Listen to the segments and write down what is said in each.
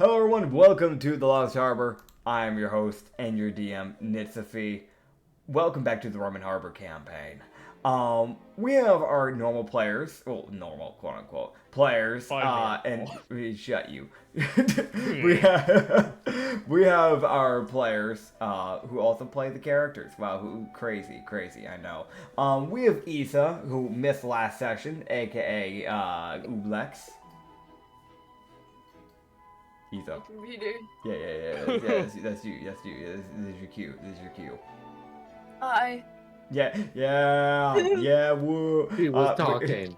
Hello everyone, welcome to the Lost Harbor. I am your host and your DM, Nitsify. Welcome back to the Rum and Harbor campaign. We have our normal players, well, normal, quote unquote, players, and shut you. we have our players, who also play the characters. Wow, crazy, I know. We have Isa, who missed last session, aka, Ublex. Isa. Computer. Yeah, that's you, this is your cue, Hi. Yeah, woo. He was talking.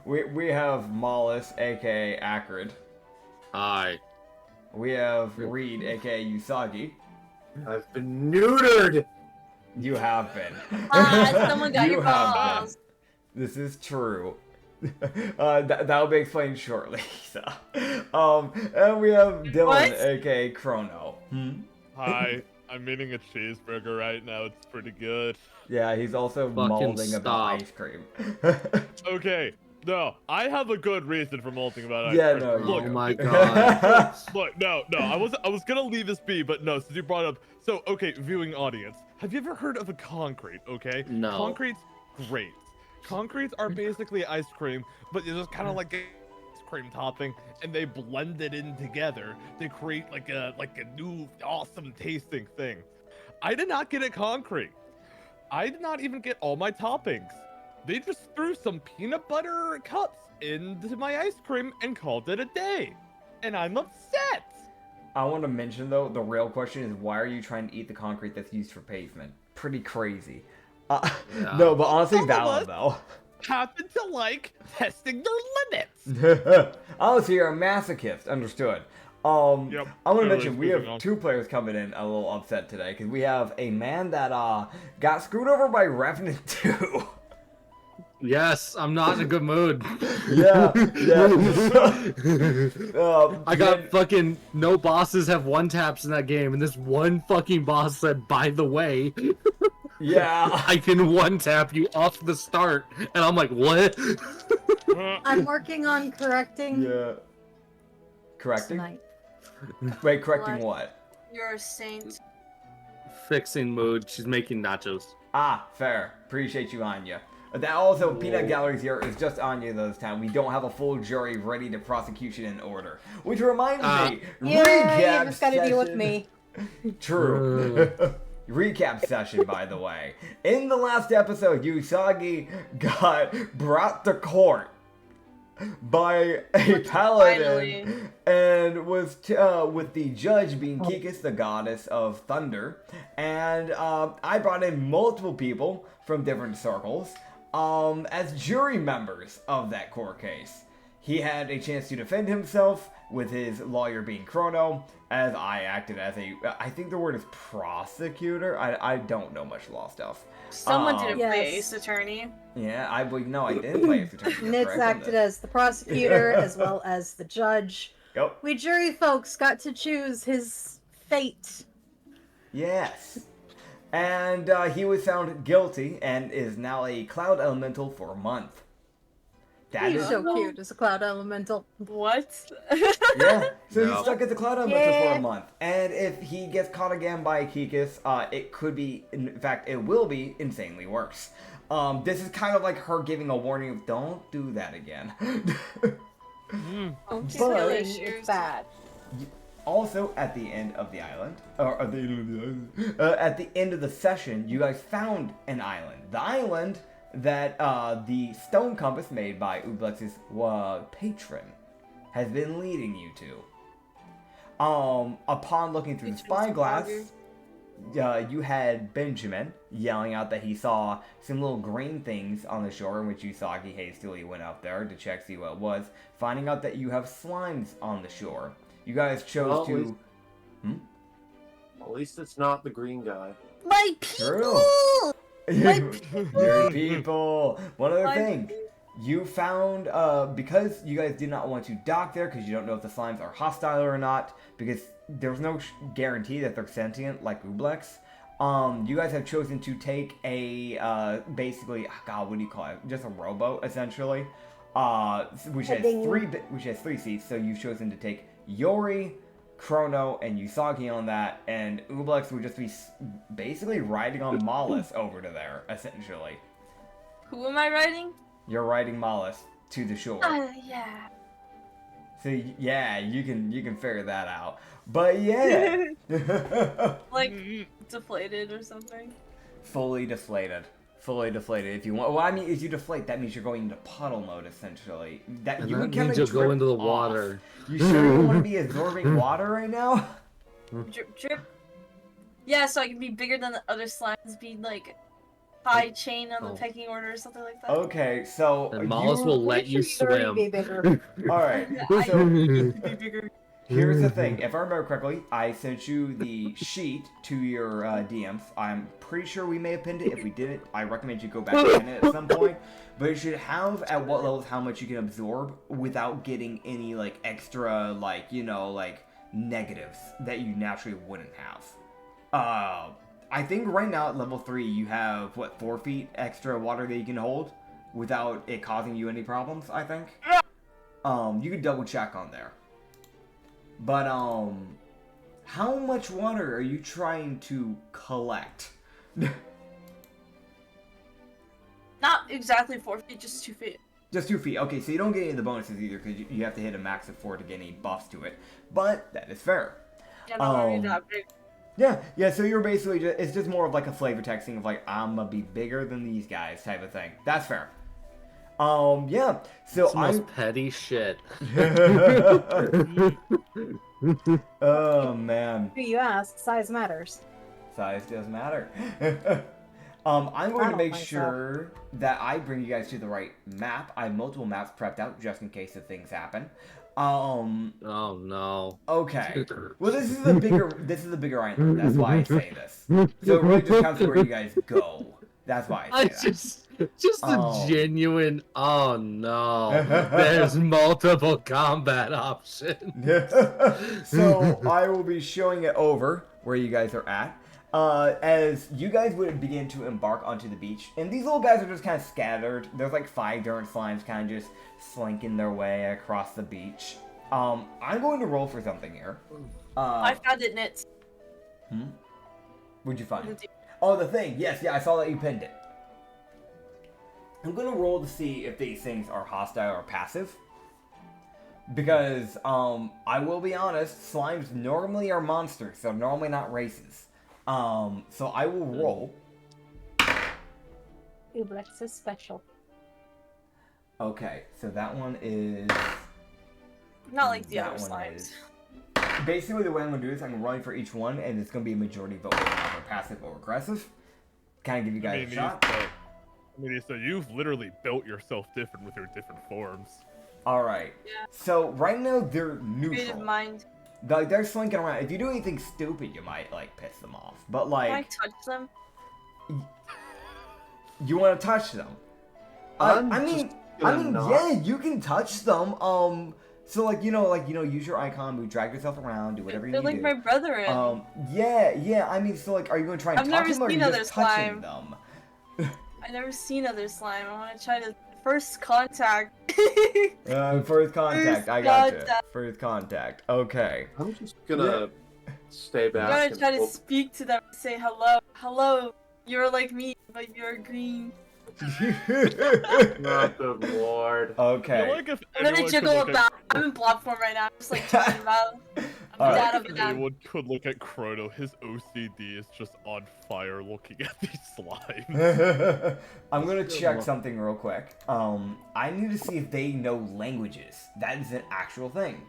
We have Mollis, aka Acrid. Hi. We have Reed, aka Usagi. I've been neutered! You have been. Someone got your balls. This is true. That'll be explained shortly. So. And we have Dylan, What? aka Chrono. Hi, I'm eating a cheeseburger right now. It's pretty good. Yeah, he's also Fucking molding stop. about ice cream. Okay, no, I have a good reason for molting about ice Yeah, cream. no, Look, Oh my god. look, no, I was gonna leave this be, but no, since you brought it up. So, okay, viewing audience, have you ever heard of a concrete? Okay, No. Concrete's great. Concretes are basically ice cream, but they're just kind of like ice cream topping, and they blend it in together to create like a new awesome tasting thing. I did not get a concrete. I did not even get all my toppings. They just threw some peanut butter cups into my ice cream and called it a day. And I'm upset. I want to mention though, the real question is why are you trying to eat the concrete that's used for pavement? Pretty crazy. Yeah. No, but honestly, Some of valid us- though. Happen to like testing their limits. Honestly, you're a masochist. Understood. Yep, I want to anyways, mention we have moving on. two players coming in a little upset today because we have a man that got screwed over by Revenant 2. Yes, I'm not in a good mood. yeah. I got fucking no bosses have one taps in that game, and this one fucking boss said, by the way, Yeah. I can one tap you off the start. And I'm like, what? I'm working on correcting Yeah. Correcting? tonight. Wait, correcting what? You're a saint. Fixing mood. She's making nachos. Ah, fair. Appreciate you, Anya. That also, Peanut Gallery's here is just Anya this time. We don't have a full jury ready to prosecution in order. Which reminds me, Yeah, recap you just gotta deal with session- me. True. Recap session, by the way. In the last episode, Usagi got brought to court by a paladin and was with the judge being Kikis, the goddess of thunder. And I brought in multiple people from different circles as jury members of that court case. He had a chance to defend himself with his lawyer being Chrono, as I acted as I think the word is prosecutor. I don't know much law stuff. Someone didn't play Yes. Ace Attorney. Yeah, I didn't play it for Nitz acted as the prosecutor as well as the judge. Yep. We jury folks got to choose his fate. Yes. And he was found guilty and is now a cloud elemental for a month. That He's is so cute as a cloud elemental. What? yeah. So he's No. stuck as a cloud elemental for Yeah. a month. And if he gets caught again by Kikis, it could be, in fact, it will be insanely worse. This is kind of like her giving a warning of don't do that again. She's Bullying, really it's issues. bad. Also, at the end of the island, or at the end of the island, at the end of the session, you guys found an island. The island that the stone compass made by Ublex's patron has been leading you to. Upon looking through the spyglass, you had Benjamin yelling out that he saw some little green things on the shore, in which Usagi hastily went up there to check, see what it was, finding out that you have slimes on the shore. You guys chose to... At least it's not the green guy. My True. people! Your people. One other My thing. You found, because you guys did not want to dock there, because you don't know if the slimes are hostile or not, because there's no guarantee that they're sentient like Ublex, you guys have chosen to take a, basically, God, what do you call it? Just a rowboat, essentially, which has three seats. So you've chosen to take Yori, Chrono, and Usagi on that, and Ublex would just be basically riding on Mollis over to there, essentially. Who am I riding? You're riding Mollis to the shore. Yeah. So yeah, you can figure that out. But yeah, Like deflated or something. fully deflated. If you want, well, I mean, if you deflate, that means you're going into puddle mode essentially. That And you that would kind means of you'll go into the off. water. You sure you want to be absorbing water right now? Drip, drip. Yeah, so I can be bigger than the other slimes, be like high chain on the pecking order or something like that. Okay, so And Mollis will let you swim. Be bigger. All right. I So need to be bigger. here's the thing. If I remember correctly, I sent you the sheet to your DMs. I'm pretty sure we may have pinned it. If we didn't, I recommend you go back and pin it at some point. But it should have at what levels how much you can absorb without getting any like extra like negatives that you naturally wouldn't have. I think right now at level 3 you have 4 feet extra water that you can hold without it causing you any problems. I think. You could double check on there. But how much water are you trying to collect? Not exactly 4 feet, just 2 feet. Just 2 feet. Okay, so you don't get any of the bonuses either because you have to hit a max of 4 to get any buffs to it. But that is fair. Yeah, don't worry that big. Yeah, so you're basically it's just more of like a flavor text thing of like, I'm gonna be bigger than these guys type of thing. That's fair. Yeah, so It's the most petty shit. Oh, man. Who you ask, size matters. Size does matter. I'm going to make sure that I bring you guys to the right map. I have multiple maps prepped out just in case if things happen. Oh no. Okay. Well, this is the bigger island. That's why I say this. So it really just counts where you guys go. That's why I say that. Just a genuine. Oh no. There's multiple combat options. So I will be showing it over where you guys are at. As you guys would begin to embark onto the beach, and these little guys are just kind of scattered. There's like 5 different slimes kind of just slinking their way across the beach. I'm going to roll for something here. I found it, Nits. What'd you find? Oh, the thing. Yes, yeah, I saw that you pinned it. I'm going to roll to see if these things are hostile or passive. Because, I will be honest, slimes normally are monsters, so normally not races. So I will roll. Ublex is special. Okay, so that one is... Not like the that other one slimes. is- Basically, the way I'm going to do this, I'm going to run for each one, and it's going to be a majority vote, whether either passive or aggressive. Kind of give you guys a shot. So you've literally built yourself different with your different forms. Alright. Yeah. So, right now, they're Creative neutral. mind. Like, they're slinking around. If you do anything stupid, you might, like, piss them off. But, like... Can I touch them? You want to touch them? I mean, yeah, you can touch them. So use your icon, move, drag yourself around, do whatever you They're need like to my do. brethren. Yeah. I mean, so like, are you going to try and I've touch never them, or are you seen other just touching slime. them? I've never seen other slime. I want to try to first contact. First contact. I gotcha. First contact. Okay. I'm just gonna stay I'm back. gonna and try to hope- speak to them and say hello. Hello, you're like me, but you're green. Not the Lord. I Okay. feel like if I'm gonna anyone could jiggle look about. I'm in block form right now. I'm just like talking about. I'm Alright. dad If over that. anyone could look at Chrono, his OCD is just on fire looking at these slimes. I'm gonna check something real quick. I need to see if they know languages. That is an actual thing.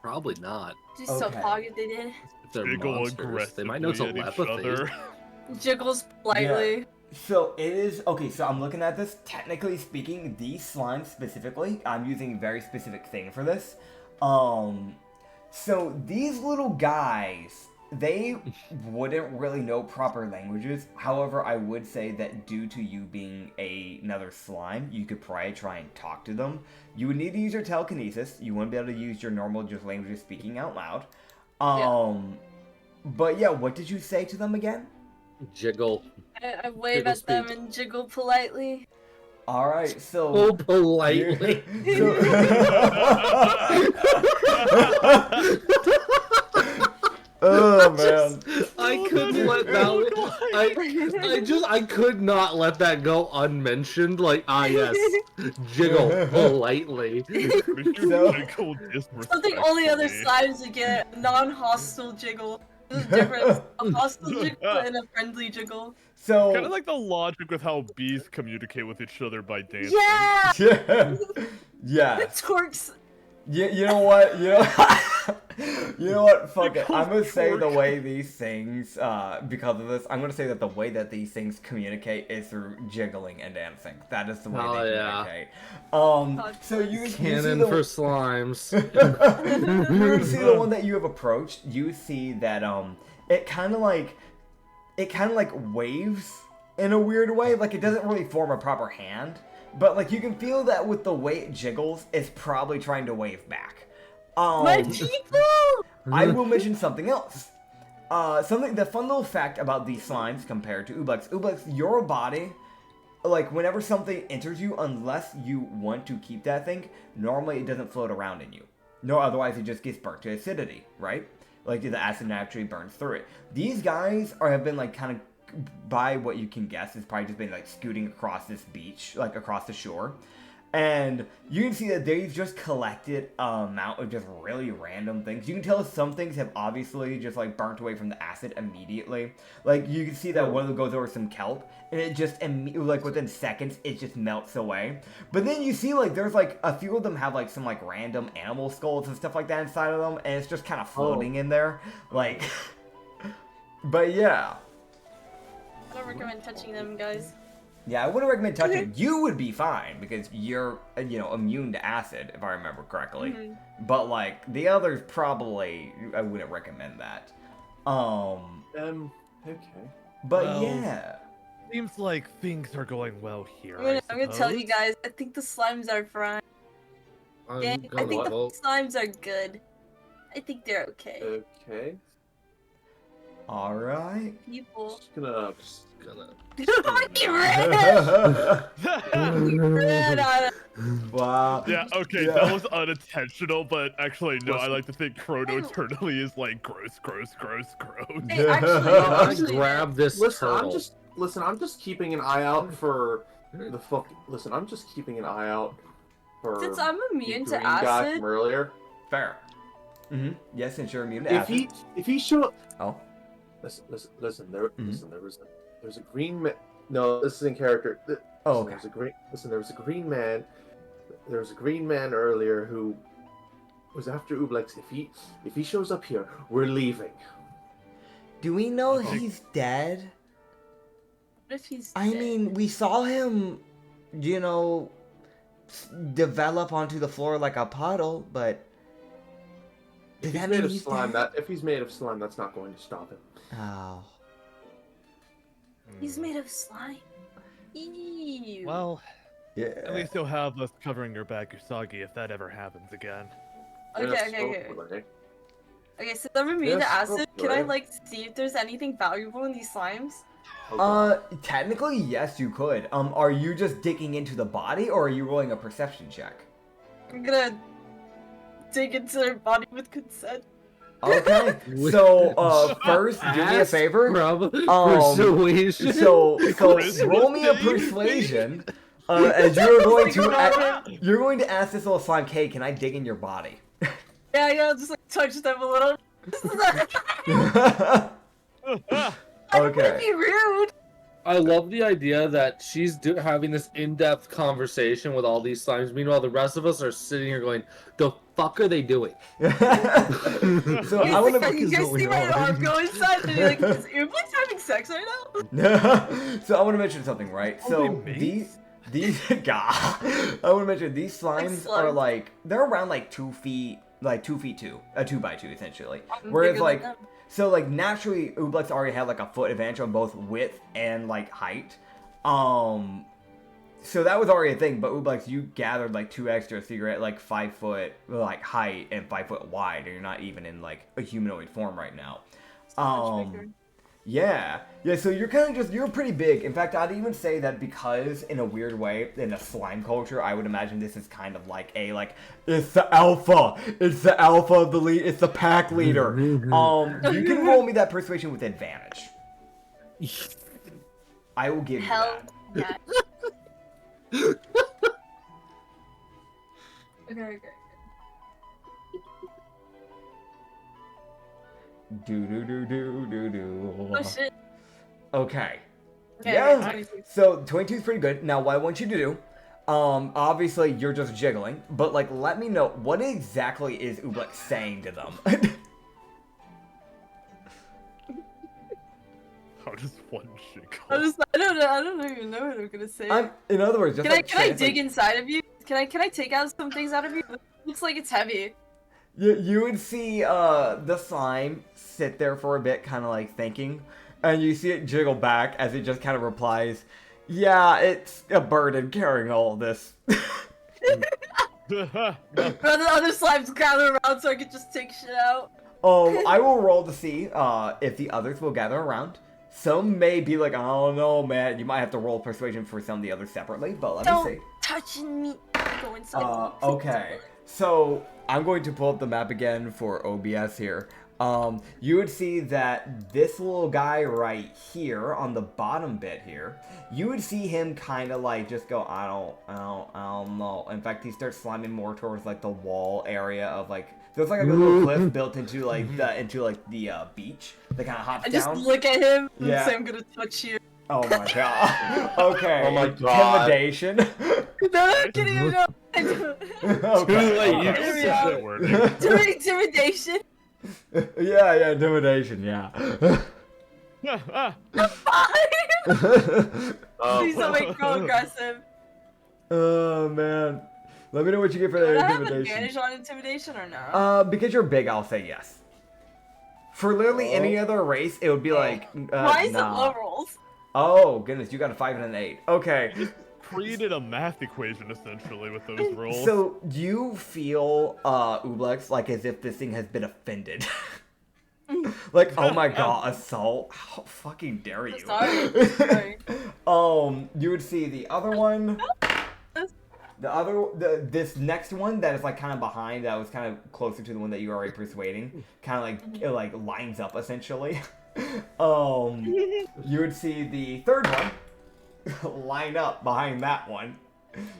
Probably not. Just so Okay. pog if they did. If they're Jiggle monsters, they might know aggressively at each telepathy. other. Jiggles politely. So it is okay. So I'm looking at this. Technically speaking, these slimes specifically, I'm using a very specific thing for this. So these little guys, they wouldn't really know proper languages. However, I would say that due to you being another slime, you could probably try and talk to them. You would need to use your telekinesis. You wouldn't be able to use your normal just languages speaking out loud. But yeah, what did you say to them again? Jiggle. I wave Jiggle at them speak. and jiggle politely. Alright, So so... politely. Oh, man. I couldn't let that. I could not let that go unmentioned. Like, yes, jiggle politely. So- Jiggle Something only other disrespectfully. slimes would get. Non-hostile jiggle. There's a difference. A hostile jiggle and a friendly jiggle. So... Kind of like the logic with how bees communicate with each other by dancing. Yeah! Yeah. Yes. Torques. You know what? You know what? Fuck it. I'm gonna say the Torque. way these things, because of this, I'm gonna say that the way that these things communicate is through jiggling and dancing. That is the way Oh, they yeah. communicate. So you see Cannon the, for slimes. you see the one that you have approached. You see that it kind of like waves in a weird way. Like it doesn't really form a proper hand. But, like, you can feel that with the way it jiggles, it's probably trying to wave back. My people! I will mention something else. The fun little fact about these slimes compared to Ublex, your body, like, whenever something enters you, unless you want to keep that thing, normally it doesn't float around in you. No, otherwise it just gets burnt to acidity, right? Like, the acid naturally burns through it. These guys have been, like, kind of, by what you can guess, it's probably just been like scooting across this beach, like across the shore. And you can see that they've just collected a amount of just really random things. You can tell some things have obviously just like burnt away from the acid immediately. Like you can see that one of them goes over some kelp and it just like within seconds it just melts away. But then you see like there's like a few of them have like some like random animal skulls and stuff like that inside of them, and it's just kind of floating in there. Like, but yeah. I don't recommend touching them, guys. Yeah, I wouldn't recommend touching. You would be fine because you're, immune to acid, if I remember correctly. Mm-hmm. But like the others, probably I wouldn't recommend that. Okay. But Well, yeah. Seems like things are going well here. I'm gonna tell you guys, I think the slimes are fine. I think the slimes are good. I think they're okay. Okay. All right. People. Just gonna. Wow. Yeah, okay, Yeah. that was unintentional, but actually, no, I like to think chronoternally is like gross. Hey, I actually, grab this Listen, turtle. I'm just keeping an eye out for I'm just keeping an eye out for. since I'm the immune to green guy acid, from earlier. Fair. Mm-hmm. Yes, and you're immune to If acid. he show. Oh. Listen. There's a green man. No, this is in character. Oh, There okay. there was a green man. There was a green man earlier who was after Ublex. If he shows up here, we're leaving. Do we know he's dead? what if he's I dead? mean, we saw him, develop onto the floor like a puddle, but If does he's that made mean of he's slime, dead? if he's made of slime, that's not going to stop him. Oh. He's made of slime. Ew. Well, Yeah. at least you'll have us covering your back, Usagi, if that ever happens again. Okay. Okay, since I'm immune to Yes, acid, can I hopefully. see if there's anything valuable in these slimes? Technically, yes, you could. Are you just digging into the body, or are you rolling a perception check? I'm gonna dig into their body with consent. Okay. So, first, do me a favor. Persuasion. So Christmas roll me a Day? persuasion. As you're going to ask this little slime, "Hey, can I dig in your body?" Yeah, just like touch them a little. I don't want to Okay. be rude. I love the idea that she's having this in-depth conversation with all these slimes. Meanwhile, the rest of us are sitting here going, "The fuck are they doing?" So I want to. You guys see my arm go inside and you're like, is Ublex having sex right now? So I want to mention something, right? So Only these God, I want to mention these slimes are slimes. like they're around like 2 feet, like 2 feet 2, a 2x2 essentially. I'm Whereas bigger than like them. so like naturally Ublex already had like a foot advantage on both width and like height. So that was already a thing, but Ublex, you gathered like 2 extra, so you're at like 5 foot like height and 5 foot wide, and you're not even in like a humanoid form right now. Much bigger. Yeah, so you're kind of you're pretty big. In fact, I'd even say that because, in a weird way, in a slime culture, I would imagine this is kind of like it's the alpha of the lead, it's the pack leader. You can roll me that persuasion with advantage. I will give you Hell that. yeah. Okay. Do. Oh shit. Okay. Okay, Yeah. 22. So 22 is pretty good. Now, what I want you to do, obviously you're just jiggling, but let me know what exactly is Ublex saying to them. How does one jiggle? I don't even know what I'm gonna say. In other words, just Can I dig inside of you? Can I take out some things out of you? It looks like it's heavy. You would see the slime sit there for a bit, kind of thinking, and you see it jiggle back as it just kind of replies, "Yeah, it's a burden carrying all of this." The other slimes gather around so I can just take shit out. I will roll to see if the others will gather around. Some may be like, "I don't know, man." You might have to roll persuasion for some of the others separately, but let me see. Don't touching me. Go inside. Okay. So I'm going to pull up the map again for OBS here. You would see that this little guy right here on the bottom bit here, you would see him kind of just go, I don't know. In fact, he starts sliming more towards the wall area of there's a little cliff built into the beach that kind of hops I down. just look at him and Yeah. say I'm gonna touch you. Oh my god. Okay. Oh my god. Intimidation. No, I'm kidding. I'm not. Okay. late, you Okay. Yeah. That word. Intimidation. Yeah, intimidation, yeah. Please don't make me go aggressive. Oh man. Let me know what you get for Would that I have intimidation. advantage on intimidation or no? Because you're big, I'll say yes. For literally any other race, it would be Why is it nah. low rolls? Oh goodness, you got a 5 and an 8. Okay. Created a math equation essentially with those rolls. So you feel Ublex as if this thing has been offended. Oh my god, assault? How fucking dare you? Sorry. You would see the other one. This next one that is kind of behind, that was kind of closer to the one that you were already persuading, kind of it lines up essentially. You would see the third one line up behind that one.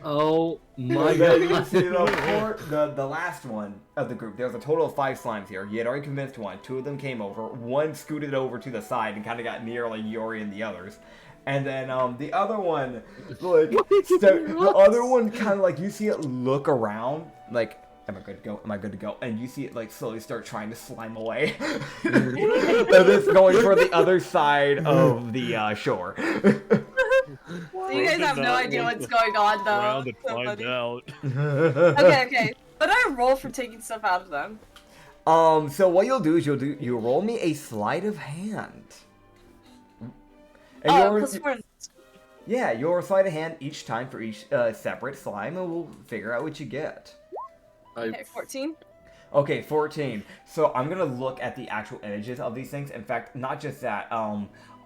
Oh my And then you god. would see the last one of the group. There was a total of 5 slimes here. You had already convinced one. 2 of them came over. One scooted over to the side and kind of got near Yori and the others. And then the other one, the other one kind of you see it look around, am I good to go? Am I good to go? And you see it slowly start trying to slime away. And it's going for the other side of the shore. So you guys have no idea what's going on though. Round and So find funny. out. Okay. But I roll for taking stuff out of them. So what you'll do is you'll roll me a sleight of hand. And Oh, you're- +4. Yeah, your sleight of hand each time for each separate slime, and we'll figure out what you get. Okay, 14. Okay, 14. So I'm gonna look at the actual images of these things. In fact, not just that.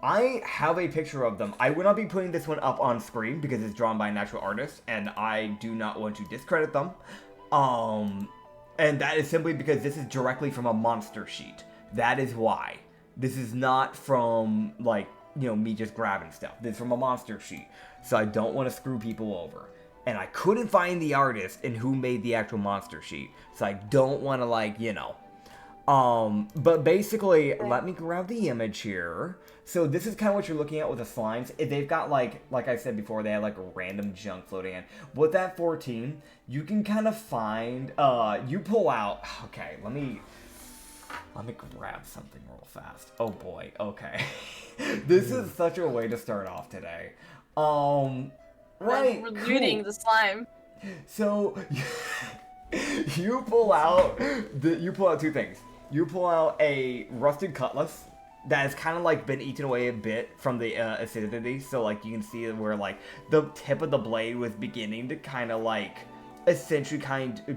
I have a picture of them. I will not be putting this one up on screen because it's drawn by a natural artist, and I do not want to discredit them. And that is simply because this is directly from a monster sheet. That is why. This is not from me just grabbing stuff. This is from a monster sheet. So I don't want to screw people over. And I couldn't find the artist and who made the actual monster sheet. So I don't want to but basically, let me grab the image here. So this is kind of what you're looking at with the slimes. They've got like I said before, they have random junk floating in. With that 14, you can kind of find, you pull out, okay, let me grab something real fast. Oh boy, okay. This is such a way to start off today. Right, We're looting the slime. So, you pull out 2 things. You pull out a rusted cutlass that has kind of been eaten away a bit from the acidity. So you can see where the tip of the blade was beginning to kind of essentially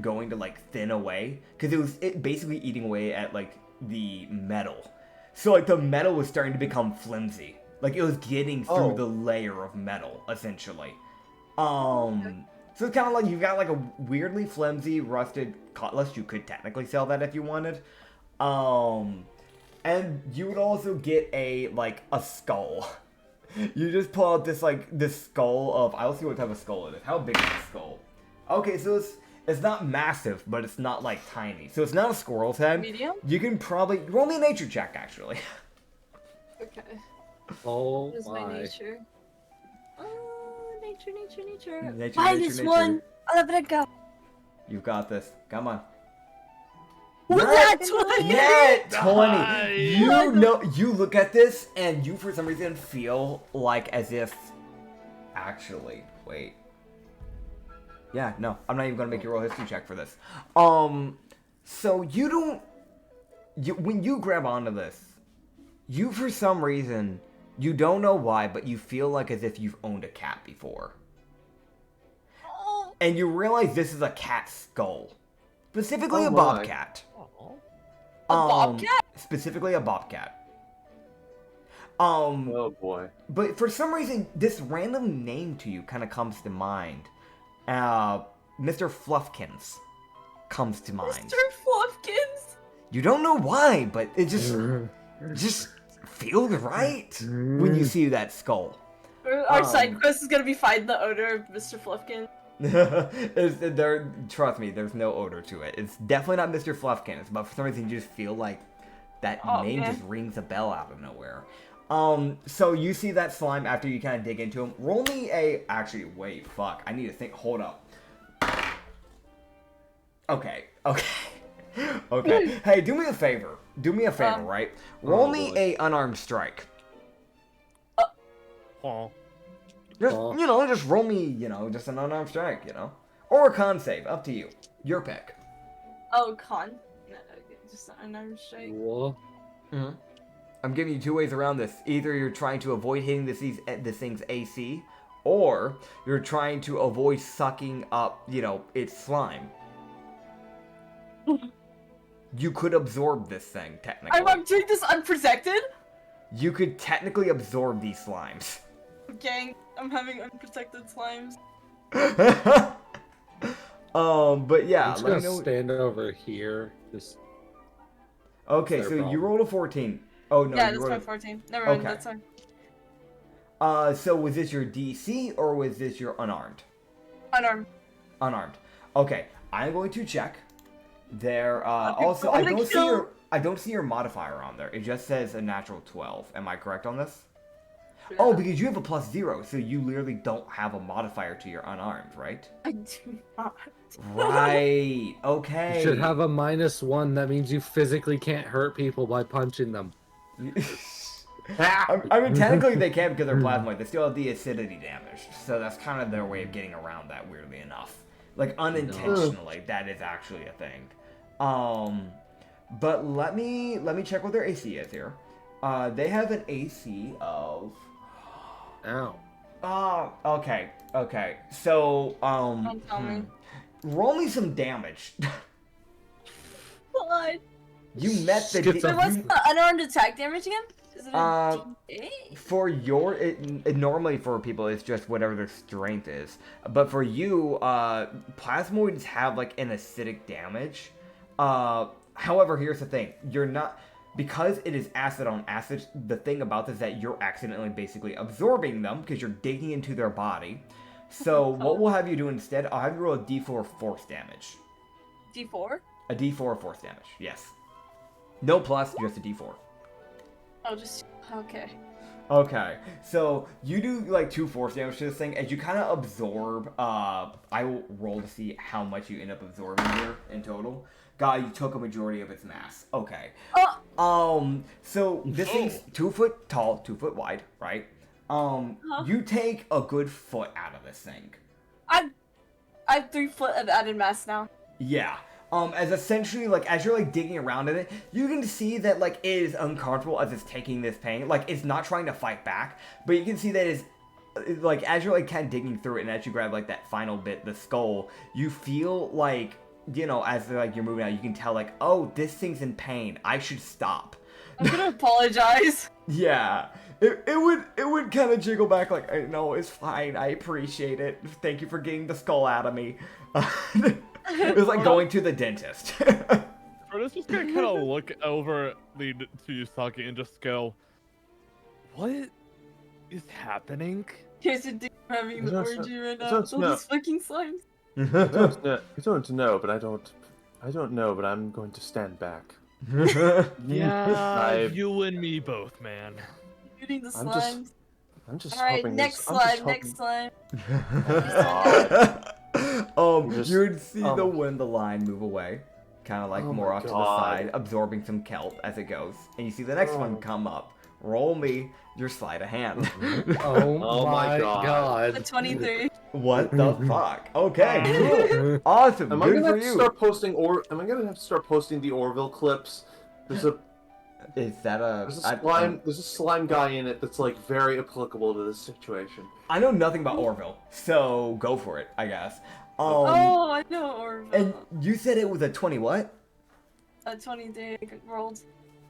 going to thin away, because it was basically eating away at the metal. So like the metal was starting to become flimsy. Like it was getting through Oh. the layer of metal, essentially. So it's kind of like you've got like a weirdly flimsy, rusted cutlass. You could technically sell that if you wanted. And you would also get a skull. You just pull out this skull of, I'll see what type of skull it is. How big is the skull? Okay, so it's not massive, but it's not like tiny. So it's not a squirrel's head. Medium? You can probably roll me a nature check actually. Okay. Oh What is my my. nature? Nature. Nature, Minus nature. 1. I'll let it go. You've got this. Come on. What's Net- that? 20? Net 20. Nice. You know, you look at this and you for some reason feel like as if actually, wait. Yeah, no, I'm not even gonna make you roll a history check for this. So when you grab onto this, you for some reason, you don't know why, but you feel like as if you've owned a cat before. Oh, And you realize this is a cat skull. Specifically Oh a my. bobcat. a bobcat? Specifically a bobcat. Oh boy. But for some reason, this random name to you kind of comes to mind. Mr. Fluffkins comes to mind. Mr. Fluffkins? You don't know why, but it just feels right when you see that skull. Our side quest is gonna be find the odor of Mr. Fluffkins. Trust me, there's no odor to it. It's definitely not Mr. Fluffkins, but for some reason you just feel like that name man. just rings a bell out of nowhere. So you see that slime after you kind of dig into him. Roll me actually, wait, fuck. I need to think. Hold up. Okay. Hey, do me a favor. Right? Roll me boy. a unarmed strike. Oh. Just, Oh. just roll me, just an unarmed strike, Or a con save, up to you. Your pick. Oh, con. No, okay, just an unarmed strike. What? I'm giving you two ways around this. Either you're trying to avoid hitting this thing's AC, or you're trying to avoid sucking up, its slime. You could absorb this thing, technically. I'm doing this unprotected? You could technically absorb these slimes. Gang, I'm having unprotected slimes. But yeah, I'm just let me gonna know. stand over here. Just Okay, Their so you problem. rolled a 14. Oh no, Yeah, you that's rolled my a... 14. Never mind, Okay. that's fine. So was this your DC or was this your unarmed? Unarmed. Unarmed. Okay, I'm going to check. There. Okay, Also, I'm gonna kill- I don't see your modifier on there. It just says a natural 12. Am I correct on this? Oh, because you have a +0, so you literally don't have a modifier to your unarmed, right? I do not. Right. Okay. you should have a -1. That means you physically can't hurt people by punching them. I mean, technically they can because they're plasmoid. They still have the acidity damage, so that's kind of their way of getting around that. Weirdly enough, like unintentionally, that is actually a thing. But let me check what their AC is here. They have an AC of. Ow. Okay. So, Don't tell me. roll me some damage. What? You met the. Schizo- So what's you- the unarmed attack damage again? Is it a D8? For normally for people it's just whatever their strength is, but for you, plasmoids have like an acidic damage. However, here's the thing: you're not, because it is acid on acid. The thing about this is that you're accidentally basically absorbing them because you're digging into their body. So what we'll have you do instead, I'll have you roll a D4 force damage. D4? A D4 force damage, yes. No plus, just a D4. Oh, just okay. Okay, so you do like 2 force damage to this thing as you kind of absorb. I will roll to see how much you end up absorbing here in total. God, you took a majority of its mass. Okay. So this thing's 2 foot tall, 2 foot wide, right? You take a good foot out of this thing. I have 3 foot of added mass now. Yeah. As essentially, like, as you're, like, digging around in it, you can see that, like, it is uncomfortable as it's taking this pain. Like, it's not trying to fight back, but you can see that it's, like, as you're, like, kind of digging through it, and as you grab, like, that final bit, the skull, you feel, like, as, like, you're moving out, you can tell, like, oh, this thing's in pain. I should stop. I'm gonna apologize. Yeah. It would kind of jiggle back like, no, it's fine. I appreciate it. Thank you for getting the skull out of me. It was like going to the dentist. Frodo's just gonna kind of look over to Yusagi and just go, "What is happening?" Here's a dude having the orgy right now with all no. these fucking slimes. I don't know, but I don't know, but I'm going to stand back. Yeah, you and me both, man. Shooting the I'm slimes. just Alright, hoping next this- I'm just slime, next slime. You would see the wind, the line move away, kind of like Oh more my off to the God. side, absorbing some kelp as it goes. And you see the next one come up. Roll me your sleight of hand. Oh, my my God. A god. 23. What the fuck? Okay, cool. Awesome. Am I Good gonna for have to you. start posting am I gonna have to start posting the Orville clips? There's a Is that a? there's a slime guy in it that's like very applicable to this situation. I know nothing about Orville, so go for it, I guess. Oh, I know Orville. And you said it was a 20 what? A 23 rolled.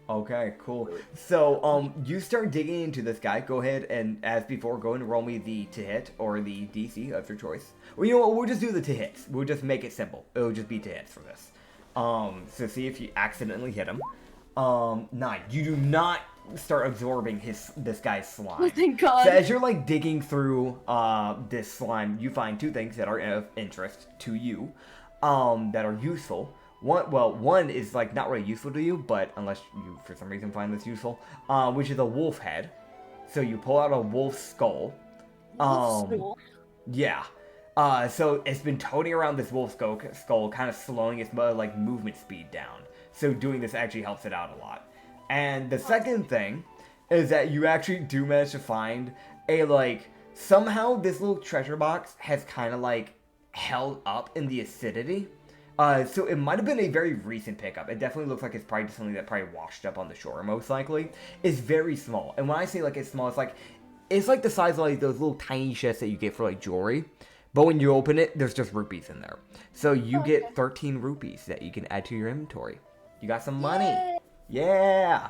Okay, cool. So, you start digging into this guy. Go ahead and, as before, go and roll me the to hit or the DC of your choice. Well, you know what? We'll just do the to hits. We'll just make it simple. It'll just be to hits for this. So see if you accidentally hit him. 9. You do not start absorbing this guy's slime. Oh, thank God. So as you're like digging through this slime, you find two things that are of interest to you, that are useful. One is like not really useful to you, but unless you for some reason find this useful, which is a wolf head. So you pull out a wolf skull. Yeah. So it's been toting around this wolf skull, kind of slowing its like movement speed down. So doing this actually helps it out a lot. And the second thing is that you actually do manage to find a like somehow this little treasure box has kind of like held up in the acidity. So it might have been a very recent pickup. It definitely looks like it's probably something that probably washed up on the shore, most likely. It's very small. And when I say like it's small, it's like the size of like those little tiny chests that you get for like jewelry. But when you open it, there's just rupees in there. So you get 13 rupees that you can add to your inventory. You got some money. Yeah.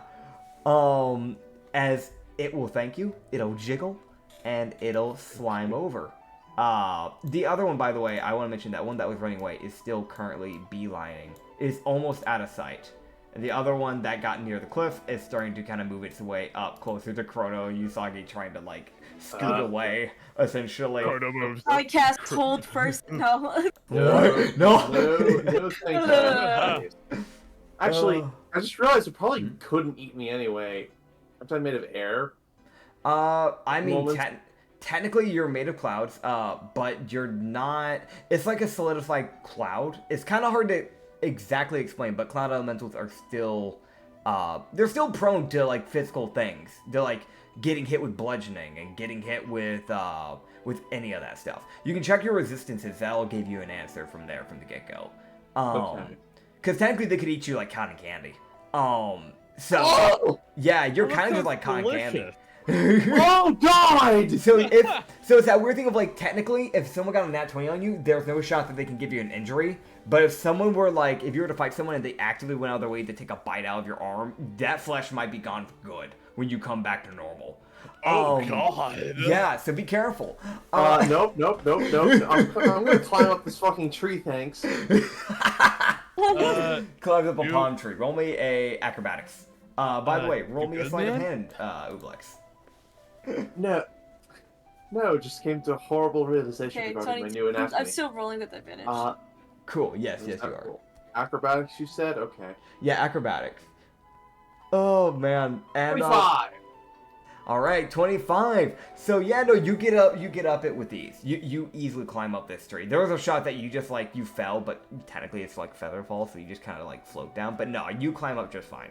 As it will thank you, it'll jiggle and it'll slime over. The other one, by the way, I want to mention that one that was running away is still currently beelining. It's almost out of sight. And the other one that got near the cliff is starting to kind of move its way up closer to Chrono and Usagi trying to like scoot away, essentially. Chrono moves. I cast hold first. No. What? No, No. thank you. Actually, Uh. I just realized it probably couldn't eat me anyway. Aren't I made of air? I mean, Moments. technically you're made of clouds, but you're not. It's like a solidified cloud. It's kind of hard to exactly explain, but cloud elementals are still, they're still prone to like physical things. They're like getting hit with bludgeoning and getting hit with any of that stuff. You can check your resistances. That'll give you an answer from there from the get go. Okay. Because technically they could eat you like cotton candy. So yeah, you're kind of just like cotton candy. Oh, God! So it's that weird thing of like technically if someone got a nat 20 on you, there's no shot that they can give you an injury. But if someone were like, if you were to fight someone and they actively went out of their way to take a bite out of your arm, that flesh might be gone for good when you come back to normal. Oh God. Yeah, so be careful. Nope. I'm gonna climb up this fucking tree, thanks. Climbs up a you- palm tree. Roll me a acrobatics. By the way, roll you me a good, sleight of man? hand, Ublex. No, just came to a horrible realization Okay, regarding my 22. new anatomy. I'm still rolling with advantage. Cool. Yes, you are. Cool. Acrobatics, you said? Okay. Yeah, acrobatics. Oh man, and 25! all right, 25. So yeah, no, you get up it with ease. You easily climb up this tree. There was a shot that you just like you fell, but technically it's like feather fall, so you just kind of like float down. But no, you climb up just fine.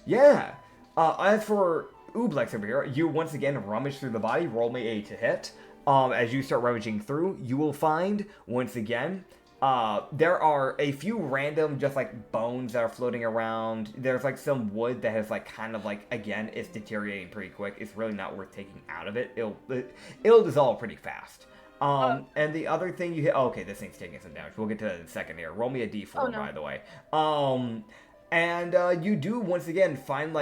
Yeah. As for Ublex over here, you once again rummage through the body. Roll me a to hit. As you start rummaging through, you will find once again. There are a few random just like bones that are floating around. There's like some wood that has like kind of like, again, it's deteriorating pretty quick. It's really not worth taking out of it. It'll dissolve pretty fast. And the other thing you hit, okay, this thing's taking some damage. We'll get to that in a second here. Roll me a d4, Oh, no. by the way. And you do once again find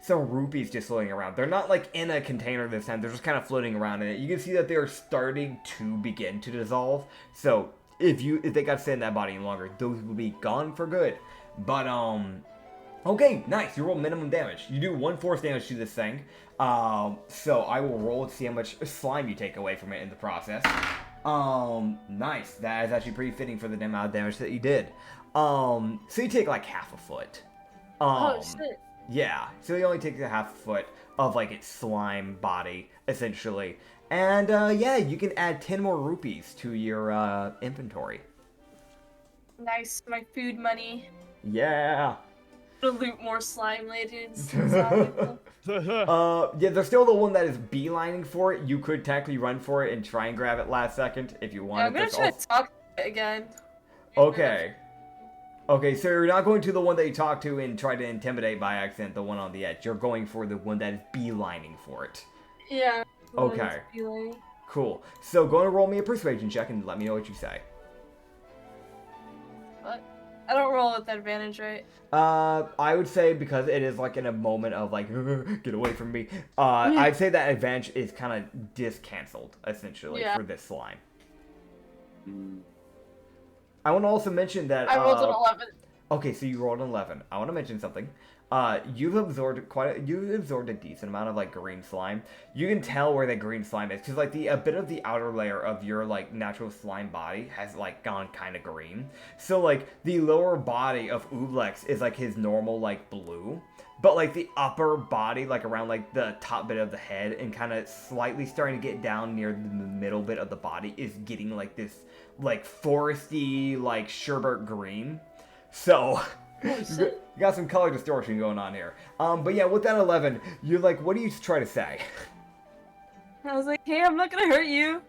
some rupees just floating around. They're not like in a container this time. They're just kind of floating around in it. You can see that they're starting to begin to dissolve. So if they got to stay in that body any longer, those will be gone for good. But okay, nice. You roll minimum damage. You do 1 force damage to this thing. So I will roll to see how much slime you take away from it in the process. Nice. That is actually pretty fitting for the amount of damage that you did. So you take like half a foot. Oh shit. Yeah. So you only take a half a foot of like its slime body, essentially. And yeah, you can add 10 more rupees to your inventory. Nice. My food money. Yeah. To loot more slime later. Yeah, there's still the one that is beelining for it. You could technically run for it and try and grab it last second if you wanted. Yeah, I'm gonna try to talk to it again. Okay. Okay, so you're not going to the one that you talk to and try to intimidate by accident, the one on the edge. You're going for the one that is beelining for it. Yeah. Okay. Cool. So go and roll me a persuasion check and let me know what you say. What? I don't roll with advantage, right? I would say because it is like in a moment of like, get away from me. I'd say that advantage is kind of discanceled, essentially, for this slime. I want to also mention that... I rolled an 11. Okay, so you rolled an 11. I want to mention something. You've absorbed a decent amount of like green slime. You can tell where that green slime is because like a bit of the outer layer of your like natural slime body has like gone kind of green. So like the lower body of Ublex is like his normal like blue, but like the upper body, like around like the top bit of the head and kind of slightly starting to get down near the middle bit of the body is getting like this like foresty like sherbet green. So you got some color distortion going on here. But yeah, with that 11, you're like, what do you try to say? I was like, hey, I'm not gonna hurt you.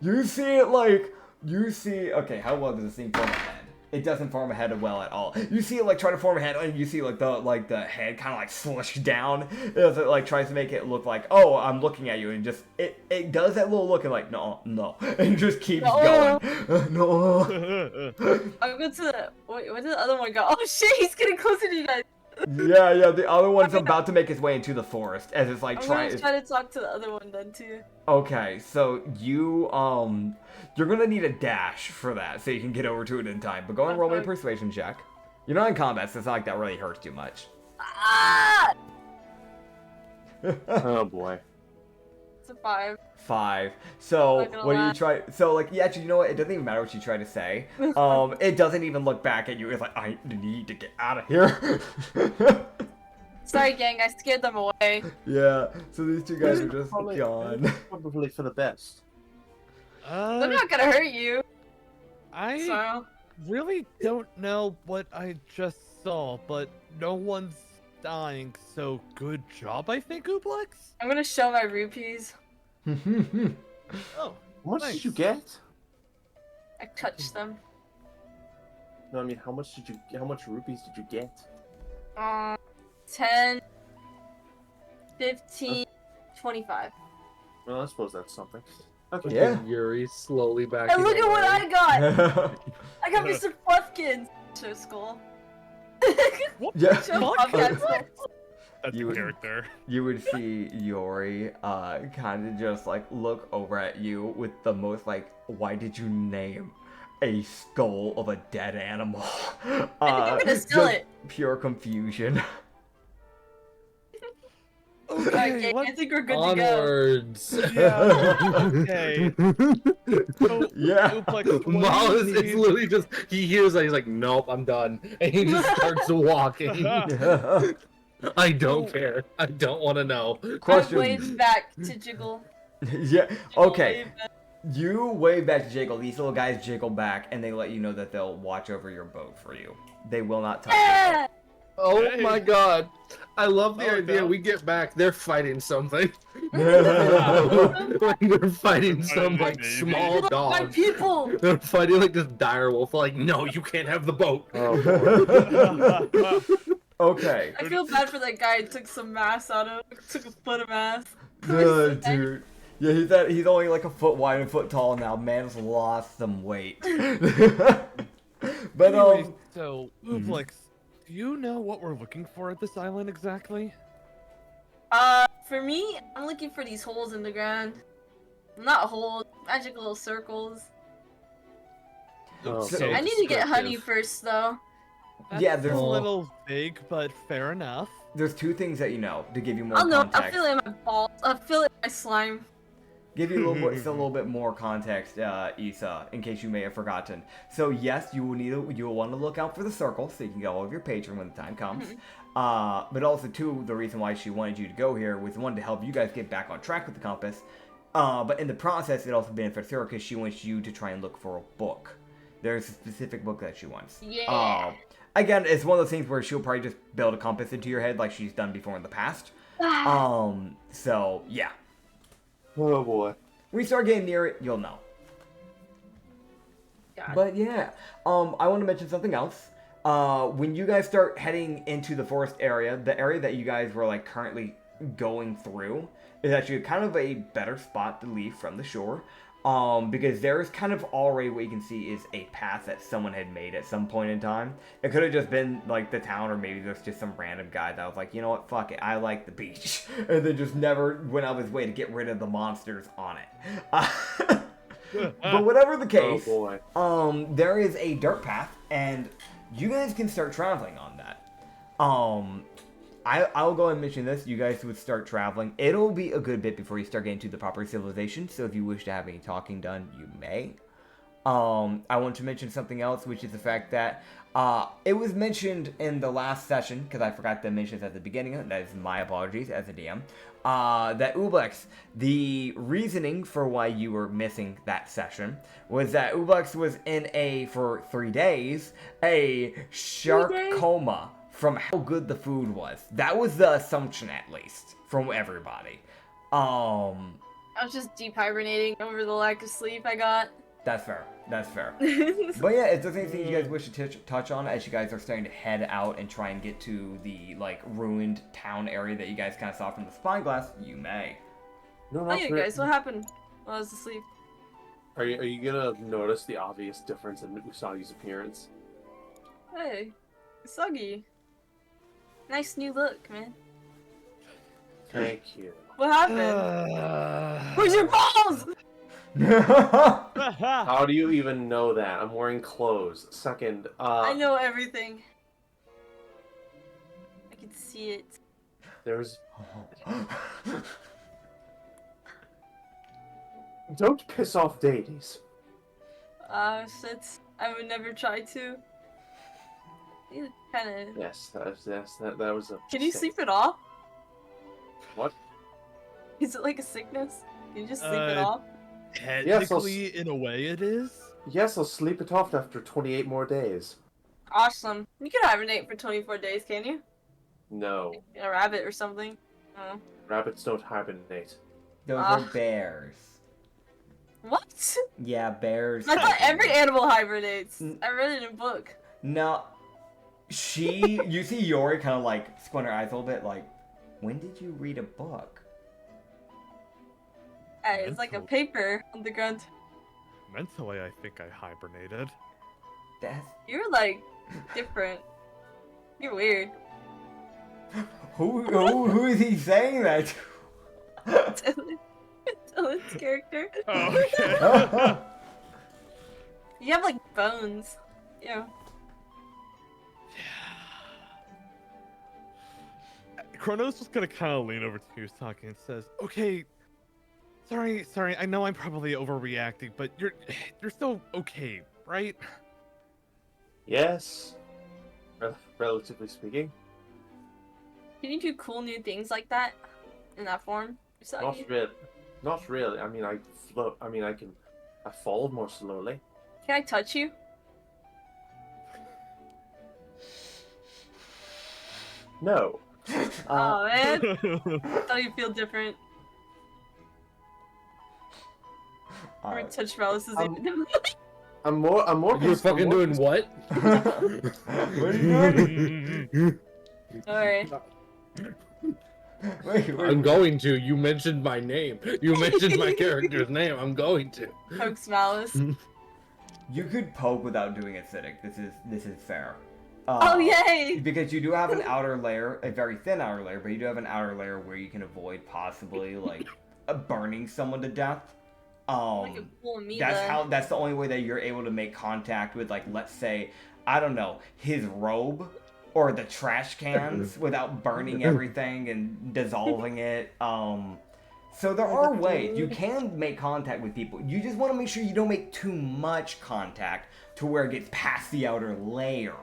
You see it like, okay, how well does this thing form a head? It doesn't form a head well at all. You see it like try to form a head, and you see like the head kind of like slush down as it like tries to make it look like, oh, I'm looking at you, and just it does that little look and like no, and just keeps going. No. I'll go to the where did the other one go? Oh shit, he's getting closer to you guys. Yeah, the other one's about to make its way into the forest as it's like I'm gonna try to talk to the other one then too. Okay, so you're gonna need a dash for that so you can get over to it in time. But go and roll me a persuasion check. You're not in combat, so it's not like that really hurts too much. Ah! Oh boy. It's a 5. 5. So what do you try? So like, yeah, actually, you know what? It doesn't even matter what you try to say. It doesn't even look back at you. It's like, I need to get out of here. Sorry, gang. I scared them away. Yeah. So these two guys are just gone. Probably for the best. They're not gonna hurt you. I really don't know what I just saw, but no one's dying, so good job, I think, Ublex? I'm gonna show my rupees. Oh, How much did you get? I touched them. No, I mean, how much rupees did you get? 10, 15, 25. Well, I suppose that's something. Okay. Yeah. Yuri slowly back. And look at what I got! I got Mr. Fluffkins! Show skull. Yeah. Show Bobcat skull. that's You the would- character. You would see Yori kind of just like look over at you with the most like, why did you name a skull of a dead animal? I think I'm gonna steal just it. Pure confusion. Okay, I think we're good Onwards. Yeah. Okay. So, Yeah. Ublex, what Mal do is you it's need- literally just he hears that he's like, nope, I'm done, and he just starts walking. I don't care. I don't want to know. I Question. waved back to Jiggle. Yeah. Jiggle Okay. waved back. You wave back to Jiggle. These little guys jiggle back, and they let you know that they'll watch over your boat for you. They will not touch it. Ah! Oh Hey. my god. I love the Oh, idea. no. We get back, they're fighting something. Yeah. Like they're fighting some like Maybe. small My dog. people! They're fighting like this dire wolf. Like, no, you can't have the boat. Oh boy. Okay. I feel bad for that guy who took some mass out of took a foot of mass. Oh, Dude. Yeah, he's only like a foot wide and a foot tall now. Man's lost some weight. But Anyways, so Ublex, Do you know what we're looking for at this island exactly? For me, I'm looking for these holes in the ground. Not holes, magic little circles. Oh, So- I need to get honey descriptive. first, though. That's Yeah, there's a little vague, but fair enough. There's two things that you know to give you more Oh no, context. I feel it in my balls. I feel it in my slime. Give you a little bit more context, Issa, in case you may have forgotten. So yes, you will want to look out for the circle so you can go over your patron when the time comes. But also too, the reason why she wanted you to go here was one to help you guys get back on track with the compass. But in the process, it also benefits her because she wants you to try and look for a book. There's a specific book that she wants. Yeah. Again, it's one of those things where she'll probably just build a compass into your head like she's done before in the past. So yeah. Oh boy. When you start getting near it, you'll know. God. But yeah, I want to mention something else. When you guys start heading into the forest area, the area that you guys were like currently going through is actually kind of a better spot to leave from the shore. Because there's kind of already what you can see is a path that someone had made at some point in time. It could have just been like the town, or maybe there's just some random guy that was like, you know what, fuck it, I like the beach, and then just never went out of his way to get rid of the monsters on it. But whatever the case, Oh boy. there is a dirt path, and you guys can start traveling on that. I'll go and mention this. You guys would start traveling. It'll be a good bit before you start getting to the proper civilization, so if you wish to have any talking done, you may. I want to mention something else, which is the fact that it was mentioned in the last session, because I forgot to mention it at the beginning. That is my apologies as a DM. That Ublex, the reasoning for why you were missing that session was that Ublex was for 3 days, a shark coma from how good the food was. That was the assumption, at least, from everybody. I was just deep hibernating over the lack of sleep I got. That's fair. That's fair. But yeah, if there's anything you guys wish to touch on as you guys are starting to head out and try and get to the, like, ruined town area that you guys kind of saw from the spyglass, you may. No, Oh not yeah, really. guys, what happened while I was asleep? Are you gonna notice the obvious difference in Usagi's appearance? Hey, Soggy. Nice new look, man. Thank you. What happened? Where's your balls? How do you even know that? I'm wearing clothes. Second, I know everything. I can see it. there's... Don't piss off deities. Shit. I would never try to. You kind of. Yes, that was a... Can you sleep it off? What? Is it like a sickness? Can you just sleep it off? Technically, in a way, it is. Yes, I'll sleep it off after 28 more days. Awesome. You can hibernate for 24 days, can you? No. A rabbit or something. Oh. Rabbits don't hibernate. Those are bears. What? Yeah, bears. I thought every animal hibernates. Mm. I read it in a book. No. You see Yori kind of like squint her eyes a little bit like, when did you read a book? Hey, it's like a paper on the ground. Mentally, I think I hibernated. That's... You're like different. You're weird. Who is he saying that to? Dylan's character. Oh, okay. You have like bones. Yeah. Chronos just gonna kind of lean over to Usagi and says, "Okay, sorry, I know I'm probably overreacting, but you're still okay, right?" Yes. Relatively speaking. Can you do cool new things like that? In that form? Not really. Not really. I mean, I float. I mean, I fall more slowly. Can I touch you? No. Oh man. I thought you'd feel different. Or touch Malice's I'm more. You're fucking doing what? What are you doing? Alright. Wait. I'm going to. You mentioned my name. You mentioned my character's name. I'm going to. Pokes Malice. You could poke without doing acidic. This is fair. Oh, yay! Because you do have an outer layer, a very thin outer layer, but you do have an outer layer where you can avoid possibly like burning someone to death. Like a cool amoeba. That's the only way that you're able to make contact with, like, let's say, I don't know, his robe or the trash cans without burning everything and dissolving it. So there are ways you can make contact with people. You just want to make sure you don't make too much contact to where it gets past the outer layer.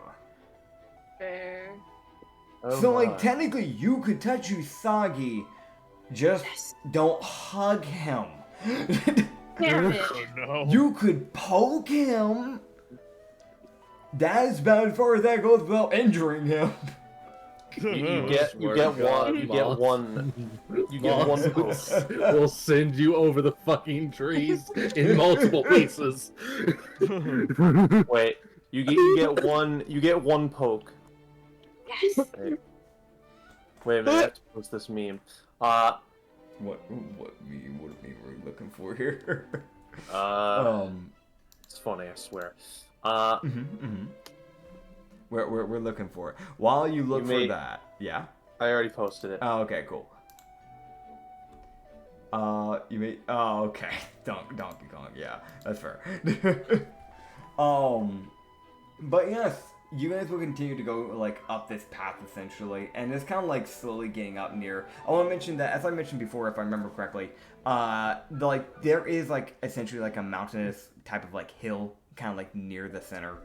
Fair. Oh So, my. like, technically, you could touch Usagi, just don't hug him. Damn it. Oh no. You could poke him. That is about as far as that goes without injuring him. You get one poke. We'll send you over the fucking trees in multiple pieces. Wait, you get one poke. Yes. Wait a minute, I have to post this meme. What meme were we looking for here? It's funny, I swear. We're looking for it. While you look You for may- that, yeah. I already posted it. Oh, okay, cool. You may. Oh, okay. Donkey Kong. Yeah, that's fair. But yes, you guys will continue to go like up this path essentially, and it's kind of like slowly getting up near. I want to mention that, as I mentioned before, if I remember correctly, there is like essentially like a mountainous type of like hill, kind of like near the center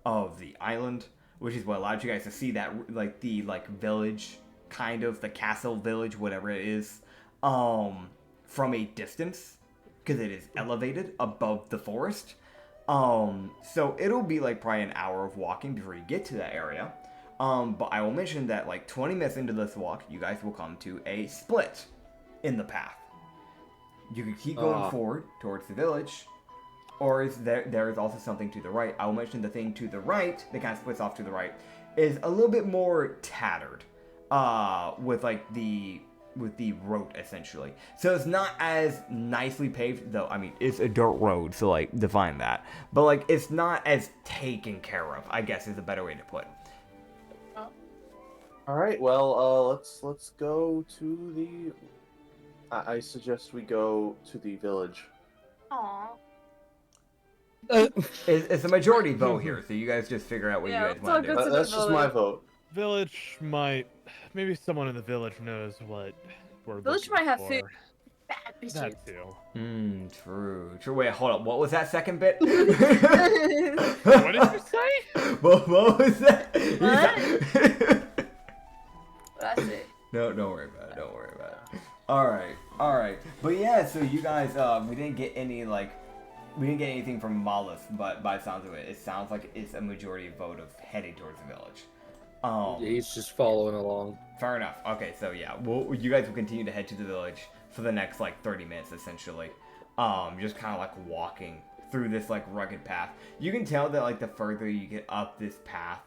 of the island, which is what allowed you guys to see that like the like village, kind of the castle village, whatever it is, from a distance, because it is elevated above the forest. So it'll be like probably an hour of walking before you get to that area. But I will mention that like 20 minutes into this walk, you guys will come to a split in the path. You can keep going forward towards the village, or there is also something to the right. I will mention the thing to the right, that kind of splits off to the right, is a little bit more tattered, with the road essentially. So it's not as nicely paved, though. I mean, it's a dirt road, so like define that. But like it's not as taken care of, I guess is a better way to put it. All right, well, let's go to the. I suggest we go to the village. Aww. It's a majority vote here, so you guys just figure out what Yeah, you guys it's all want to good do. to That's just my vote. Village might. Maybe someone in the village knows what we're Village looking might have for. food. Bad bitches. That too. True. Wait, hold up. What was that second bit? What did you say? What was that? That's it. No, don't worry about it. All right. But yeah, so you guys, we didn't get anything from Malus, but by the sounds of it, it sounds like it's a majority vote of heading towards the village. He's just following along. Fair enough. Okay, so yeah, you guys will continue to head to the village for the next like 30 minutes essentially. Just kind of like walking through this like rugged path. You can tell that like the further you get up this path,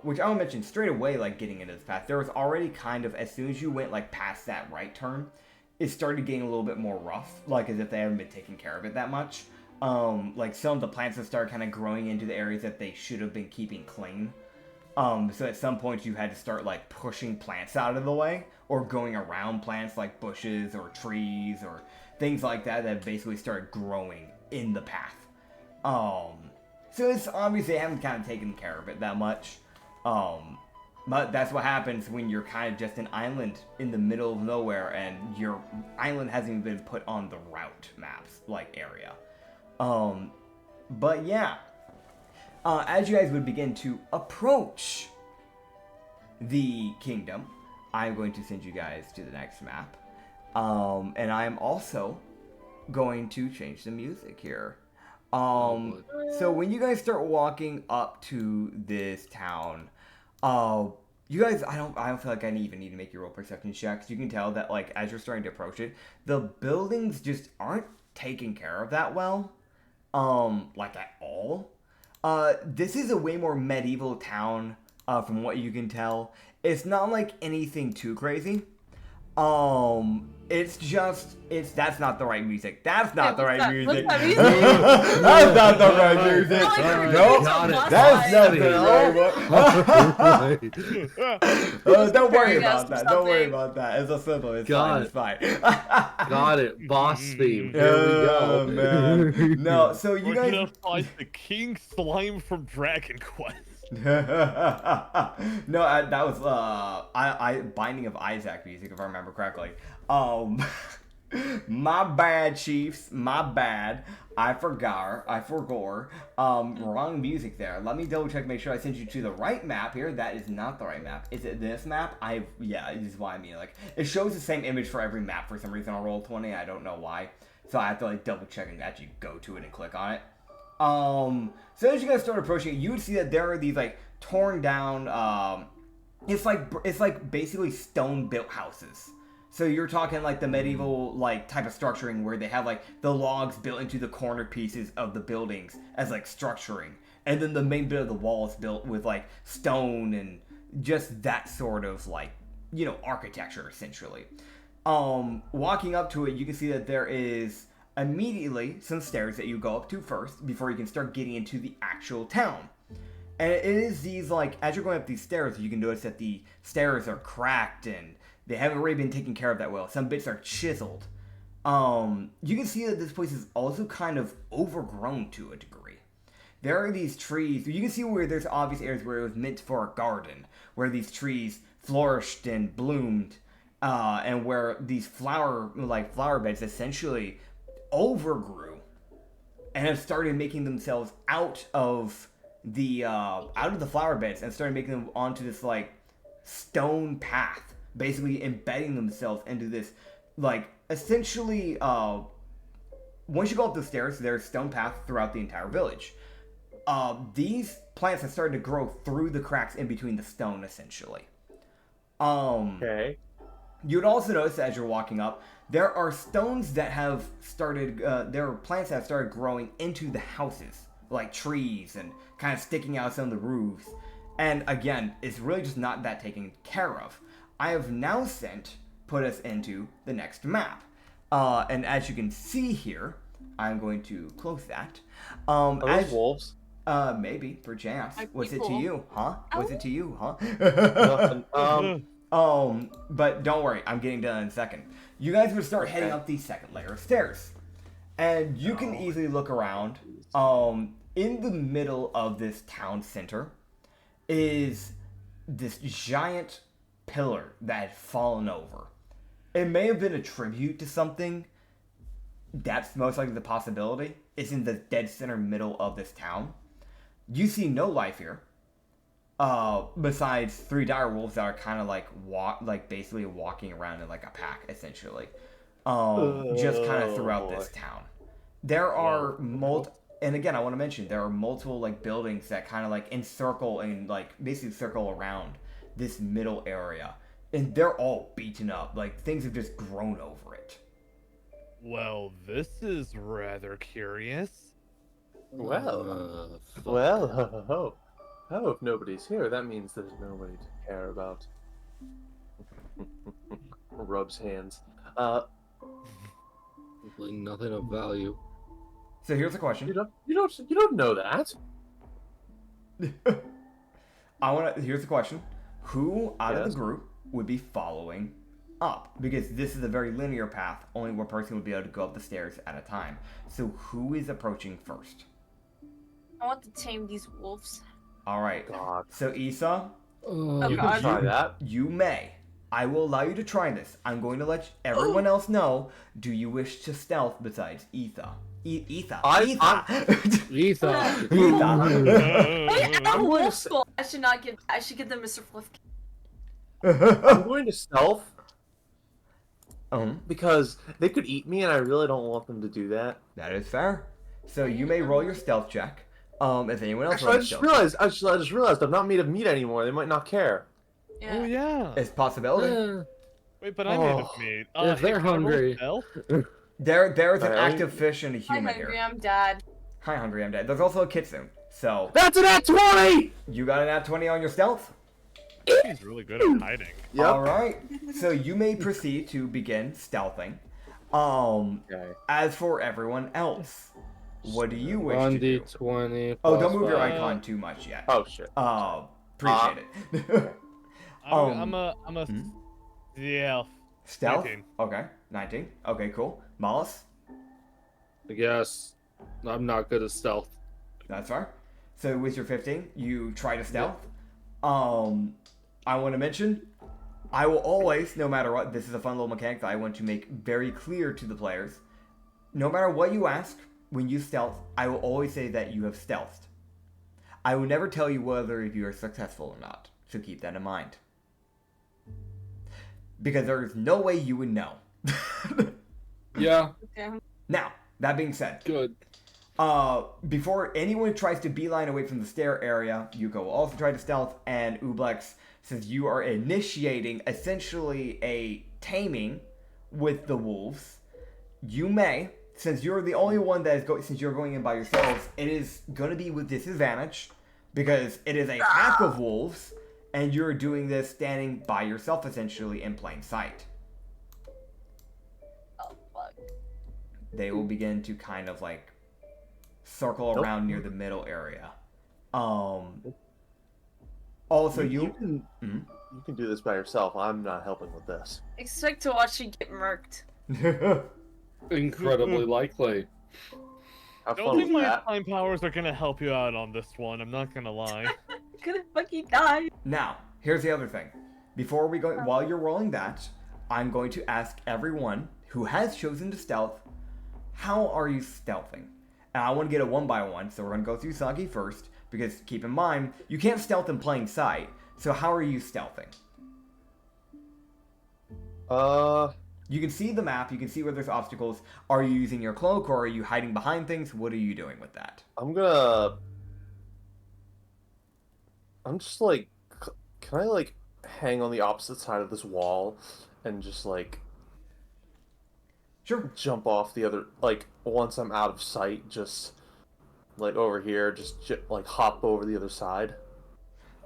which I'll mention straight away, like getting into this path, there was already kind of, as soon as you went like past that right turn, it started getting a little bit more rough, like as if they haven't been taking care of it that much. Like some of the plants have started kind of growing into the areas that they should have been keeping clean. So at some point you had to start like pushing plants out of the way, or going around plants like bushes or trees or things like that basically started growing in the path. So it's obviously they haven't kind of taken care of it that much. But that's what happens when you're kind of just an island in the middle of nowhere and your island hasn't even been put on the route maps like area. But yeah. As you guys would begin to approach the kingdom, I'm going to send you guys to the next map. And I am also going to change the music here. So when you guys start walking up to this town, you guys, I don't feel like I even need to make your roll perception checks. You can tell that like as you're starting to approach it, the buildings just aren't taken care of that well, like at all. This is a way more medieval town, from what you can tell. It's not like anything too crazy. It's just, that's not the right music. That's not the right music. What's that music? That's not the right music. Nope. That's not the right one. Don't worry about that. Don't worry about that. It's a simple. It's fine. It's fine. Got it. Boss theme. Here we Oh, go. man. No, so you We're guys. gonna find the King Slime from Dragon Quest. No, that was Binding of Isaac music, if I remember correctly. My bad, Chiefs. My bad. I forgot. Wrong music there. Let me double check, make sure I sent you to the right map here. That is not the right map. Is it this map? Yeah, this is what I mean. Like, it shows the same image for every map for some reason on Roll20. I don't know why. So I have to like double check and actually go to it and click on it. So as you guys start approaching it, you would see that there are these like torn down, it's like basically stone built houses. So you're talking like the medieval like type of structuring where they have like the logs built into the corner pieces of the buildings as like structuring, and then the main bit of the wall is built with like stone and just that sort of like, you know, architecture essentially. Walking up to it, you can see that there is immediately some stairs that you go up to first before you can start getting into the actual town. And it is these, like, as you're going up these stairs, you can notice that the stairs are cracked and they haven't really been taken care of that well. Some bits are chiseled. You can see that this place is also kind of overgrown to a degree. There are these trees. You can see where there's obvious areas where it was meant for a garden, where these trees flourished and bloomed, and where these flower beds essentially overgrew and have started making themselves out of the flower beds and started making them onto this like stone path, basically embedding themselves into this like essentially once you go up the stairs, there's stone paths throughout the entire village. These plants have started to grow through the cracks in between the stone essentially. Okay. You would also notice as you're walking up, there are stones that have started, there are plants that have started growing into the houses, like trees and kind of sticking out some of the roofs. And again, it's really just not that taken care of. I have now put us into the next map. And as you can see here, I'm going to close that. Are those wolves? Maybe, perchance. Like Was it to people. you, huh? Was it to you, huh? Nothing. But don't worry, I'm getting done in a second. You guys would start heading up the second layer of stairs. And you can easily look around. In the middle of this town center is this giant pillar that had fallen over. It may have been a tribute to something. That's most likely the possibility. It's in the dead center middle of this town. You see no life here. Besides 3 dire wolves that are kind of like basically walking around in like a pack, essentially. Just kind of throughout this town. There are and again, I want to mention there are multiple like buildings that kind of like encircle and like basically circle around this middle area, and they're all beaten up. Like things have just grown over it. Well, this is rather curious. Well, if nobody's here, that means there's nobody to care about. Rubs hands. Nothing of value. So here's the question. You don't know that. Here's the question. Who out of the group would be following up? Because this is a very linear path. Only one person would be able to go up the stairs at a time. So who is approaching first? I want to tame these wolves. All right. God. So Issa, Oh You god. can try that. you may. I will allow you to try this. I'm going to let everyone else know. Do you wish to stealth besides Etha? Etha. I'm- Etha. Etha. I'm wolf skull. I should give them Mr. Fluff. I'm going to stealth Um, because they could eat me, and I really don't want them to do that. that is fair. So you may roll your stealth check. If anyone else Actually, I rolls just stealth realized I'm not made of meat anymore. They might not care. Yeah. Oh yeah. it's a possibility. Wait, but I made Oh. of meat. If they're can I roll hungry. stealth? There's an Really? active fish and a I'm human hungry. here. I'm dead. Hi, hungry. I'm dead. There's also a kitsune. So That's an at 20! you got an at 20 on your stealth. She's really good at hiding. Yep. All right. So you may proceed to begin stealthing. Okay. As for everyone else, what do you wish to do? 1d20. Oh, don't move your plus icon too much yet. Oh shit. Appreciate it. I'm a hmm? yeah. Stealth? 19. Okay. 19. Okay, cool. Mollis? I guess I'm not good at stealth. That's fine. So with your 15, you try to stealth. I want to mention, I will always, no matter what, this is a fun little mechanic that I want to make very clear to the players. No matter what you ask, when you stealth, I will always say that you have stealthed. I will never tell you whether you are successful or not, so keep that in mind. Because there is no way you would know. Yeah, Okay. Now, that being said, good. before anyone tries to beeline away from the stair area, Yuko will also try to stealth, and Ublex, since you are initiating essentially a taming with the wolves, you may, since you're the only one that is going, since you're going in by yourselves, it is going to be with disadvantage, because it is a pack of wolves, and you're doing this standing by yourself essentially in plain sight. Oh fuck. They will begin to kind of like circle Nope. around near the middle area. Also, You you. can you can do this by yourself. I'm not helping with this. Expect to watch you get murked. Incredibly likely. Have Don't fun think with my that. time powers are gonna help you out on this one. I'm not gonna lie. Gonna fucking die. Now, here's the other thing. Before we go, while you're rolling that, I'm going to ask everyone who has chosen to stealth, how are you stealthing? And I want to get a one by one, so we're going to go through Sagi first, because keep in mind, you can't stealth in plain sight. So how are you stealthing? You can see the map, you can see where there's obstacles. Are you using your cloak, or are you hiding behind things? What are you doing with that? I'm just like, can I like hang on the opposite side of this wall and just like Sure. jump off the other, like once I'm out of sight, just like over here, just like hop over the other side.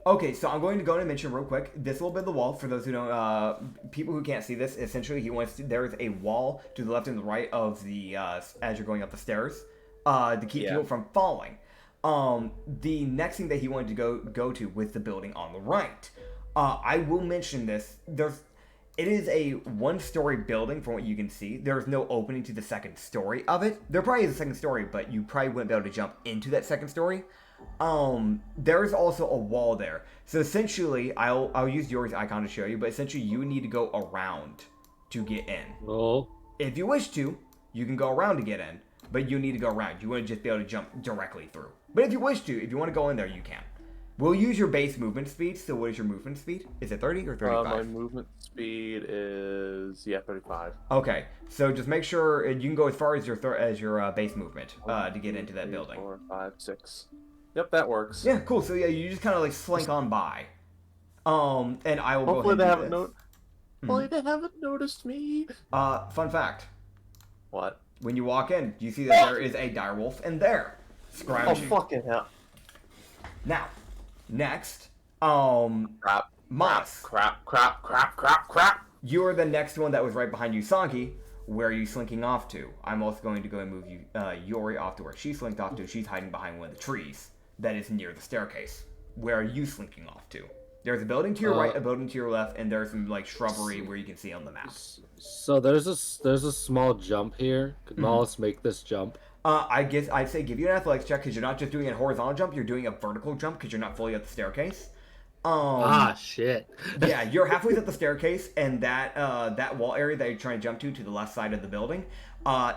Okay, so I'm going to go and mention real quick this little bit of the wall for those who don't, people who can't see this. Essentially, there is a wall to the left and the right of the as you're going up the stairs to keep people from falling. The next thing that he wanted to go to was the building on the right. I will mention this. It is a one-story building from what you can see. There's no opening to the second story of it. There probably is a second story, but you probably wouldn't be able to jump into that second story. There is also a wall there. So essentially, I'll use Yori's icon to show you, but essentially you need to go around to get in. Oh. If you wish to, you can go around to get in, but you need to go around. You wouldn't just be able to jump directly through. But if you wish to, if you want to go in there, you can. We'll use your base movement speed. So what is your movement speed? Is it 30 or 35? My movement speed is 35. Okay, so just make sure you can go as far as your base movement to get into that building. 4, 5, 6. Yep, that works. Yeah, cool. So yeah, you just kind of like slink on by. And I will Hopefully go they ahead haven't and do Hopefully they haven't noticed me. this. Fun fact. What? When you walk in, you see that there is a direwolf in there. Oh Scrounging. fucking hell! Now, next, Crap! Moss. Crap! You are the next one that was right behind you, Sanki. Where are you slinking off to? I'm also going to go and move you, Yori off to where she slinked off to. She's hiding behind one of the trees that is near the staircase. Where are you slinking off to? There's a building to your right, a building to your left, and there's some like shrubbery where you can see on the map. So there's a small jump here. Could Mollis make this jump? I guess I'd say give you an athletics check because you're not just doing a horizontal jump, you're doing a vertical jump because you're not fully up the staircase. Shit. Yeah, you're halfway up the staircase, and that wall area that you're trying to jump to the left side of the building,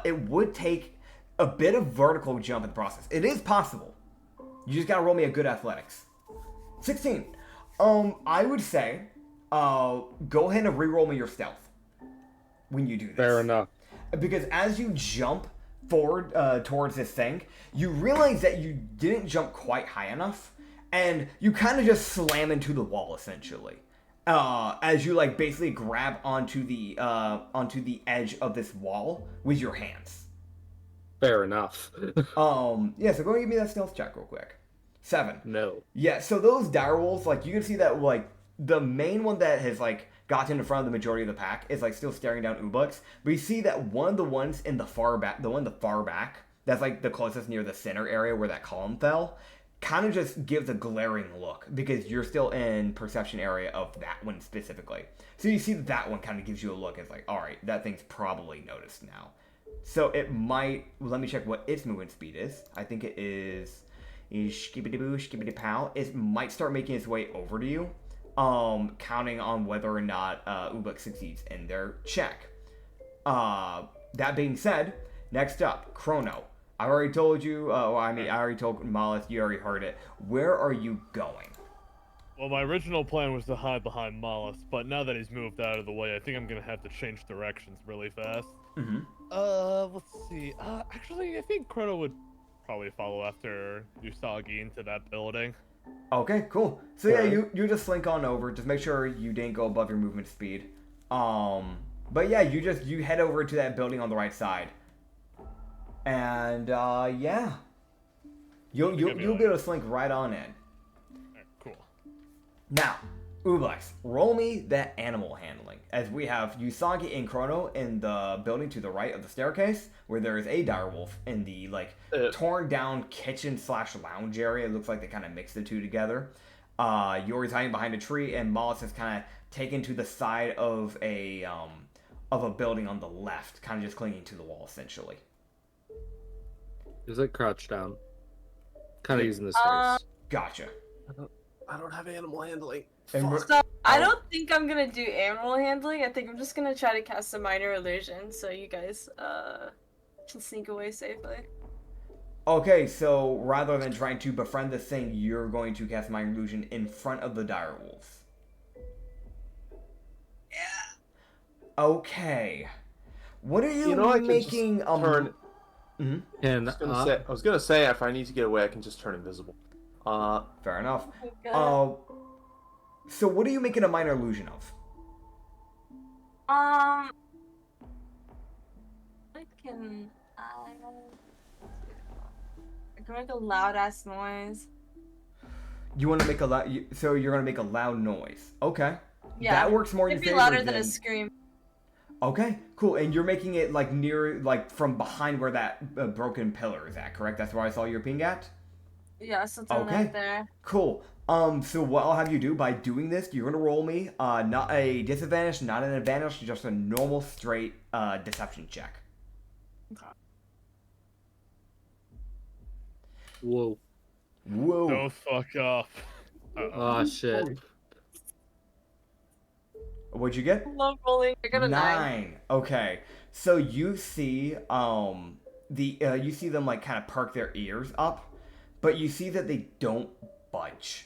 it would take a bit of vertical jump in the process. It is possible. You just gotta roll me a good athletics. 16. I would say, go ahead and re-roll me your stealth when you do this. Fair enough. Because as you jump forward towards this thing, you realize that you didn't jump quite high enough, and you kind of just slam into the wall essentially. As you like basically grab onto the edge of this wall with your hands. Fair enough. Yeah. So go and give me that stealth check real quick. 7. No. Yeah. So those direwolves, like you can see that like the main one that has like gotten in front of the majority of the pack is like still staring down Ubux. But you see that one of the ones in the far back, that's like the closest near the center area where that column fell, kind of just gives a glaring look because you're still in perception area of that one specifically. So you see that one kind of gives you a look. It's like, all right, that thing's probably noticed now. So it might, let me check what its movement speed is. I think it is skibbity-boo, skibbity-pow. It might start making its way over to you, counting on whether or not Ubux succeeds in their check. That being said, next up, Chrono. I already told you, I already told Mollis, you already heard it. Where are you going? Well, my original plan was to hide behind Mollis, but now that he's moved out of the way, I think I'm gonna have to change directions really fast. Mm-hmm. Let's see. Actually, I think Chrono would probably follow after Usagi into that building. Okay, cool. So yeah, you just slink on over. Just make sure you didn't go above your movement speed. But yeah, you head over to that building on the right side. And yeah, you'll be able to slink right on in. Alright, cool. Now, Ublex, roll me that animal handling. As we have Usagi and Chrono in the building to the right of the staircase, where there is a direwolf in the torn down kitchen / lounge area. It looks like they kind of mixed the two together. Yori's hiding behind a tree, and Mollis is kind of taken to the side of a building on the left, kind of just clinging to the wall essentially. Is it crouched down? Kind of using the stairs. Gotcha. I don't have animal handling. And So I don't think I'm gonna do animal handling. I think I'm just gonna try to cast a minor illusion so you guys can sneak away safely. Okay, so rather than trying to befriend this thing, you're going to cast Minor Illusion in front of the direwolves. Yeah. Okay. What are you, I can making? just turn. Mhm. And I was gonna say if I need to get away, I can just turn invisible. Fair enough. Oh, So what are you making a Minor Illusion of? I can make a loud ass noise. You want to make a loud? So you're gonna make a loud noise. Okay. Yeah. That works more in your It'd be favor louder than a than- scream. Okay, cool. And you're making it like near, like from behind where that broken pillar is at, correct? That's where I saw your ping at? Yeah, something Okay. right there. Cool. So what I'll have you do by doing this, you're gonna roll me, not a disadvantage, not an advantage, just a normal straight deception check. Okay. whoa. Whoa. Don't fuck up. Oh shit. What'd you get? I love rolling. I got a 9. Okay. So you see, you see them like kind of perk their ears up, but you see that they don't budge.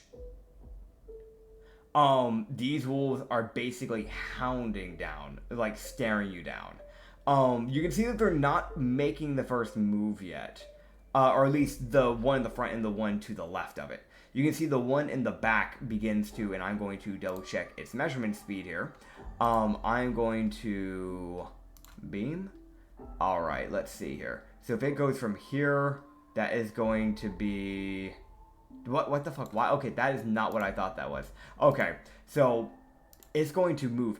These wolves are basically hounding down, like staring you down. You can see that they're not making the first move yet, or at least the one in the front and the one to the left of it. You can see the one in the back begins to, and I'm going to double check its measurement speed here. I'm going to beam. All right, let's see here. So if it goes from here, that is going to be, what the fuck? Why? Okay, that is not what I thought that was. Okay, so it's going to move.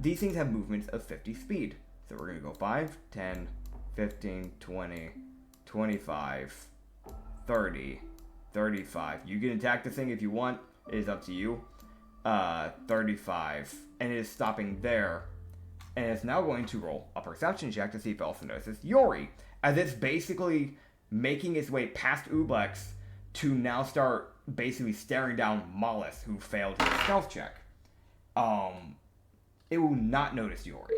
These things have movements of 50 speed. So we're going to go 5, 10, 15, 20, 25, 30, 35. You can attack the thing if you want. It is up to you. 35. And it is stopping there. And it's now going to roll a perception check to see if it also notices Yori. As it's basically making its way past Ublex to now start basically staring down Mollis, who failed his stealth check. It will not notice Yori.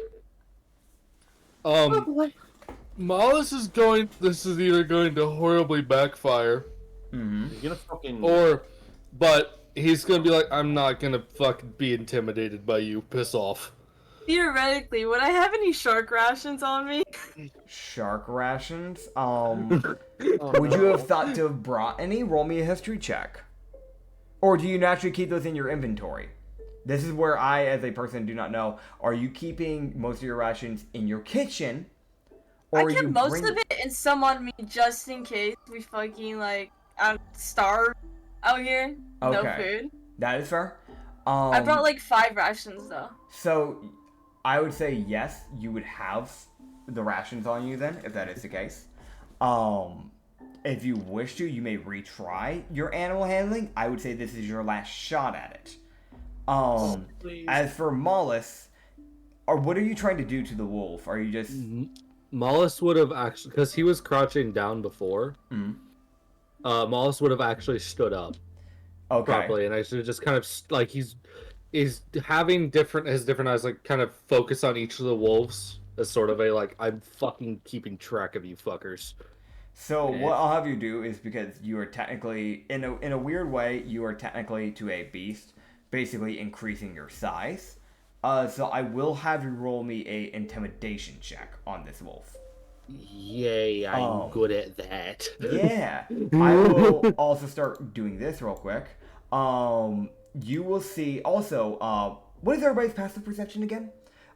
Mollis is going. This is either going to horribly backfire, Mm-hmm. You're gonna fucking. but he's gonna be like, I'm not gonna fucking be intimidated by you. Piss off. Theoretically, would I have any shark rations on me? Shark rations? Would you have thought to have brought any? Roll me a history check. Or do you naturally keep those in your inventory? This is where I, as a person, do not know. Are you keeping most of your rations in your kitchen? I kept most of it and some on me just in case we fucking, like, I'm starved out here. No Okay. food. That is fair. I brought like 5 rations though. So, I would say yes, you would have the rations on you then, if that is the case. If you wish to, you may retry your animal handling. I would say this is your last shot at it. As for Mollis, or what are you trying to do to the wolf? Are you just... Mollis would have actually, because he was crouching down before, Mollis would have actually stood up properly, and I should just kind of, like, he's having his different eyes, like, kind of focus on each of the wolves as sort of a, like, I'm fucking keeping track of you fuckers. So what I'll have you do is, because you are technically, in a weird way, you are technically to a beast, basically increasing your size. So I will have you roll me a intimidation check on this wolf. Yay, I'm good at that. Yeah. I will also start doing this real quick. You will see also, what is everybody's passive perception again?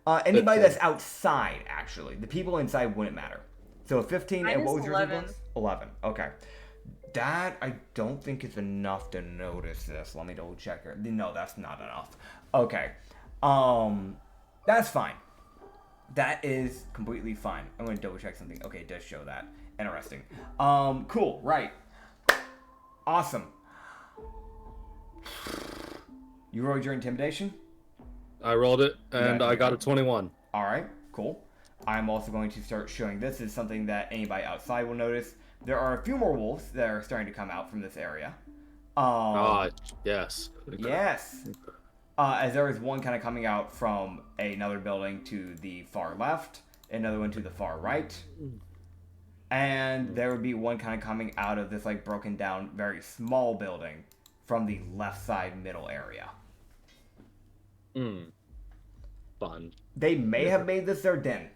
Anybody that's outside, actually. The people inside wouldn't matter. So 15, and what was your 11. 11. Okay. That, I don't think is enough to notice this. Let me double check here. No, that's not enough. Okay. That's fine. That is completely fine. I'm going to double check something. Okay, it does show that. Interesting. Cool. Right. Awesome. You rolled your intimidation? I rolled it, and I got a 21. All right, cool. I'm also going to start showing this as something that anybody outside will notice. There are a few more wolves that are starting to come out from this area. Yes. Yes. As there is one kind of coming out from another building to the far left, another one to the far right, and there would be one kind of coming out of this like broken down, very small building from the left side middle area. Fun. They may have made this their den.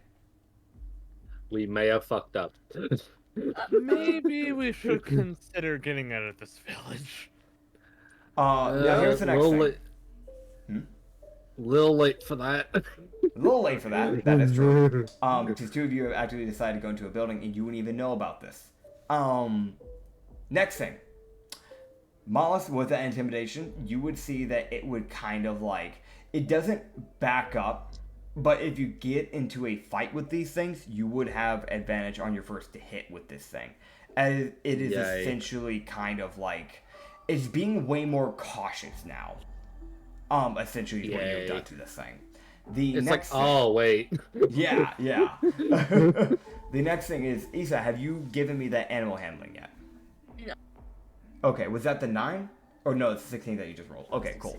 We may have fucked up. Maybe we should consider getting out of this village. Now here's the next thing. Little late for that. A little late for that. That is true. Because 2 of you have actually decided to go into a building and you wouldn't even know about this. Next thing. Mollis, with that intimidation, you would see that it would kind of like... It doesn't back up, but if you get into a fight with these things, you would have advantage on your first hit with this thing. As it is essentially kind of like... It's being way more cautious now. Essentially what you've done to this thing. It's next like, oh, wait. Yeah. The next thing is, Issa, have you given me that animal handling yet? No. Okay, was that the 9? Or no, it's the 16 that you just rolled. Okay, cool.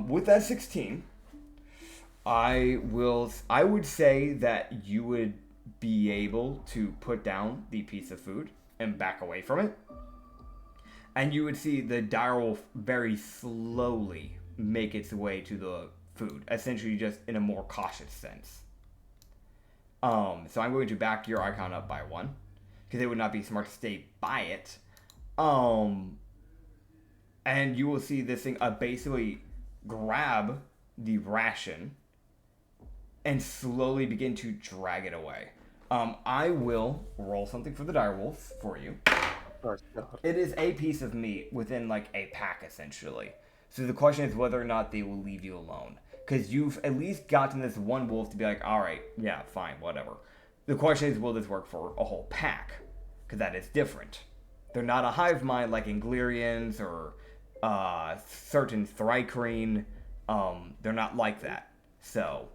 With that 16, I would say that you would be able to put down the piece of food and back away from it. And you would see the direwolf very slowly make its way to the food, essentially just in a more cautious sense. So I'm going to back your icon up by 1, because it would not be smart to stay by it. And you will see this thing basically grab the ration and slowly begin to drag it away. I will roll something for the direwolf for you. It is a piece of meat within like a pack, essentially. So the question is whether or not they will leave you alone. Because you've at least gotten this one wolf to be like, alright, yeah, fine, whatever. The question is, will this work for a whole pack? Because that is different. They're not a hive mind like Inglerians or certain Thrycreen. They're not like that. So,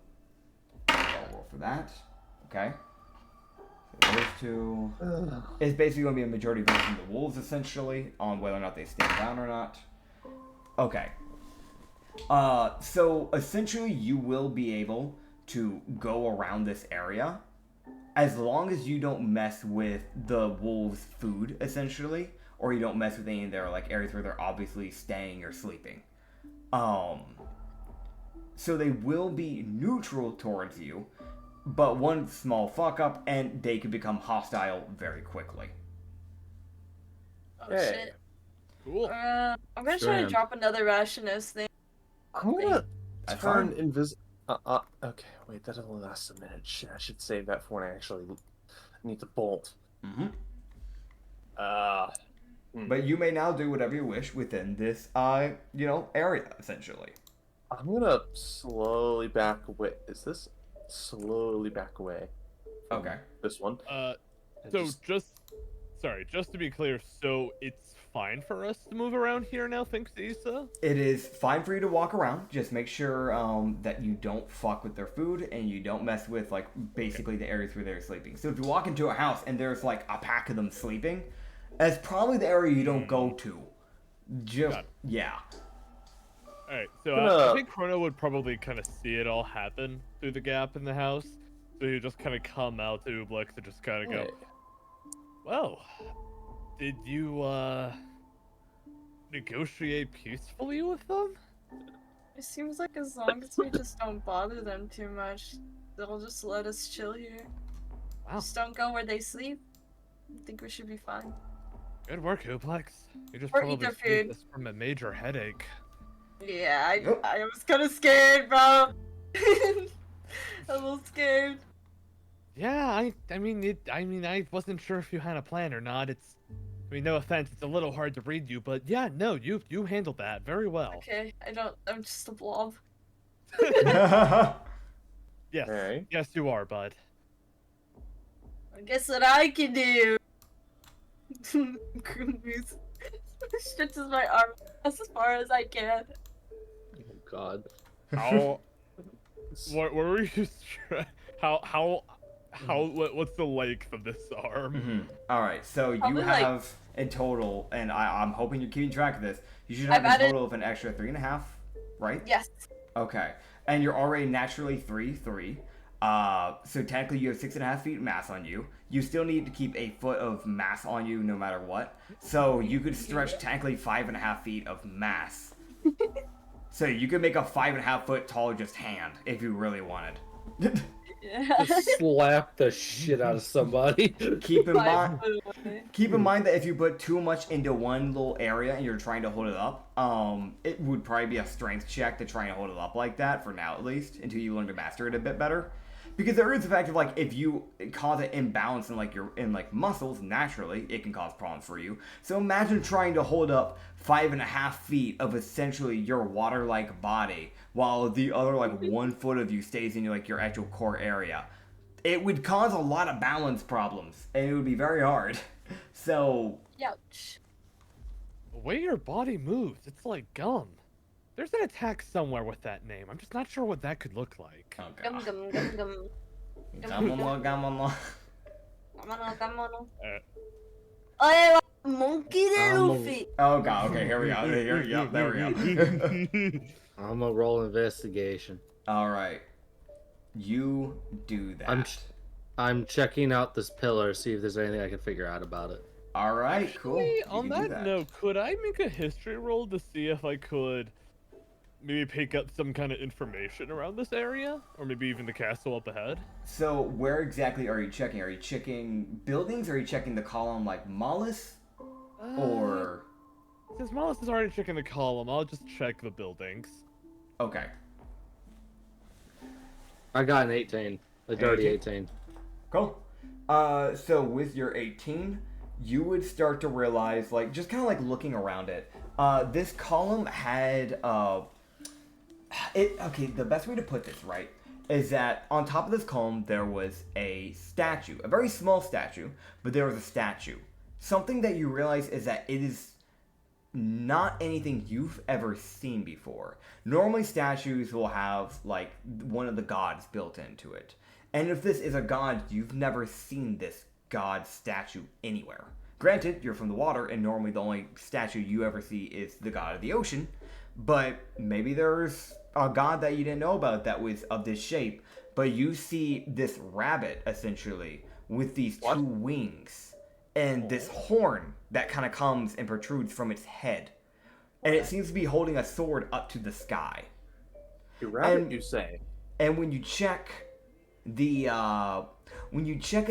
I'll roll for that. Okay. So those two. It's basically going to be a majority vote from the wolves, essentially, on whether or not they stand down or not. Okay. So essentially you will be able to go around this area as long as you don't mess with the wolves' food, essentially, or you don't mess with any of their like areas where they're obviously staying or sleeping. So they will be neutral towards you, but one small fuck up and they can become hostile very quickly. Oh shit. Cool. I'm gonna try to drop another rationos thing. I'm gonna turn fine. invisible. Okay, wait, that only lasts a minute. Shit, I should save that for when I actually need to bolt. But you may now do whatever you wish within this, area, essentially. I'm gonna slowly back away. Is this slowly back away? Okay. This one. So just to be clear, so it's fine for us to move around here now, thanks to Issa? It is fine for you to walk around. Just make sure that you don't fuck with their food and you don't mess with, like, basically the areas where they're sleeping. So if you walk into a house and there's, like, a pack of them sleeping, that's probably the area you don't go to. Yeah. Alright, so I think Chrono would probably kind of see it all happen through the gap in the house. So he'd just kind of come out to Ublex and just kind of go, well, did you, negotiate peacefully with them? It seems like as long as we just don't bother them too much, they'll just let us chill here. Wow. Just don't go where they sleep. I think we should be fine. Good work, Ublex. You just Or probably eat their saved food. us from a major headache. Yeah, I was kind of scared, bro. I'm a little scared. Yeah, I wasn't sure if you had a plan or not. No offense, it's a little hard to read you, but yeah, no, you handled that very well. Okay, I'm just a blob. Yes, Alright. yes you are, bud. I guess what I can do. Stretches my arm as far as I can. Oh God. How? what were you? What's the length of this arm? Mm-hmm. All right, so you Probably, have in total, and I'm hoping you're keeping track of this. You should have I've a total of an extra 3.5, right? Yes. Okay, and you're already naturally 3'3". So technically you have 6.5 feet mass on you. You still need to keep a foot of mass on you no matter what. So you could stretch technically 5.5 feet of mass. So you could make a 5.5 foot tall just hand if you really wanted. Yeah. Just slap the shit out of somebody. Keep in mind that if you put too much into one little area and you're trying to hold it up, it would probably be a strength check to try and hold it up like that, for now at least, until you learn to master it a bit better. Because there is the fact of, like, if you cause an imbalance in your muscles, naturally, it can cause problems for you. So imagine trying to hold up 5.5 feet of essentially your water-like body, while the other, 1 foot of you stays in your actual core area. It would cause a lot of balance problems, and it would be very hard. So... Ouch. The way your body moves, it's like gum. There's an attack somewhere with that name. I'm just not sure what that could look like. Oh, Gum God. gum gum gum. Gamono. I monkey de Luffy. Oh, God, okay, here we go. There we go. I'm gonna roll investigation. Alright. You do that. I'm checking out this pillar, see if there's anything I can figure out about it. Alright, cool. Hey, You on can do that note, could I make a history roll to see if I could maybe pick up some kind of information around this area? Or maybe even the castle up ahead? So, where exactly are you checking? Are you checking buildings? Or are you checking the column like Mollis? Or... Since Mollis is already checking the column, I'll just check the buildings. Okay. I got an 18. A dirty 18. Cool. So with your 18, you would start to realize, just kind of looking around it, this column had, okay, the best way to put this, right, is that on top of this column, there was a statue. A very small statue, but there was a statue. Something that you realize is that it is not anything you've ever seen before. Normally statues will have one of the gods built into it. And if this is a god, you've never seen this god statue anywhere. Granted, you're from the water and normally the only statue you ever see is the god of the ocean, but maybe there's a god that you didn't know about that was of this shape, but you see this rabbit essentially with these two wings and this horn that kind of comes and protrudes from its head. And it seems to be holding a sword up to the sky. A rabbit, you say? And when you check a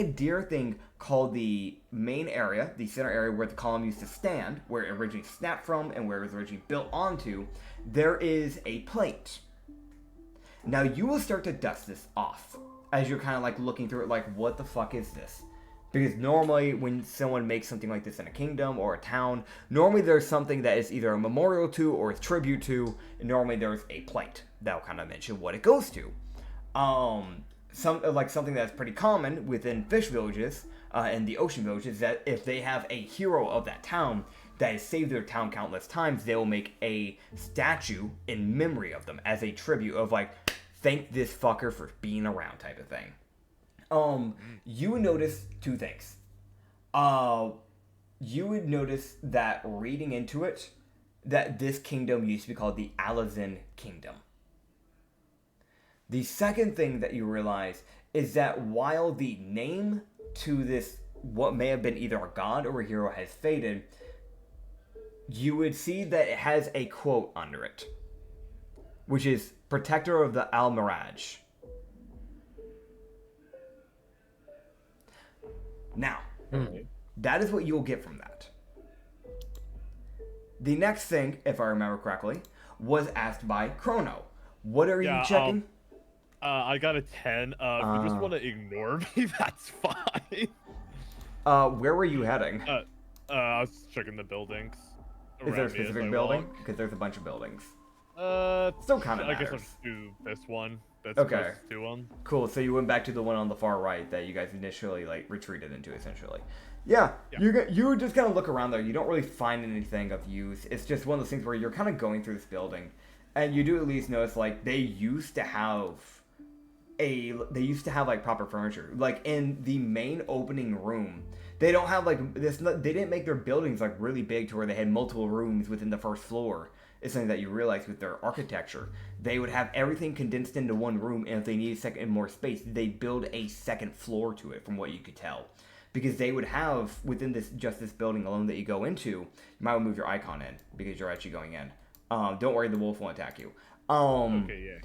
deer thing called the main area, the center area where the column used to stand, where it originally snapped from and where it was originally built onto, there is a plate. Now you will start to dust this off as you're kind of looking through it, what the fuck is this? Because normally when someone makes something like this in a kingdom or a town, normally there's something that is either a memorial to or a tribute to, and normally there's a plate that'll kind of mention what it goes to. Something that's pretty common within fish villages and the ocean villages, that if they have a hero of that town that has saved their town countless times, they will make a statue in memory of them as a tribute of like, thank this fucker for being around type of thing. You would notice two things. You would notice that reading into it, that this kingdom used to be called the Alazin Kingdom. The second thing that you realize is that while the name to this, what may have been either a god or a hero, has faded, you would see that it has a quote under it, which is Protector of the Almiraj. Now, that is what you'll get from that. The next thing, if I remember correctly, was asked by Chrono. What are you checking? I got a 10. If you just want to ignore me, that's fine. Where were you heading? I was checking the buildings. Is there a specific building? Because there's a bunch of buildings. Still kind of I guess matters. I'll do this one. That's Okay. closest to one. Cool, so you went back to the one on the far right that you guys initially, like, retreated into, essentially. Yeah. You just kind of look around there. You don't really find anything of use. It's just one of those things where you're kind of going through this building, and you do at least notice, like, they used to have, like, proper furniture. Like, in the main opening room, they don't have, like, they didn't make their buildings, like, really big to where they had multiple rooms within the first floor. It's something that you realize with their architecture. They would have everything condensed into one room, and if they needed more space, they'd build a second floor to it, from what you could tell. Because they would have, within this building alone that you go into, you might want to move your icon in, because you're actually going in. Don't worry, the wolf won't attack you. Okay, yeah.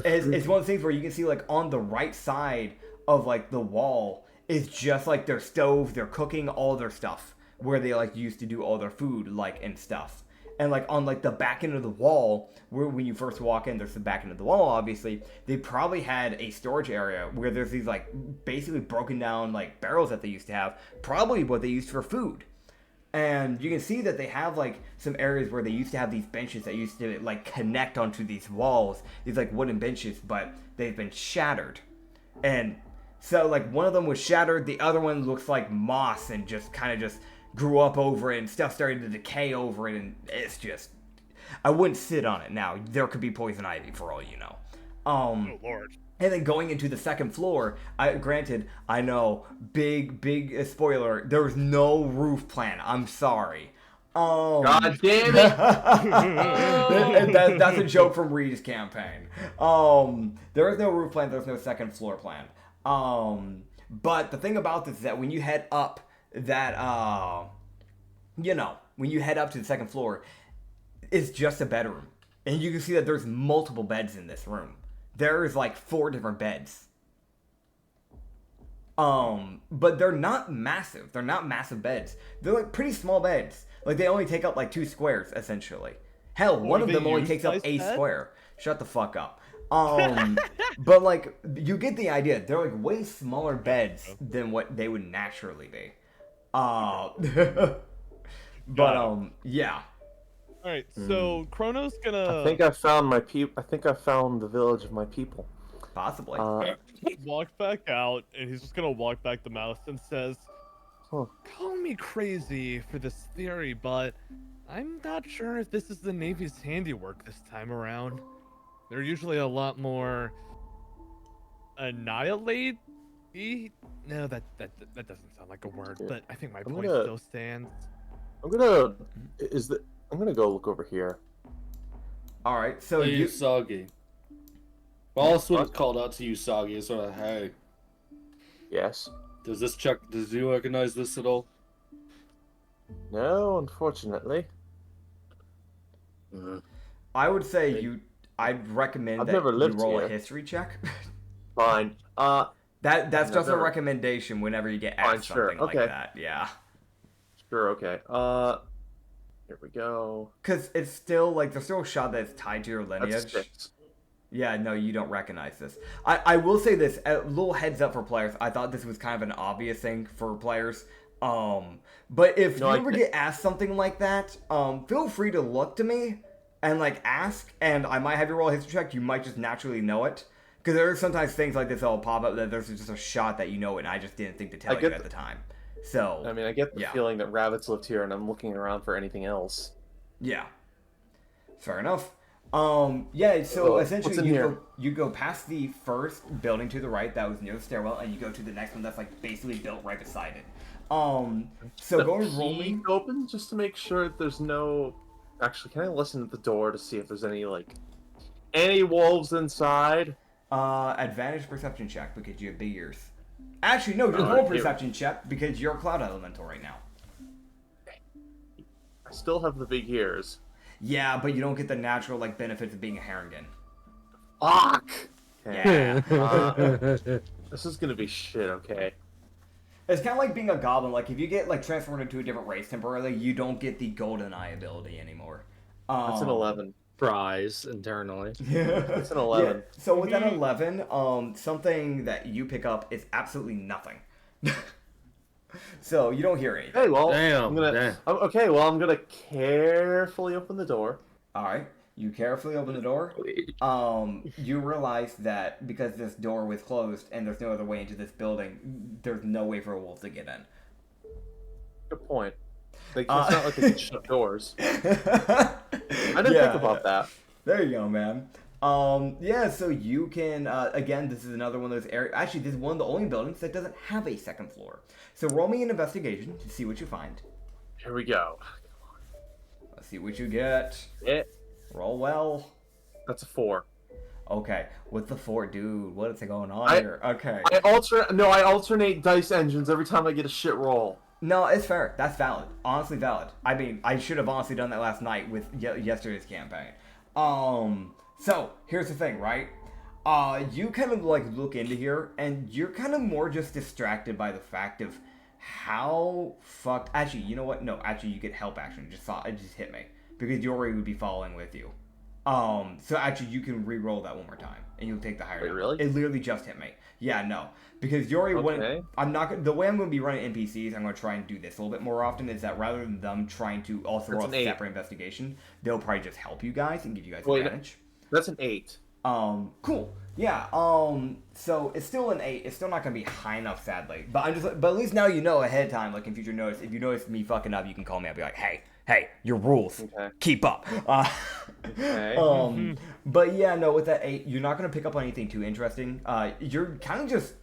It's one of the things where you can see, like, on the right side of, like, the wall is just, like, their stove, their cooking, all their stuff, where they, like, used to do all their food, like, and stuff. And, like, on, like, the back end of the wall, where when you first walk in, there's the back end of the wall, obviously, they probably had a storage area where there's these, like, basically broken down, like, barrels that they used to have, probably what they used for food. And you can see that they have, like, some areas where they used to have these benches that used to, like, connect onto these walls, these, like, wooden benches, but they've been shattered. And so, like, one of them was shattered, the other one looks like moss and just kind of just grew up over it, and stuff started to decay over it, and it's just, I wouldn't sit on it now. There could be poison ivy for all you know. Oh lord. And then going into the second floor, granted, I know, big spoiler, there was no roof plan. I'm sorry. God damn it! That's a joke from Reed's campaign. There is no roof plan, there's no second floor plan. But the thing about this is that when you head up that, when you head up to the second floor, it's just a bedroom. And you can see that there's multiple beds in this room. There's like 4 different beds. But they're not massive. They're not massive beds. They're like pretty small beds. Like they only take up like 2 squares, essentially. Hell, one of them only takes up a square. Shut the fuck up. But like, you get the idea. They're like way smaller beds than what they would naturally be. Yeah. All right, so Chrono's gonna. I think I found my I think I found the village of my people. Possibly. Walk back out, and he's just gonna walk back the mouse and says, Huh. "Call me crazy for this theory, but I'm not sure if this is the Navy's handiwork this time around. They're usually a lot more annihilate. No, that doesn't sound like a word, but I think my point still stands. I'm gonna go look over here. All right, so Hey, Usagi. Wallace would have called out to Usagi and sort of, hey, Yes. does you recognize this at all? No, unfortunately. I would say I'd recommend I've that never you lived roll here. a history check. Fine. That's just a Never- recommendation whenever you get Fine, asked sure, something like okay. that. Yeah. Sure. Okay. Here we go. Because it's still, like, there's still a shot that's tied to your That's lineage. 6. Yeah, no, you don't recognize this. I will say this, a little heads up for players. I thought this was kind of an obvious thing for players. But if you ever get asked something like that, feel free to look to me and like ask, and I might have you roll a history check. You might just naturally know it. Because there are sometimes things like this that will pop up that there's just a shot that you know it, and I just didn't think to tell you at the time. So I mean, I get the feeling that rabbits lived here, and I'm looking around for anything else. Yeah. Fair enough. Yeah, so essentially you go past the first building to the right that was near the stairwell, and you go to the next one that's like basically built right beside it. So go and roll me. Open just to make sure that there's no. Actually, can I listen at the door to see if there's any wolves inside? Advantage perception check because you have big ears. Actually, no, just roll perception check because you're a cloud elemental right now. I still have the big ears. Yeah, but you don't get the natural benefits of being a Harengon. Fuck! Yeah. This is gonna be shit, okay? It's kind of like being a goblin. Like, if you get, transformed into a different race temporarily, you don't get the golden eye ability anymore. That's an 11. Prize internally. It's an 11. Yeah. So with an 11, something that you pick up is absolutely nothing. So you don't hear anything. Hey, well, Damn. I'm gonna carefully open the door. All right. You carefully open the door. You realize that because this door was closed and there's no other way into this building, there's no way for a wolf to get in. Good point. It's not like they can shut doors. I didn't think about that. There you go, man. Yeah, so you can, again, this is another one of those areas. Actually, this is one of the only buildings that doesn't have a second floor. So roll me an investigation to see what you find. Here we go. Let's see what you get. Roll well. That's a 4. Okay, with the 4, dude, what is going on here? Okay. I alternate dice engines every time I get a shit roll. No, it's fair. That's valid. Honestly valid. I mean, I should have honestly done that last night with yesterday's campaign. So, here's the thing, right? You kind of, look into here, and you're kind of more just distracted by the fact of how fucked... Actually, you know what? No, actually, you get help action. It just hit me. Because Yori would be following with you. So actually, you can re-roll that one more time, and you'll take the higher number. Really? It literally just hit me. Yeah, no. Because Yori wouldn't... The way I'm going to be running NPCs, I'm going to try and do this a little bit more often, is that rather than them trying to also roll a separate investigation, they'll probably just help you guys and give you guys advantage. That's an 8. Cool. Yeah, so it's still an 8. It's still not going to be high enough, sadly. But at least now you know ahead of time, in future notice, if you notice me fucking up, you can call me. I'll be like, hey, your rules. Okay. Keep up. Okay. But yeah, no, with that 8, you're not going to pick up on anything too interesting. You're kind of just...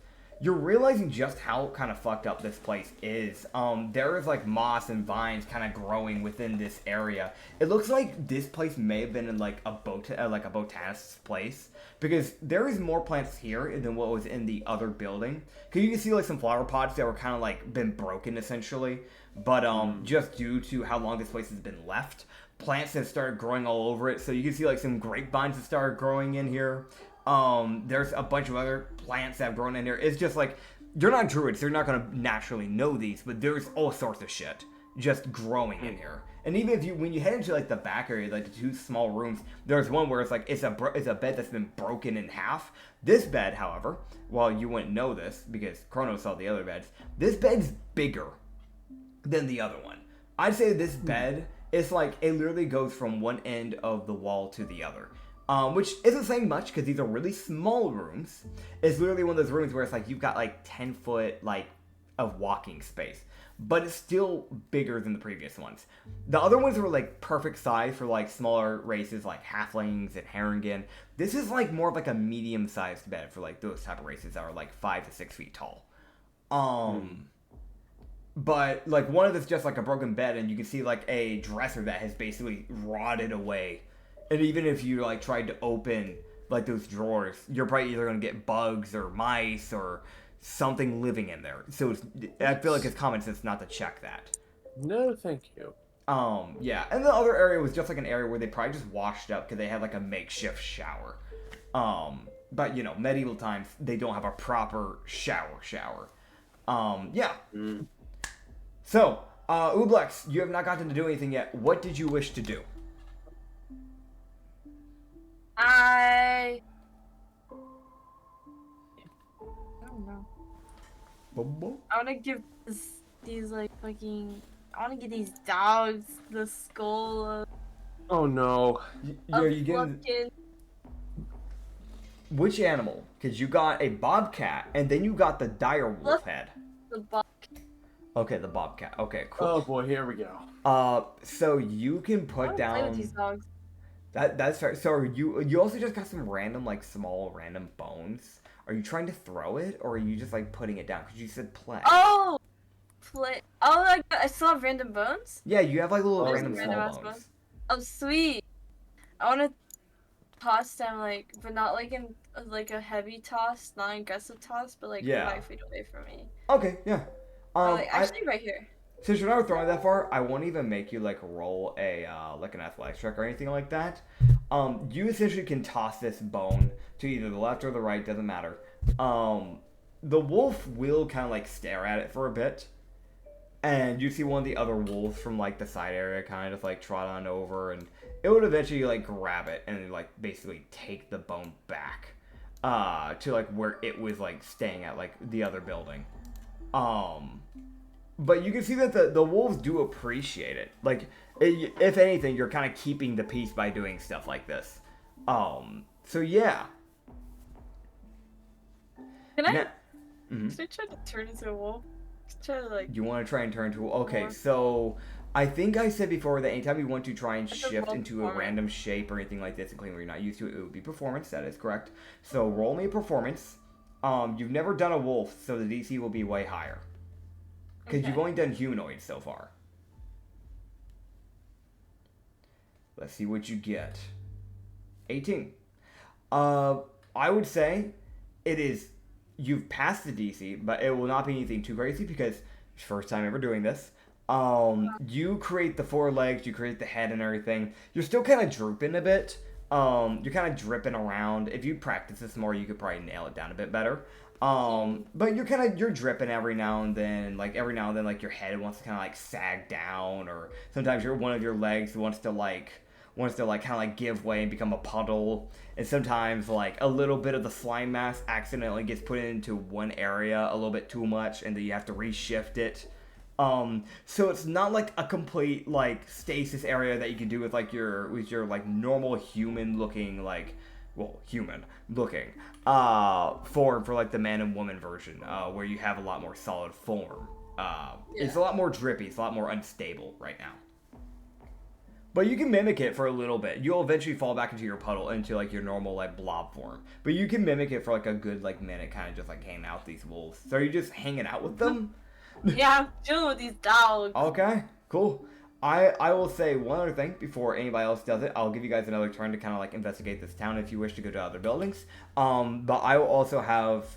You're realizing just how kind of fucked up this place is. There is moss and vines kind of growing within this area. It looks like this place may have been in a botanist's place, because there is more plants here than what was in the other building. Because you can see some flower pots that were kind of been broken essentially, but just due to how long this place has been left, plants have started growing all over it. So you can see some grapevines that started growing in here. There's a bunch of other plants that have grown in there. It's just you're not druids, so you're not gonna naturally know these, but there's all sorts of shit just growing in here. And even when you head into the back area, the 2 small rooms, there's one where it's a bed that's been broken in half. This bed, however, while you wouldn't know this because Chrono saw the other beds, this bed's bigger than the other one. I'd say this bed is it literally goes from one end of the wall to the other. Which isn't saying much because these are really small rooms. It's literally one of those rooms where it's you've got 10 foot of walking space, but it's still bigger than the previous ones. The other ones were perfect size for smaller races like halflings and Harengon. This is more of a medium sized bed for those type of races that are 5 to 6 feet tall. But one of them is just a broken bed, and you can see a dresser that has basically rotted away. And even if you tried to open those drawers, you're probably either gonna get bugs or mice or something living in there. So I feel it's common sense not to check that. No, thank you. Yeah. And the other area was just an area where they probably just washed up because they had a makeshift shower. But medieval times they don't have a proper shower. Yeah. So, Ublex, you have not gotten to do anything yet. What did you wish to do? I I want to give these like fucking. I want to give these dogs the skull of. Oh no. You getting which animal? Because you got a bobcat, and then you got the dire wolf head. The bobcat. Okay, the bobcat. Okay, cool. Oh boy, here we go. So you can put down. Play with these dogs. That's fair. So you also just got some random like small random bones. Are you trying to throw it, or are you just like putting it down? Because you said play. Oh, play. Oh, I still have random bones. Yeah, you have like little There's random small ass bones. Oh, sweet. I want to toss them like, but not like in like a heavy toss, not an aggressive toss, but like 5 feet away from me. Okay, yeah. Like, actually, right here. Since you're not throwing that far, I won't even make you like roll a like an athletics check or anything like that. You essentially can toss this bone to either the left or the right, doesn't matter. The wolf will kind of like stare at it for a bit, and you see one of the other wolves from like the side area kind of like trot on over, and it would eventually like grab it and like basically take the bone back to like where it was like staying at, like the other building. But you can see that the wolves do appreciate it. Like, if anything, you're kind of keeping the peace by doing stuff like this. So yeah. Can I try to turn into a wolf? Try to like. You want to try and turn into okay? So I think I said before that anytime you want to try and shift into a random shape or anything like this, including where you're not used to it, it would be performance. That is correct. So roll me a performance. You've never done a wolf, so the DC will be way higher. Because you've only done humanoids so far. Let's see what you get. 18. I would say it is... You've passed the DC, but it will not be anything too crazy because it's first time ever doing this. You create the 4 legs, you create the head and everything. You're still kind of drooping a bit. You're kind of dripping around. If you practice this more, you could probably nail it down a bit better. But you're dripping every now and then. Like every now and then, like your head wants to kind of like sag down, or sometimes one of your legs wants to kind of like give way and become a puddle. And sometimes like a little bit of the slime mass accidentally gets put into one area a little bit too much, and then you have to reshift it. So it's not like a complete like stasis area that you can do with like your like normal human looking human looking form for like the man and woman version, where you have a lot more solid form. It's a lot more drippy, it's a lot more unstable right now. But you can mimic it for a little bit. You'll eventually fall back into your puddle, into like your normal like blob form. But you can mimic it for like a good like minute, kind of just like hanging out with these wolves. So are you just hanging out with them? Yeah, I'm chilling with these dogs. Okay, cool. I will say one other thing before anybody else does it. I'll give you guys another turn to kind of like investigate this town if you wish to go to other buildings. But I will also have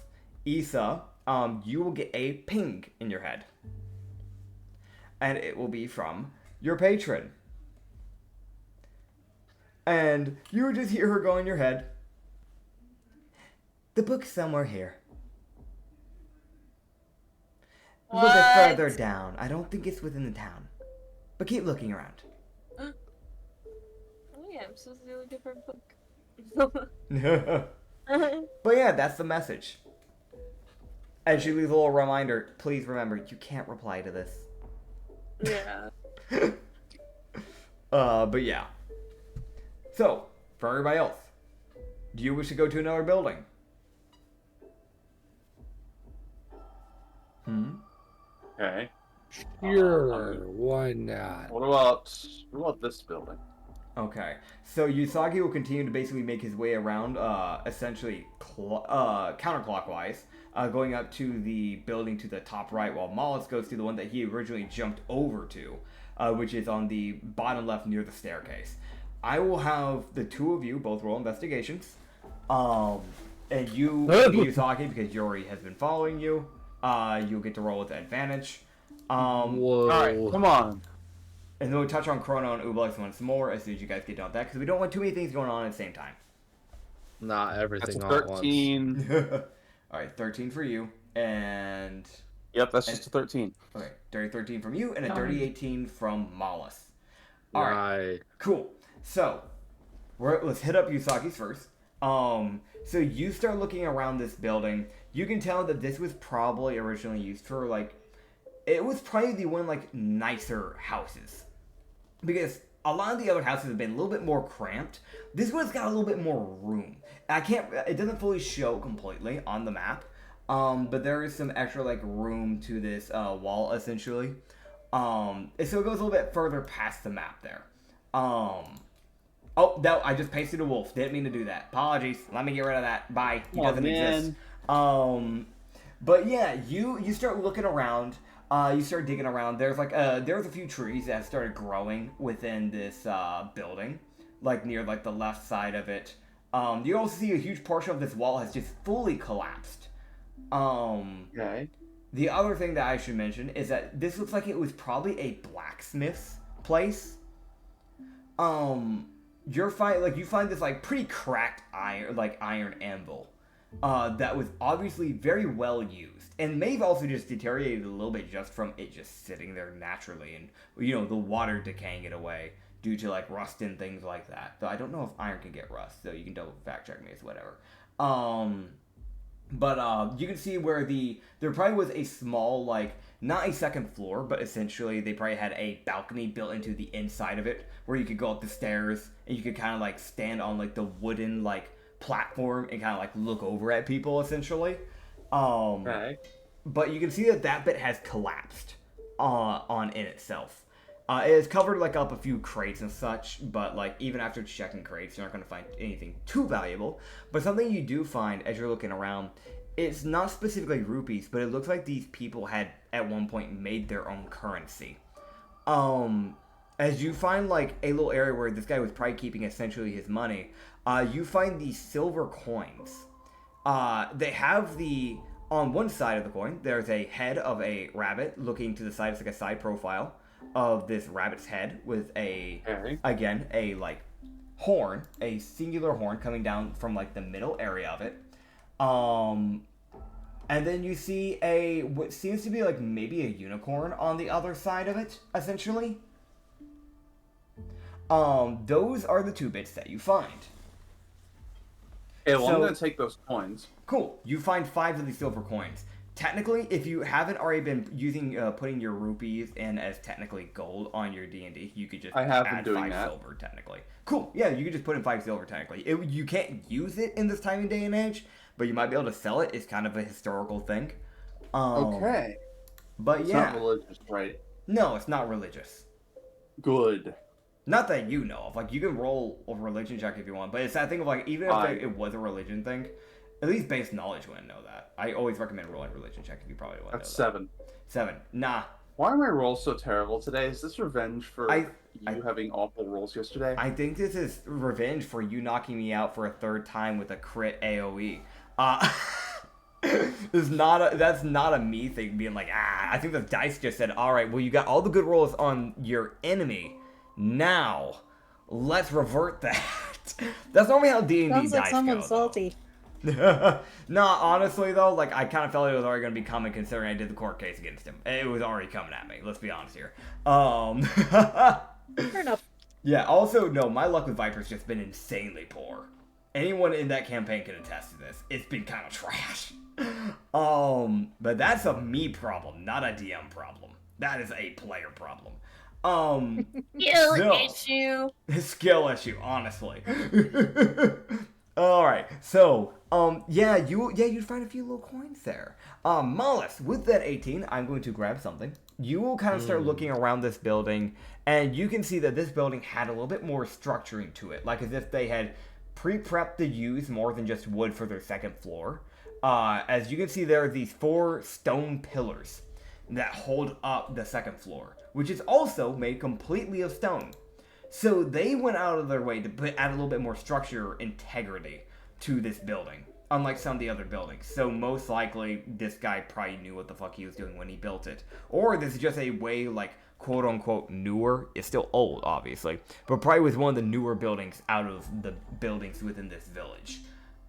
Issa. You will get a ping in your head, and it will be from your patron. And you will just hear her go in your head. The book's somewhere here. What? Look it further down. I don't think it's within the town. But keep looking around. Oh yeah, I'm supposed to be looking for a book. But yeah, that's the message. And she leaves a little reminder. Please remember, you can't reply to this. Yeah. But yeah. So, for everybody else, do you wish to go to another building? Okay. Sure, why not? What about this building? Okay, so Usagi will continue to basically make his way around, essentially counterclockwise, going up to the building to the top right, while Mollis goes to the one that he originally jumped over to, which is on the bottom left near the staircase. I will have the two of you both roll investigations, and you, Usagi, because Yori has been following you, you'll get to roll with advantage. Whoa. Alright, come on. And then we'll touch on Chrono and Ublex once more as soon as you guys get done with that, because we don't want too many things going on at the same time. Not everything That's all at once. 13. Alright, 13 for you, and... Yep, that's just a 13. Okay, dirty 13 from you, and a dirty 18 from Mollis. Right. Cool. So, let's hit up Usagi's first. So you start looking around this building. you can tell that this was probably originally used for, like, it was probably the one, like, nicer houses. Because a lot of the other houses have been a little bit more cramped. This one's got a little bit more room. It doesn't fully show completely on the map. But there is some extra, like, room to this wall, essentially. So it goes a little bit further past the map there. Oh, no, I just pasted a wolf. Didn't mean to do that. Apologies. Let me get rid of that. Bye. He doesn't exist. But yeah, you start looking around. You start digging around. There's a few trees that started growing within this building, like near like the left side of it. You also see a huge portion of this wall has just fully collapsed. Okay. The other thing that I should mention is that this looks like it was probably a blacksmith's place. You find this like pretty cracked iron anvil, that was obviously very well used, and may have also just deteriorated a little bit just from it just sitting there naturally, and the water decaying it away due to like rust and things like that. So I don't know if iron can get rust, so you can double fact check me, it's whatever. But you can see where there probably was a small, like, not a second floor, but essentially they probably had a balcony built into the inside of it where you could go up the stairs and you could kind of like stand on like the wooden like platform and kind of like look over at people essentially. Okay. But you can see that bit has collapsed in itself. It has covered like up a few crates and such, but like even after checking crates, you're not going to find anything too valuable. But something you do find as you're looking around, it's not specifically rupees, but it looks like these people had at one point made their own currency. As you find like a little area where this guy was probably keeping essentially his money, you find these silver coins. They have on one side of the coin, there's a head of a rabbit looking to the side. It's like a side profile of this rabbit's head with a like horn, a singular horn coming down from like the middle area of it. And then you see what seems to be like maybe a unicorn on the other side of it, essentially. Those are the 2 bits that you find. Okay, well, I'm gonna take those coins. Cool. You find 5 of these silver coins. Technically, if you haven't already been using putting your rupees in as technically gold on your D&D, you could just add 5 silver technically. Cool. Yeah, you could just put in 5 silver technically. You can't use it in this time and day and age, but you might be able to sell it. It's kind of a historical thing. Okay. But it's yeah. It's not religious, right? No, it's not religious. Good. Not that you know of. Like, you can roll a religion check if you want, but it's that thing of like, even if it was a religion thing, at least base knowledge wouldn't know that. I always recommend rolling religion check if you probably want to know That's that. 7. 7. Nah. Why are my rolls so terrible today? Is this revenge for you having awful rolls yesterday? I think this is revenge for you knocking me out for a 3rd time with a crit AoE. That's not a me thing being like, I think the dice just said, alright, well, you got all the good rolls on your enemy. Now, let's revert that. That's normally how D&D Sounds like dice someone's go, salty. Nah, honestly though, like I kind of felt it was already going to be coming considering I did the court case against him. It was already coming at me, let's be honest here. Fair enough. Yeah, also, no, my luck with Viper's just been insanely poor. Anyone in that campaign can attest to this. It's been kind of trash. But that's a me problem, not a DM problem. That is a player problem. Skill issue. Skill issue, honestly. Alright, so, you'd find a few little coins there. Mollis, with that 18, I'm going to grab something. You will kind of start looking around this building, and you can see that this building had a little bit more structuring to it, like as if they had pre-prepped to use more than just wood for their 2nd floor. As you can see, there are these 4 stone pillars that hold up the 2nd floor, which is also made completely of stone. So they went out of their way to add a little bit more structure integrity to this building, unlike some of the other buildings. So most likely, this guy probably knew what the fuck he was doing when he built it. Or this is just a way, like, quote-unquote newer. It's still old, obviously, but probably was one of the newer buildings out of the buildings within this village.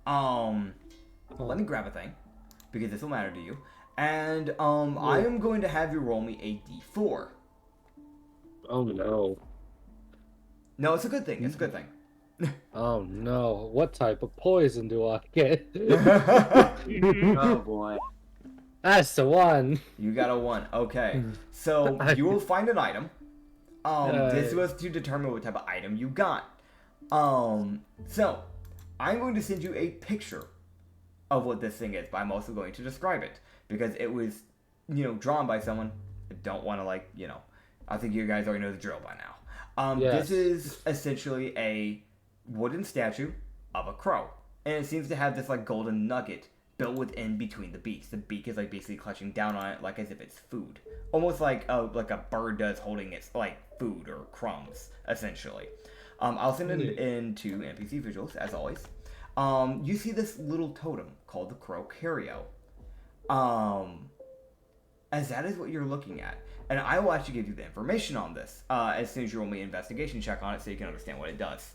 Let me grab a thing, because this will matter to you. And, I am going to have you roll me a d4. Oh, no. No, it's a good thing. It's a good thing. Oh no, what type of poison do I get? Oh boy. That's the one. You got a 1. Okay. So you will find an item. This was to determine what type of item you got. So I'm going to send you a picture of what this thing is, but I'm also going to describe it because it was, drawn by someone. I don't want to I think you guys already know the drill by now. Yes. This is essentially a wooden statue of a crow, and it seems to have this golden nugget built within between the beaks. The beak is basically clutching down on it as if it's food, almost like a bird does holding its food or crumbs essentially. I'll send it into NPC visuals as always. You see this little totem called the Crow Curio. As that is what you're looking at. And I will actually give you the information on this as soon as you roll me an investigation check on it so you can understand what it does.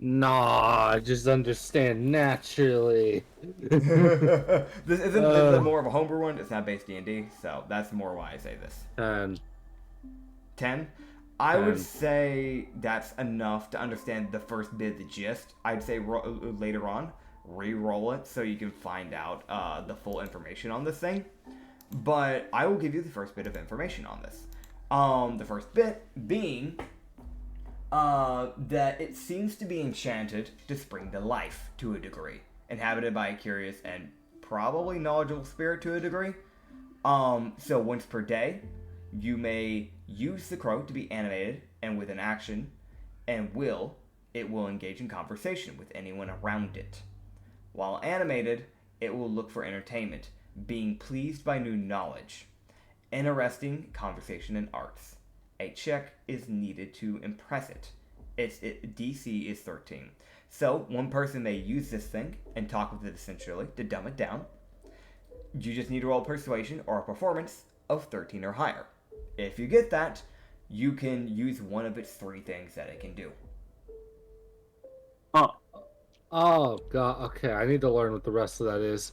Nah, I just understand naturally. This isn't more of a homebrew one. It's not based D&D, so that's more why I say this. 10? I would say that's enough to understand the first bit of the gist. I'd say later on, re-roll it so you can find out the full information on this thing. But I will give you the first bit of information on this. The first bit being that it seems to be enchanted to spring to life to a degree, inhabited by a curious and probably knowledgeable spirit to a degree. So once per day, you may use the crow to be animated and with an action, and it will engage in conversation with anyone around it. While animated, it will look for entertainment, being pleased by new knowledge, interesting conversation and arts. A check is needed to impress it. Its DC is 13. So one person may use this thing and talk with it essentially to dumb it down. You just need to roll persuasion or a performance of 13 or higher. If you get that, you can use one of its 3 things that it can do. Oh god, okay, I need to learn what the rest of that is.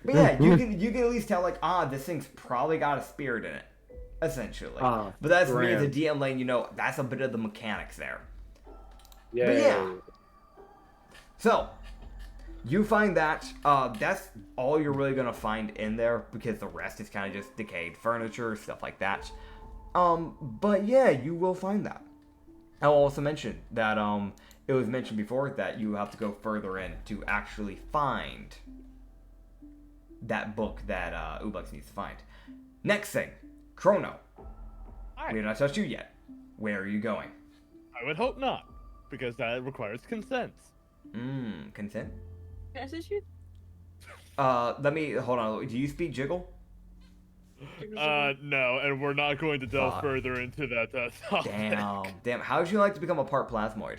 But yeah, you can at least tell this thing's probably got a spirit in it, essentially. But that's me as a DM letting that's a bit of the mechanics there. Yeah. But yeah. So you find that that's all you're really gonna find in there because the rest is kind of just decayed furniture, stuff like that. But yeah, you will find that. I'll also mention that it was mentioned before that you have to go further in to actually find that book that Ublex needs to find. Next thing, Chrono. Hi. We have not touched you yet. Where are you going? I would hope not, because that requires consent. Consent? Can I assist you? Let me hold on. Do you speak Jiggle? No, and we're not going to delve further into that topic. Damn. How would you like to become a part plasmoid?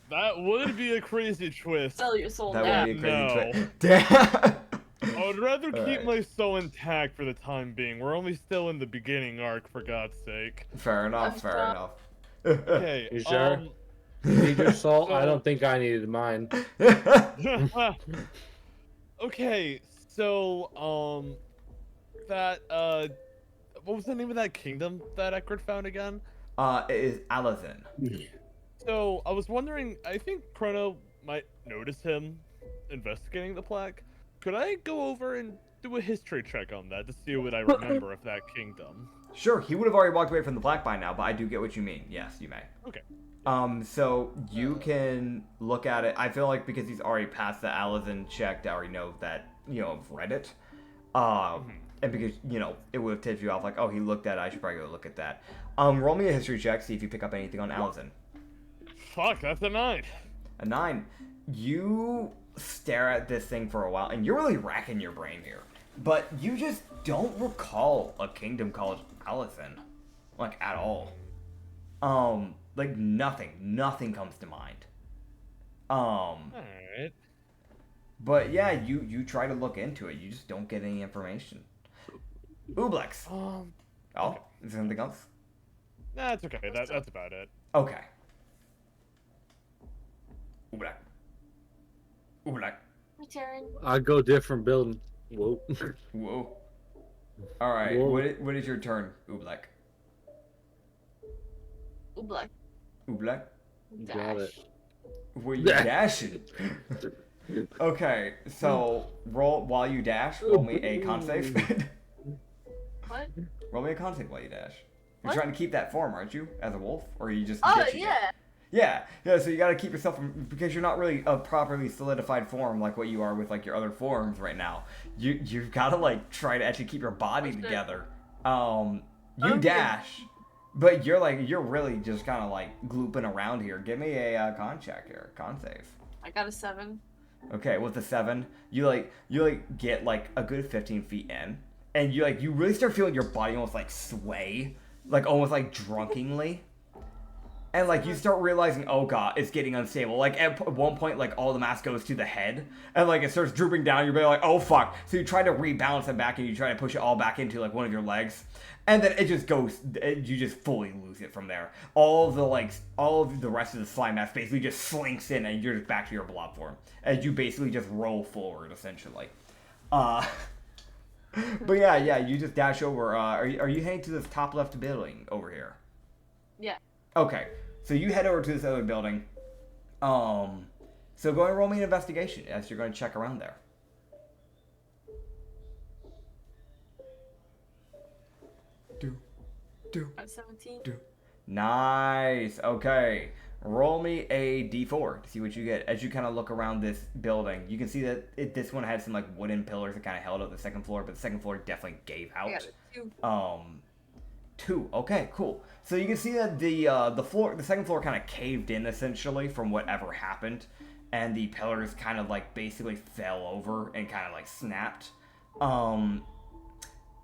That would be a crazy twist. Sell your soul That now. would be a crazy No. twist. Damn. I would rather keep Alright. my soul intact for the time being. We're only still in the beginning arc, for God's sake. Fair enough. Okay. You sure? You need your soul? I So- don't think I needed mine. Okay, so that what was the name of that kingdom that Acrid found again? It is Alazin. So I was wondering, I think Chrono might notice him investigating the plaque. Could I go over and do a history check on that to see what I remember of that kingdom? Sure, he would have already walked away from the plaque by now, but I do get what you mean. Yes, you may. Okay. So you can look at it. I feel like because he's already passed the Alazin check to already know that, I've read it. And because, it would have tipped you off like, oh, he looked at it, I should probably go look at that. Roll me a history check, see if you pick up anything on Alazin. Fuck, that's a 9. A 9. You stare at this thing for a while, and you're really racking your brain here. But you just don't recall a kingdom called Alazin. At all. Nothing comes to mind. Alright. But yeah, you try to look into it, you just don't get any information. Ublex. Oh, is there something else? Nah, it's okay. That's about it. Okay. Ublex. My turn. I go different building. Whoa. Whoa. Alright, Whoa. what is your turn, Ublex? Oobleck. Oobleck? Got it. Were you dashing? Okay, so while you dash, roll me a con save. What? Roll me a con save while you dash. You're What? trying to keep that form, aren't you? As a wolf? Or are you just Oh, ditching yeah. it? Yeah, so you gotta keep yourself from, because you're not really a properly solidified form like what you are with like your other forms right now. You've gotta like try to actually keep your body together. You dash, but you're really just kind of like glooping around here. Give me a con check here, con save. I got a 7. Okay, with the 7, you get like a good 15 feet in, and you really start feeling your body almost like sway, like almost like drunkenly. And, like, you start realizing, oh, God, it's getting unstable. Like, at one point, like, all the mass goes to the head. And, like, it starts drooping down. You're like, oh, fuck. So you try to rebalance it back, and you try to push it all back into, like, one of your legs. And then it just goes, you just fully lose it from there. All of the rest of the slime mass basically just slinks in, and you're just back to your blob form. As you basically just roll forward, essentially. But, yeah, you just dash over. Are you heading to this top left building over here? Yeah. Okay, so you head over to this other building. So go ahead and roll me an investigation as you're going to check around there. Do. 17. Nice. Okay. Roll me a d4 to see what you get. As you kind of look around this building, you can see that this one had some like wooden pillars that kind of held up the second floor, but the second floor definitely gave out. I got a 2. 2. Okay, cool. So you can see that the second floor kind of caved in essentially from whatever happened, and the pillars kind of like basically fell over and kind of like snapped.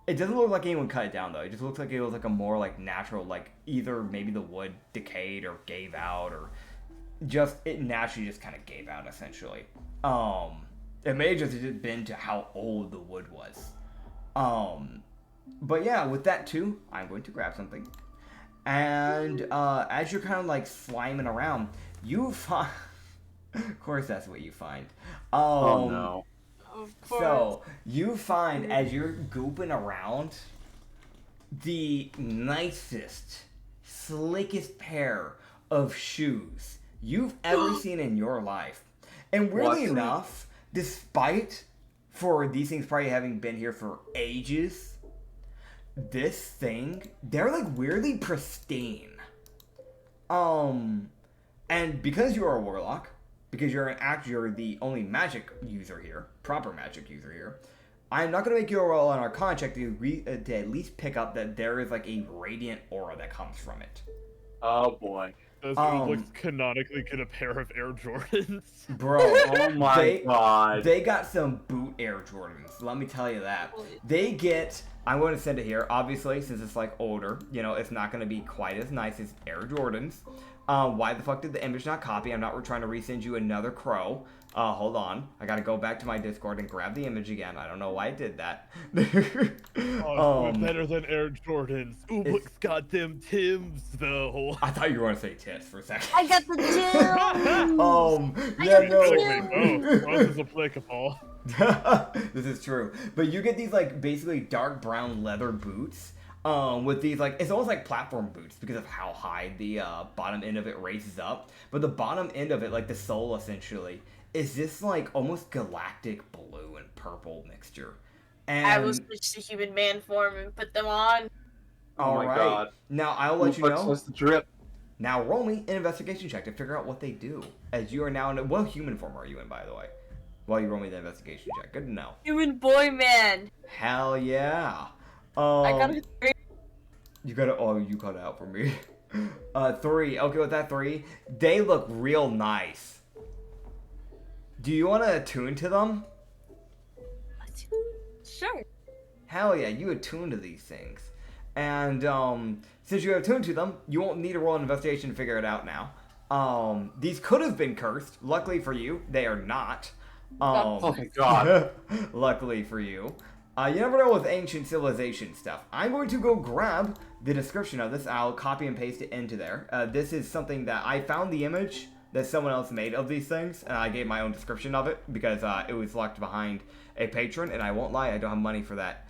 It doesn't look like anyone cut it down though. It just looks like it was like a more like natural, like either maybe the wood decayed or gave out, or just it naturally just kind of gave out essentially. It may have just been to how old the wood was. But yeah, with that too, I'm going to grab something. And as you're kind of like sliming around, you find... Of course that's what you find. Oh no. Of course. So, you find as you're gooping around, the nicest, slickest pair of shoes you've ever seen in your life. And weirdly enough, despite for these things probably having been here for ages, this thing, they're like weirdly pristine. And because you are a warlock, because you're the only magic user here, proper magic user here, I'm not going to make you a roll on our Arcana check to at least pick up that there is like a radiant aura that comes from it. Oh boy. Does Ooblex canonically get a pair of Air Jordans? Bro, oh my god. They got some boot Air Jordans, let me tell you that. They get, I'm going to send it here, obviously, since it's like older, you know, it's not going to be quite as nice as Air Jordans. Why the fuck did the image not copy? I'm not trying to resend you another crow. Hold on. I gotta go back to my Discord and grab the image again. I don't know why I did that. Better than Air Jordans. Ooblex got them Tims, though. I thought you were gonna say tits for a second. I got the Tims! Yeah, no. Both is applicable. This is true. But you get these, like, basically dark brown leather boots. With these, like, it's almost like platform boots because of how high the bottom end of it raises up. But the bottom end of it, like the sole essentially, is this, like, almost galactic blue and purple mixture. And I will switch to human man form and put them on. Oh my god. Now, I'll let you know. The drip. Now, roll me an investigation check to figure out what they do. As you are now in... What human form are you in, by the way? While you roll me the investigation check. Good to know. Human boy man. Hell yeah. I got a 3. You got it out for me. 3. Okay, with that 3, they look real nice. Do you want to attune to them? Sure. Hell yeah, you attune to these things. And since you attuned to them, you won't need to roll an investigation to figure it out now. These could have been cursed. Luckily for you, they are not. Oh my god. Luckily for you. You never know with ancient civilization stuff. I'm going to go grab the description of this. I'll copy and paste it into there. This is something that I found the image that someone else made of these things, and I gave my own description of it because it was locked behind a patron, and I won't lie, I don't have money for that.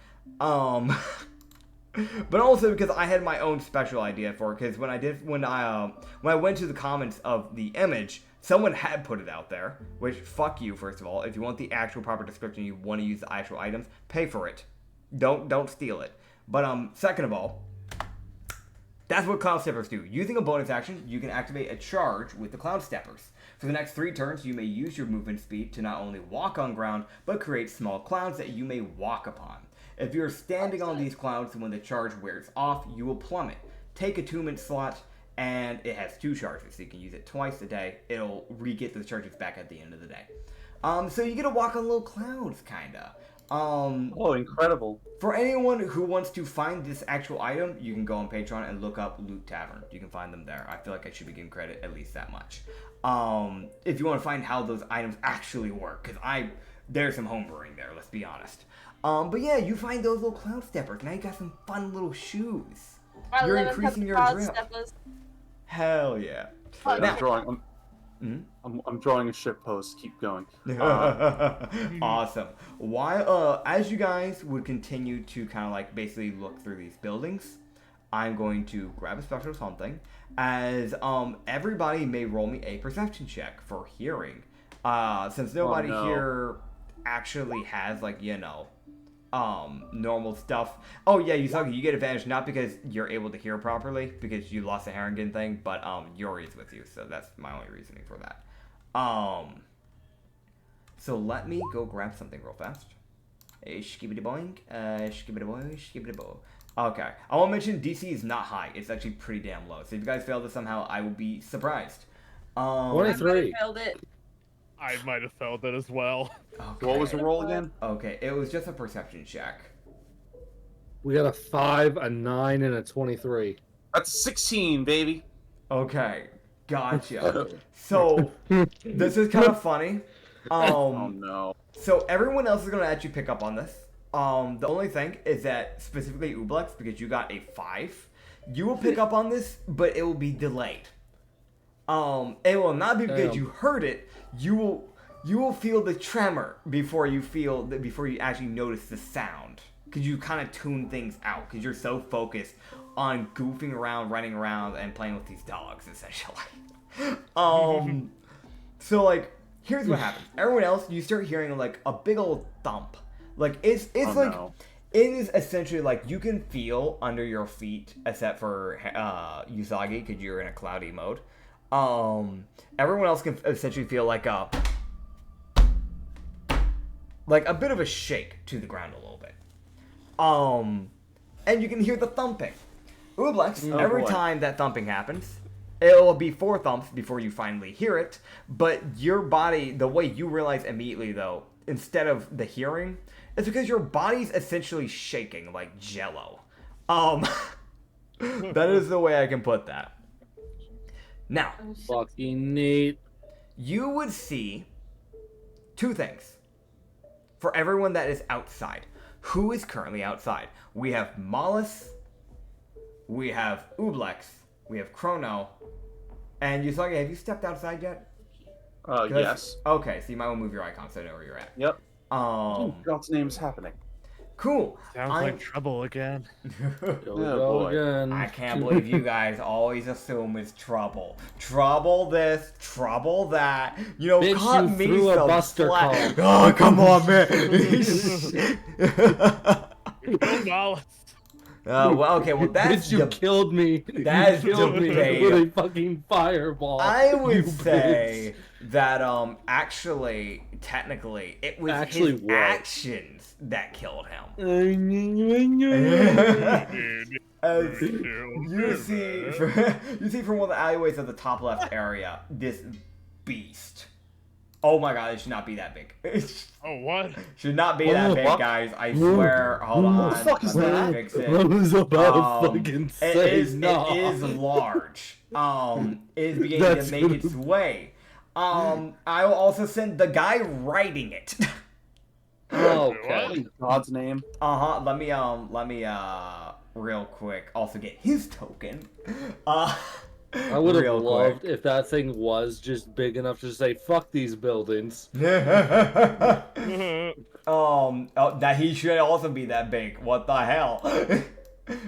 But also because I had my own special idea for it. Because when I went to the comments of the image, someone had put it out there. Which, fuck you, first of all. If you want the actual proper description, you want to use the actual items, pay for it. Don't steal it. But second of all, that's what Cloud Steppers do. Using a bonus action, you can activate a charge with the Cloud Steppers. For the next 3 turns, you may use your movement speed to not only walk on ground, but create small clouds that you may walk upon. If you're standing on these clouds when the charge wears off, you will plummet. Take attunement slot, and it has 2 charges, so you can use it twice a day. It'll re-get the charges back at the end of the day. So you get to walk on little clouds, kinda. Oh, incredible. For anyone who wants to find this actual item, you can go on Patreon and look up Loot Tavern. You can find them there. I feel like I should be giving credit at least that much. If you want to find how those items actually work, because there's some homebrewing there, let's be honest. But yeah, you find those little Cloud Steppers. Now you got some fun little shoes. You're increasing your drip. Hell yeah. I'm drawing. I'm drawing a ship post. Keep going. Awesome. While as you guys would continue to kind of like basically look through these buildings, I'm going to grab a special something. As everybody may roll me a perception check for hearing. Since nobody here actually has like normal stuff. Oh yeah, you get advantage not because you're able to hear properly because you lost the Harrigan thing, but Yuri's with you, so that's my only reasoning for that. So let me go grab something real fast. Skibbity boing, skibbity boing, skibbity bo. Okay, I want to mention DC is not high. It's actually pretty damn low. So if you guys fail this somehow, I will be surprised. 23. I failed it. I might have failed it as well. Okay. What was the roll again? Okay, it was just a perception check. We got a 5, a 9, and a 23. That's 16, baby. Okay, gotcha. So this is kind of funny. Oh no. So everyone else is gonna actually pick up on this. The only thing is that specifically Ublex, because you got a 5, you will pick up on this, but it will be delayed. It will not be because you heard it. You will feel the tremor before you actually notice the sound, because you kind of tune things out because you're so focused on goofing around, running around, and playing with these dogs essentially. So like, here's what happens. Everyone else, you start hearing like a big old thump. Like it is essentially like you can feel under your feet, except for Usagi because you're in a cloudy mode. Everyone else can essentially feel like a bit of a shake to the ground a little bit. And you can hear the thumping. Ublex, every time that thumping happens, it will be 4 thumps before you finally hear it, but your body, the way you realize immediately though, instead of the hearing, it's because your body's essentially shaking like jello. That is the way I can put that. Now, fucking neat. You would see 2 things for everyone that is outside. Who is currently outside? We have Mollis, we have Ublex, we have Chrono, and Usagi. Have you stepped outside yet? Yes. Okay, so you might want to move your icon so I know where you're at. Yep. God's name's happening. Cool. Sounds like trouble again. Oh, again. I can't believe you guys always assume it's trouble. Trouble this, trouble that. You know, Bitch, cut you me threw a some buster slack. call. Oh, come on, man. Well, okay, well that's Bitch, you killed me. That is killed me debate. with a fucking fireball. I would say that actually, technically, it was his actions that killed him. As you see from one of the alleyways of the top left area, this beast. Oh my god, it should not be that big. Oh, what? Should not be that big, guys. I swear. Hold on. What the fuck is that? Fix it. I was about to fucking say it is large. It is beginning to make its way. I will also send the guy writing it. Okay. In God's name. Let me real quick also get his token. I would have loved if that thing was just big enough to say "fuck these buildings." That he should also be that big. What the hell?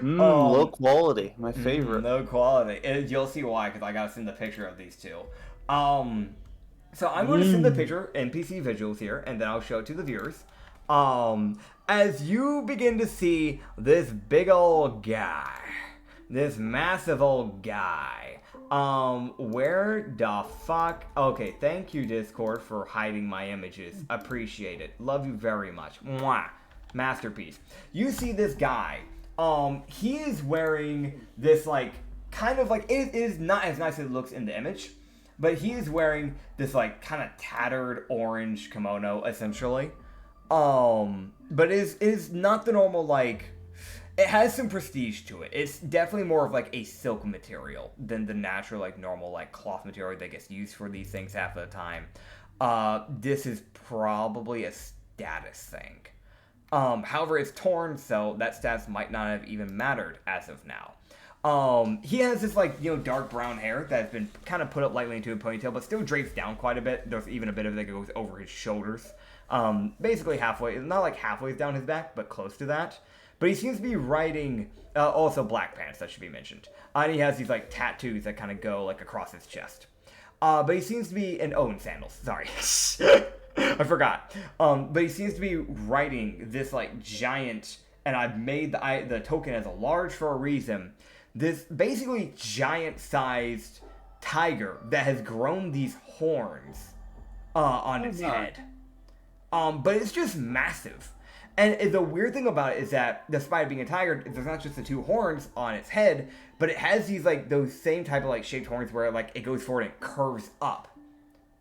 Low quality, my favorite. Low quality. You'll see why, because I gotta send the picture of these two. So I'm going to send the picture, NPC visuals here, and then I'll show it to the viewers. As you begin to see this big old guy, this massive old guy, where the fuck? Okay, thank you, Discord, for hiding my images. Appreciate it. Love you very much. Mwah. Masterpiece. You see this guy. He is wearing this, like, kind of like, it is not as nice as it looks in the image, but he is wearing this, like, kind of tattered orange kimono, essentially. But it is not the normal, like, it has some prestige to it. It's definitely more of, like, a silk material than the natural, like, normal, like, cloth material that gets used for these things half of the time. This is probably a status thing. However, it's torn, so that status might not have even mattered as of now. He has this, like, you know, dark brown hair that's been kind of put up lightly into a ponytail, but still drapes down quite a bit. There's even a bit of it that goes over his shoulders. Basically halfway, not like halfway down his back, but close to that. But he seems to be riding, also black pants, that should be mentioned. And he has these, like, tattoos that kind of go, like, across his chest. But he seems to be, and sandals, sorry. I forgot. But he seems to be riding this, like, giant, and I've made the token as a large for a reason, this basically giant-sized tiger that has grown these horns on its head. But it's just massive. And the weird thing about it is that, despite it being a tiger, there's not just the two horns on its head, but it has these, like, those same type of, like, shaped horns where, like, it goes forward and it curves up.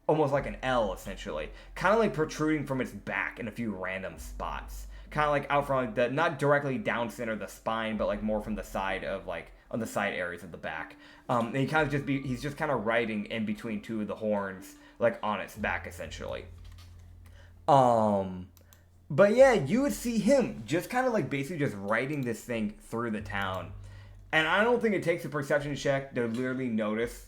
Almost like an L, essentially. Kind of, like, protruding from its back in a few random spots. Kind of, like, out from, like, not directly down center of the spine, but, like, more from the side of, like, on the side areas of the back. And he kind of he's just kind of riding in between two of the horns, like, on its back, essentially. But yeah, you would see him just kind of, like, basically just riding this thing through the town. And I don't think it takes a perception check to literally notice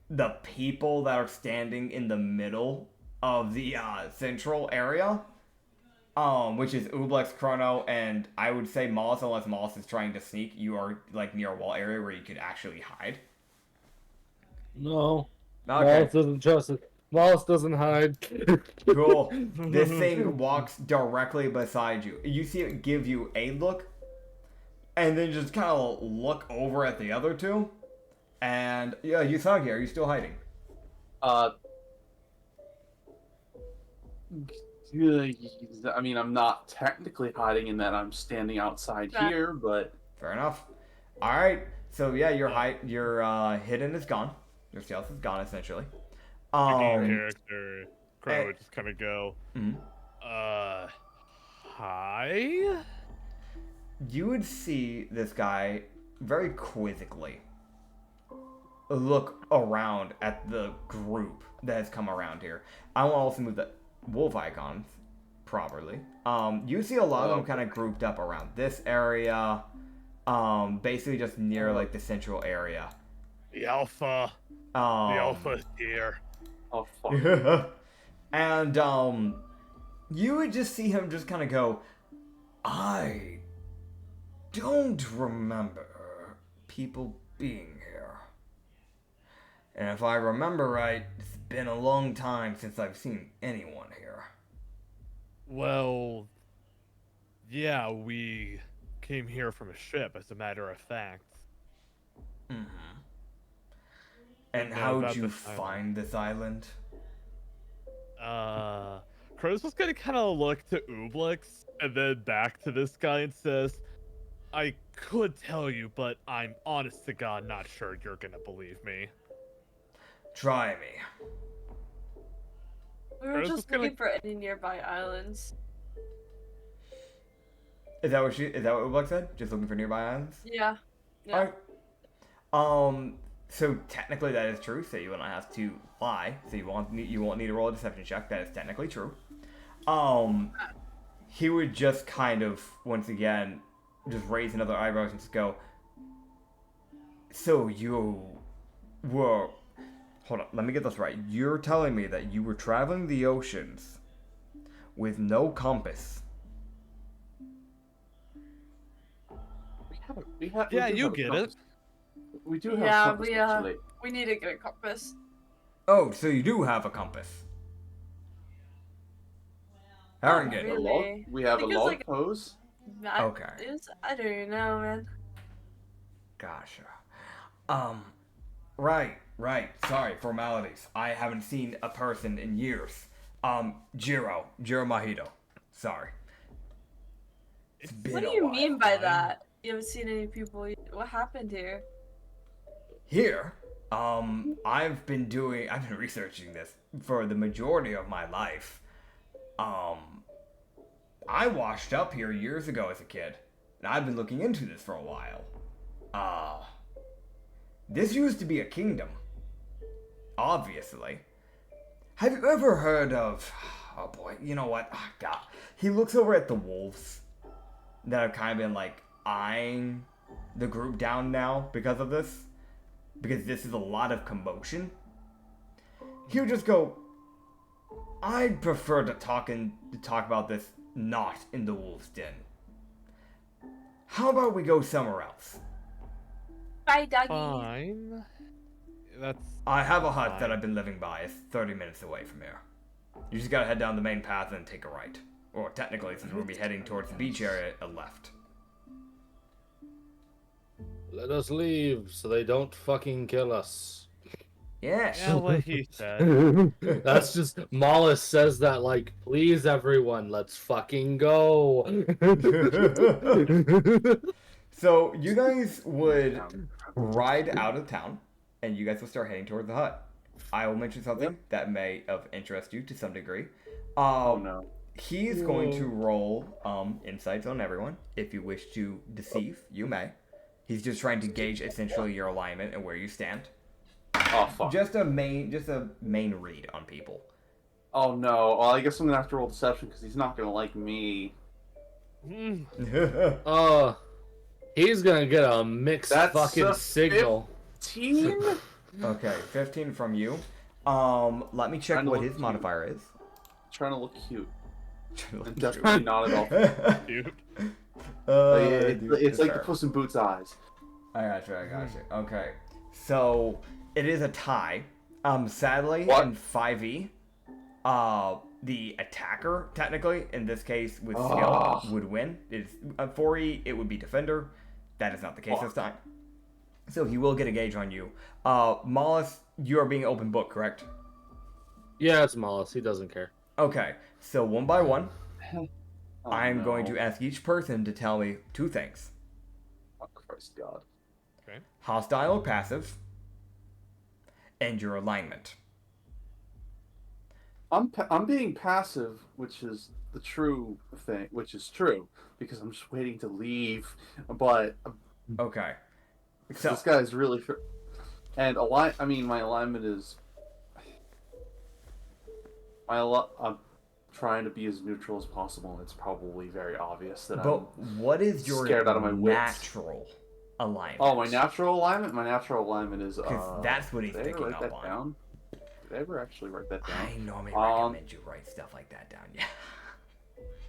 the people that are standing in the middle of the central area, which is Ublex, Chrono, and I would say Moss, unless Moss is trying to sneak. You are, like, near a wall area where you could actually hide. No. Okay. Moss doesn't trust it. Moss doesn't hide. Cool. This thing walks directly beside you. You see it give you a look, and then just kind of look over at the other two. And, yeah, Usagi, are you still hiding? I mean, I'm not technically hiding in that I'm standing outside here, but... Fair enough. Alright, so yeah, your hidden is gone. Your stealth is gone, essentially. Character, Crow would just kind of go, hi? You would see this guy very quizzically look around at the group that has come around here. I will also move the wolf icons properly. You see a lot of them kind of grouped up around this area, basically just near, like, the central area. The alpha. The alpha's here. Oh, fuck. And, you would just see him just kind of go, I don't remember people being here. And if I remember right, it's been a long time since I've seen anyone here. Well, yeah, we came here from a ship, as a matter of fact. Mm-hmm. And how'd you find this island? Crow's just gonna kind of look to Ublex and then back to this guy and says, I could tell you, but I'm honest to God not sure you're gonna believe me. Try me. We were just looking for any nearby islands. Is that what Ublex said? Just looking for nearby islands? Yeah. Alright. So technically that is true, so you will not have to lie, so you won't need to roll a deception check. That is technically true. He would just kind of, once again, just raise another eyebrow and just go, so you were, hold on, let me get this right. You're telling me that you were traveling the oceans with no compass. We Yeah, you get it. We do have compass, we need to get a compass. Oh, so you do have a compass. Aaron, get really. We have a log pose. Okay. I don't even know, man. Gotcha. Right. Sorry, formalities. I haven't seen a person in years. Jiro Mahito. Sorry. What do you mean by that? You haven't seen any people. What happened here? Here, I've been researching this for the majority of my life. I washed up here years ago as a kid, and I've been looking into this for a while. This used to be a kingdom. Obviously. Have you ever heard of... Oh boy, you know what? Oh, God. He looks over at the wolves that have kind of been, like, eyeing the group down now because of this. Because this is a lot of commotion. He would just go, I'd prefer to talk about this not in the wolves' den. How about we go somewhere else? Bye, doggy. Fine. I have a hut that I've been living by. It's 30 minutes away from here. You just gotta head down the main path and take a right. Or technically, since we'll be heading towards the beach area, a left. Let us leave so they don't fucking kill us. Yes. Yeah, what he said. That's just Mollis says that like, please everyone, let's fucking go. So you guys would ride out of town, and you guys will start heading towards the hut. I will mention something that may of interest you to some degree. Oh no. He's going to roll insights on everyone. If you wish to deceive, you may. He's just trying to gauge essentially your alignment and where you stand. Oh fuck. Just a main read on people. Oh no. Well, I guess I'm gonna have to roll deception because he's not gonna like me. He's gonna get a mixed fucking signal. 15? Okay, 15 from you. Let me check what his modifier is. Trying to look cute. And definitely not at all. Dude. It's like the Puss in Boots eyes. I got you. Okay. So, it is a tie. Sadly, What? in 5e, the attacker, technically, in this case, with skill, would win. It's 4e, it would be defender. That is not the case this time. So, he will get a gauge on you. Mollis, you are being open book, correct? Yeah, it's Mollis. He doesn't care. Okay. So, one by one, Oh, I'm no. going to ask each person to tell me two things. Oh, Christ God. Okay. Hostile or passive, and your alignment. I'm being passive, which is the true thing, which is true, because I'm just waiting to leave. But Okay. So, this guy's really and my alignment is I'm trying to be as neutral as possible. It's probably very obvious that what is your scared out of my wits. natural alignment? Oh, my natural alignment? My natural alignment is Because that's what he's did I ever picking write up that on. down? Did I ever actually write that down? I normally recommend you write stuff like that down. Yeah.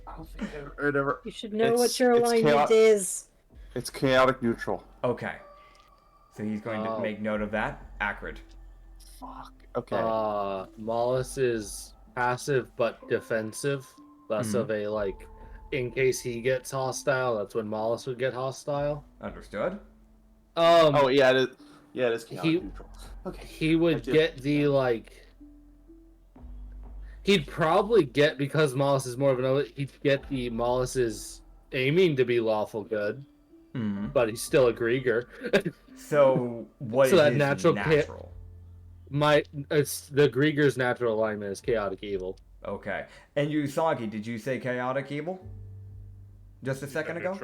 I don't think I ever. You should know what your alignment is. It's chaotic neutral. Okay. So he's going to make note of that. Acrid. Fuck. Okay. Mollis is passive but defensive. Less of a like, in case he gets hostile, that's when Mollis would get hostile. Understood. Oh yeah, it is. Yeah, it is chaotic neutral. Okay. He would get the like. He'd probably get, because Mollis is more of an. He'd get the Mollis is aiming to be lawful good, but he's still a Grieger. So what is his natural? It's the Grieger's natural alignment is chaotic evil. Okay. And Usagi, did you say chaotic evil? Just a second ago?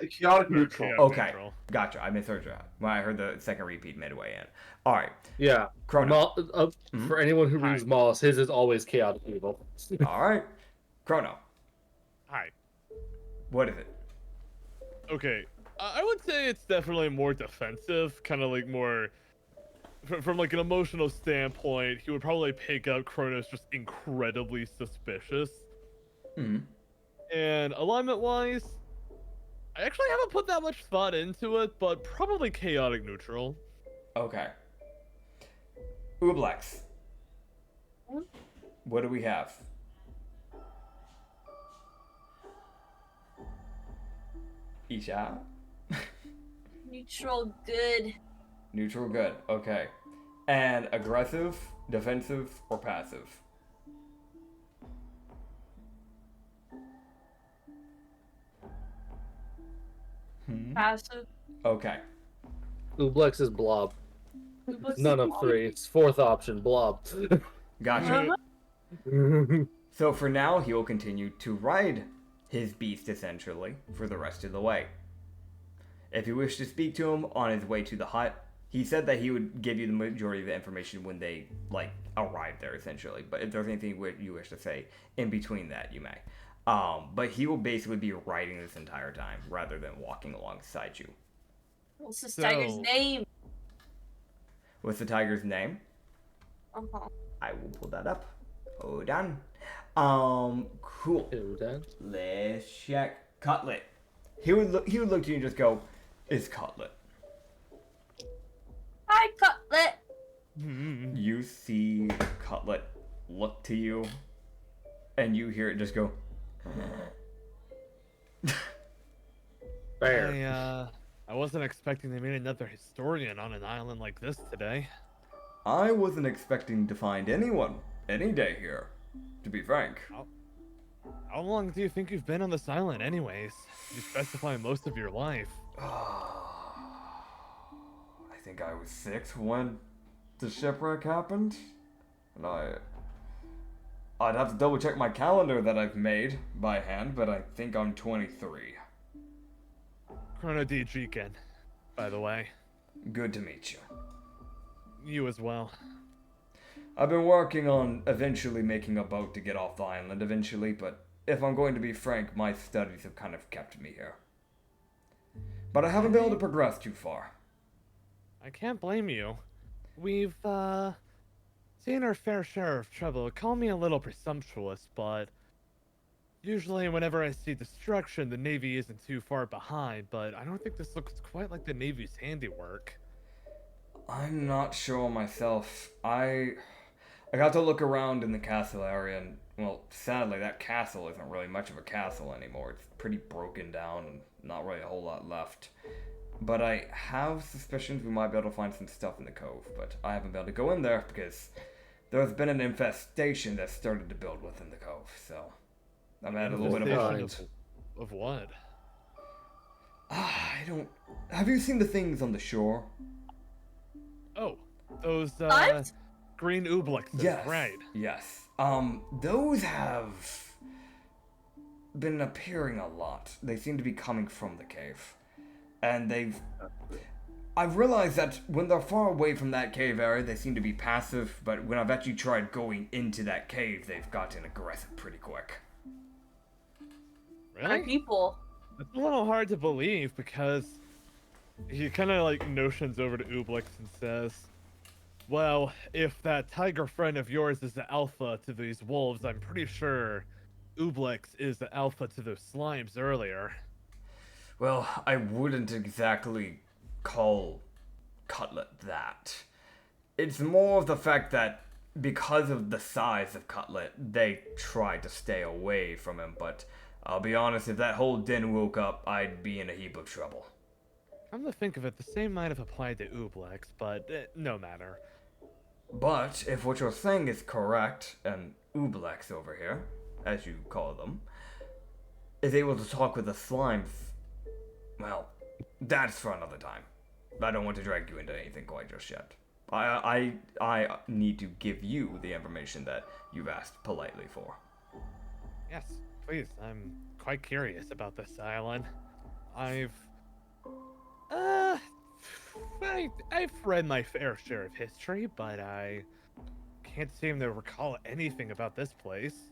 Chaotic neutral. Okay. Neutral. Gotcha. I misheard you when I heard the second repeat midway in. All right. Yeah. Chrono. For anyone who reads Mollis, his is always chaotic evil. All right. Chrono. Hi. What is it? Okay. I would say it's definitely more defensive, kind of like more from like an emotional standpoint. He would probably pick up Kronos just incredibly suspicious. And alignment wise, I actually haven't put that much thought into it, but probably chaotic neutral. Okay. Ublex. What do we have? Isha? Neutral good. Neutral good. Okay. And aggressive, defensive, or passive? Passive. Okay. Ublex is blob. Ublex None is of blob. 3. It's 4th option, blob. Gotcha. So for now, he will continue to ride his beast, essentially, for the rest of the way. If you wish to speak to him on his way to the hut, he said that he would give you the majority of the information when they, arrive there, essentially. But if there's anything you wish to say in between that, you may. But he will basically be riding this entire time, rather than walking alongside you. What's this tiger's name? What's the tiger's name? Uh-huh. I will pull that up. Hold on. Cool. Hold on. Let's check. Cutlet. He would look to you and just go, "It's Cutlet." Hi, Cutlet. You see Cutlet look to you, and you hear it just go. Fair. I wasn't expecting they made another historian on an island like this today. I wasn't expecting to find anyone any day here, to be frank. How long do you think you've been on this island anyways? You specify most of your life. I think I was 6 when the shipwreck happened. And I'd have to double check my calendar that I've made by hand, but I think I'm 23. Chrono D. Jiken, by the way. Good to meet you. You as well. I've been working on eventually making a boat to get off the island eventually, but if I'm going to be frank, my studies have kind of kept me here. But I haven't been able to progress too far. I can't blame you. We've, seen our fair share of trouble. Call me a little presumptuous, but usually whenever I see destruction, the Navy isn't too far behind, but I don't think this looks quite like the Navy's handiwork. I'm not sure myself. I got to look around in the castle area, and, well, sadly, that castle isn't really much of a castle anymore. It's pretty broken down, and not really a whole lot left. But I have suspicions we might be able to find some stuff in the cove, but I haven't been able to go in there because there's been an infestation that started to build within the cove, so I'm at a little bit of a Infestation of what? I don't... Have you seen the things on the shore? Oh, those, What? green ooblex. Yes. Right. Yes. Those have been appearing a lot. They seem to be coming from the cave. And I've realized that when they're far away from that cave area, they seem to be passive, but when I've actually tried going into that cave, they've gotten aggressive pretty quick. Our Really? people. It's a little hard to believe because he kind of like notions over to Ooblex and says, well, if that tiger friend of yours is the alpha to these wolves, I'm pretty sure Ooblex is the alpha to those slimes earlier. Well, I wouldn't exactly call Cutlet that. It's more of the fact that because of the size of Cutlet, they tried to stay away from him, but I'll be honest, if that whole den woke up, I'd be in a heap of trouble. Come to think of it, the same might have applied to Ooblex, but no matter. But if what you're saying is correct, and Ublex over here, as you call them, is able to talk with the slimes, well, that's for another time. I don't want to drag you into anything quite just yet. I need to give you the information that you've asked politely for. Yes, please, I'm quite curious about this island. I've read my fair share of history, but I can't seem to recall anything about this place.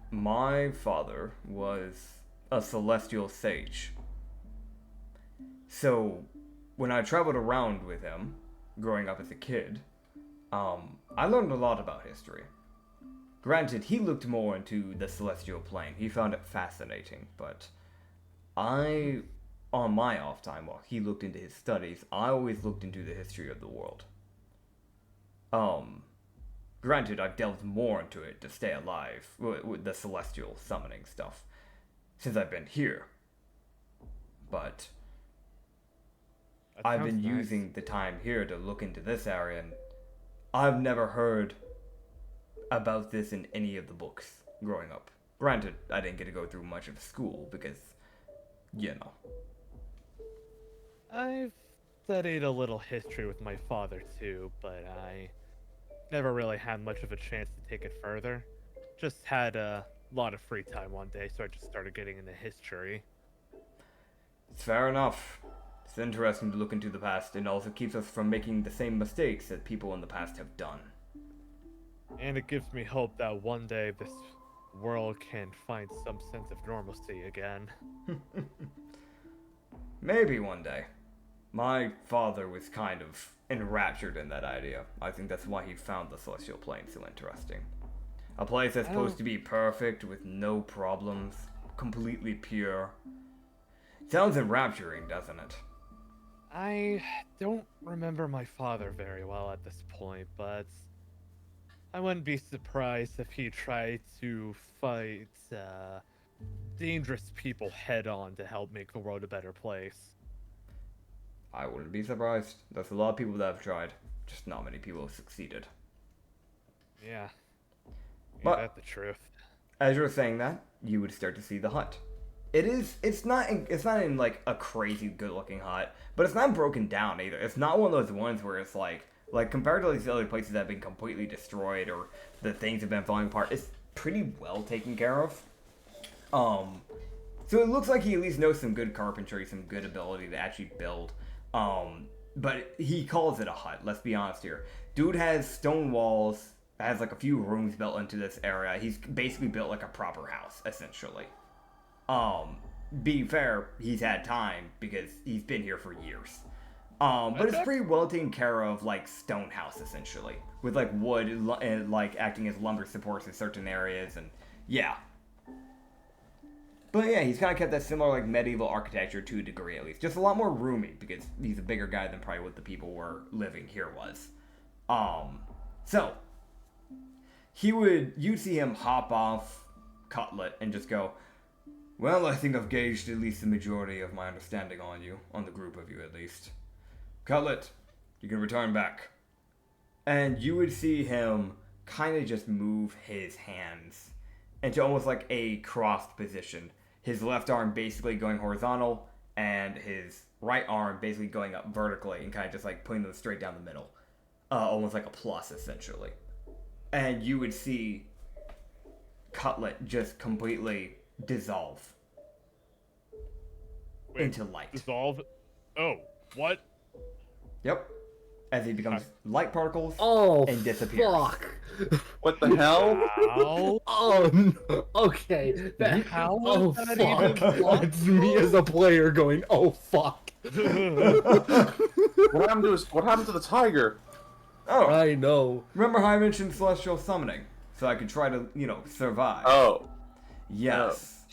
My father was a celestial sage. So, when I traveled around with him, growing up as a kid, I learned a lot about history. Granted, he looked more into the celestial plane. He found it fascinating, but On my off time, while he looked into his studies, I always looked into the history of the world. Granted, I've delved more into it to stay alive with the celestial summoning stuff since I've been here. But I've been using the time here to look into this area, and I've never heard about this in any of the books growing up. Granted, I didn't get to go through much of school because, you know. I've studied a little history with my father too, but I never really had much of a chance to take it further. Just had a lot of free time one day, so I just started getting into history. It's fair enough. It's interesting to look into the past, and also keeps us from making the same mistakes that people in the past have done. And it gives me hope that one day this world can find some sense of normalcy again. Maybe one day. My father was kind of enraptured in that idea. I think that's why he found the Celestial Plane so interesting. A place that's supposed to be perfect, with no problems, completely pure. Sounds enrapturing, doesn't it? I don't remember my father very well at this point, but I wouldn't be surprised if he tried to fight dangerous people head on to help make the world a better place. I wouldn't be surprised. There's a lot of people that have tried. Just not many people have succeeded. Yeah. But that's the truth. As you're saying that, you would start to see the hut. It's not in like a crazy good looking hut, but it's not broken down either. It's not one of those ones where it's like compared to these other places that have been completely destroyed or the things have been falling apart, it's pretty well taken care of. So it looks like he at least knows some good carpentry, some good ability to actually build. But he calls it a hut, let's be honest here. Dude has stone walls, has like a few rooms built into this area. He's basically built like a proper house, essentially. Being fair, he's had time because he's been here for years. But it's pretty well taken care of, like stone house essentially, with like wood and like acting as lumber supports in certain areas, and yeah. But yeah, he's kind of kept that similar like medieval architecture to a degree at least, just a lot more roomy because he's a bigger guy than probably what the people were living here was. So you'd see him hop off Cutlet and just go, "Well, I think I've gauged at least the majority of my understanding on you, on the group of you at least. Cutlet, you can return back." And you would see him kind of just move his hands into almost like a crossed position. His left arm basically going horizontal, and his right arm basically going up vertically, and kind of just like putting them straight down the middle. Almost like a plus, essentially. And you would see Cutlet just completely dissolve into light. Dissolve? Oh, what? Yep. As he becomes light particles and disappears. Fuck. What the hell? How? Oh, no. Okay. How oh, was that fuck. even That's me as a player going, oh, fuck. What happened to the tiger? Oh, I know. remember how I mentioned celestial summoning? So I could try to, survive. Oh. Yes.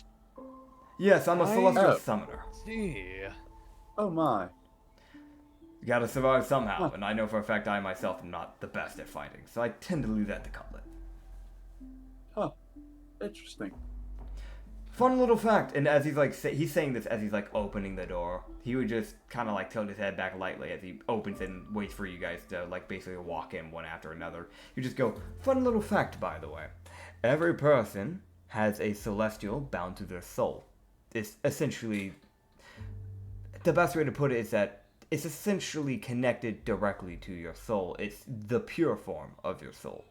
Yes, I'm a celestial summoner. Gee. Oh my. You gotta survive somehow, and I know for a fact I myself am not the best at fighting, so I tend to leave that to Cutlet. Huh. Interesting. Fun little fact, and as he's saying this as he's like opening the door, he would just kind of like tilt his head back lightly as he opens it and waits for you guys to like basically walk in one after another. You just go, "Fun little fact, by the way. Every person has a celestial bound to their soul." It's essentially, the best way to put it is that it's essentially connected directly to your soul. It's the pure form of your soul.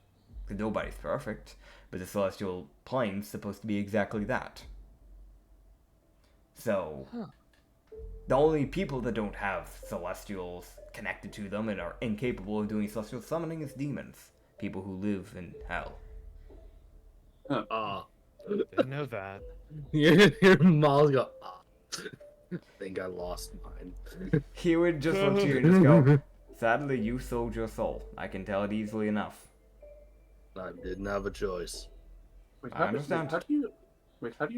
Because nobody's perfect, but the celestial plane's supposed to be exactly that. So, the only people that don't have celestials connected to them and are incapable of doing celestial summoning is demons. People who live in hell. Didn't know that. Your mouth go, I think I lost mine. He would just look to you and just go, "Sadly, you sold your soul. I can tell it easily enough." I didn't have a choice. Wait, I understand. How do you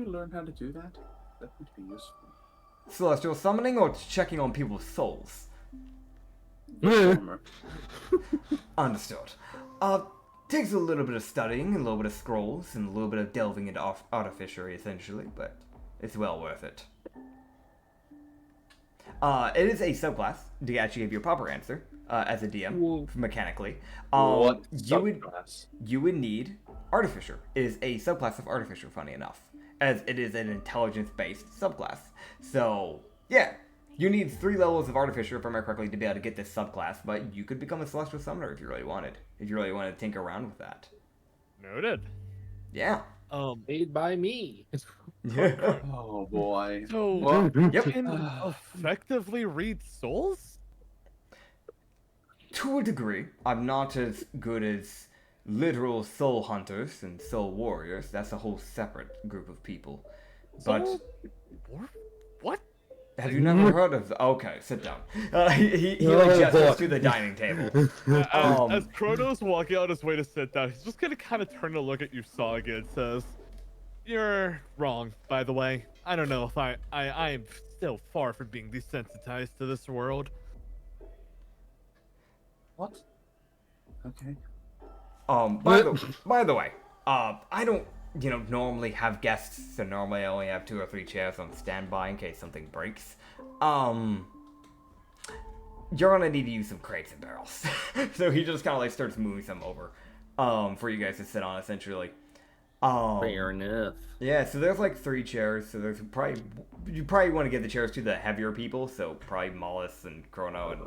learn how to do that? That would be useful. celestial summoning or checking on people's souls? Understood. Takes a little bit of studying, a little bit of scrolls, and a little bit of delving into artificery, essentially, but it's well worth it. It is a subclass, to actually give you a proper answer, as a DM, mechanically. What you would need Artificer. It is a subclass of Artificer, funny enough, as it is an intelligence-based subclass. So, yeah. You need 3 levels of Artificer, if I remember correctly, to be able to get this subclass, but you could become a Celestial Summoner if you really wanted. If you really wanted to tinker around with that. Noted. Yeah. Made by me. Oh boy. So, Well, Yep. can effectively read souls? To a degree. I'm not as good as literal soul hunters and soul warriors. That's a whole separate group of people. But... What? Have you never heard of okay, sit down. He gestures to the dining table. As Kronos walking out his way to sit down, he's just gonna kind of turn to look at Usagi and says, "You're wrong, by the way. I don't know if I am still far from being desensitized to this world." what? Okay. By the way, I don't, normally have guests, so normally I only have 2 or 3 chairs on standby in case something breaks. You're gonna need to use some crates and barrels. So he just kind of starts moving some over, for you guys to sit on, essentially. Fair enough. Yeah, so there's 3 chairs, so there's you probably want to give the chairs to the heavier people, so probably Mollis and Chrono and...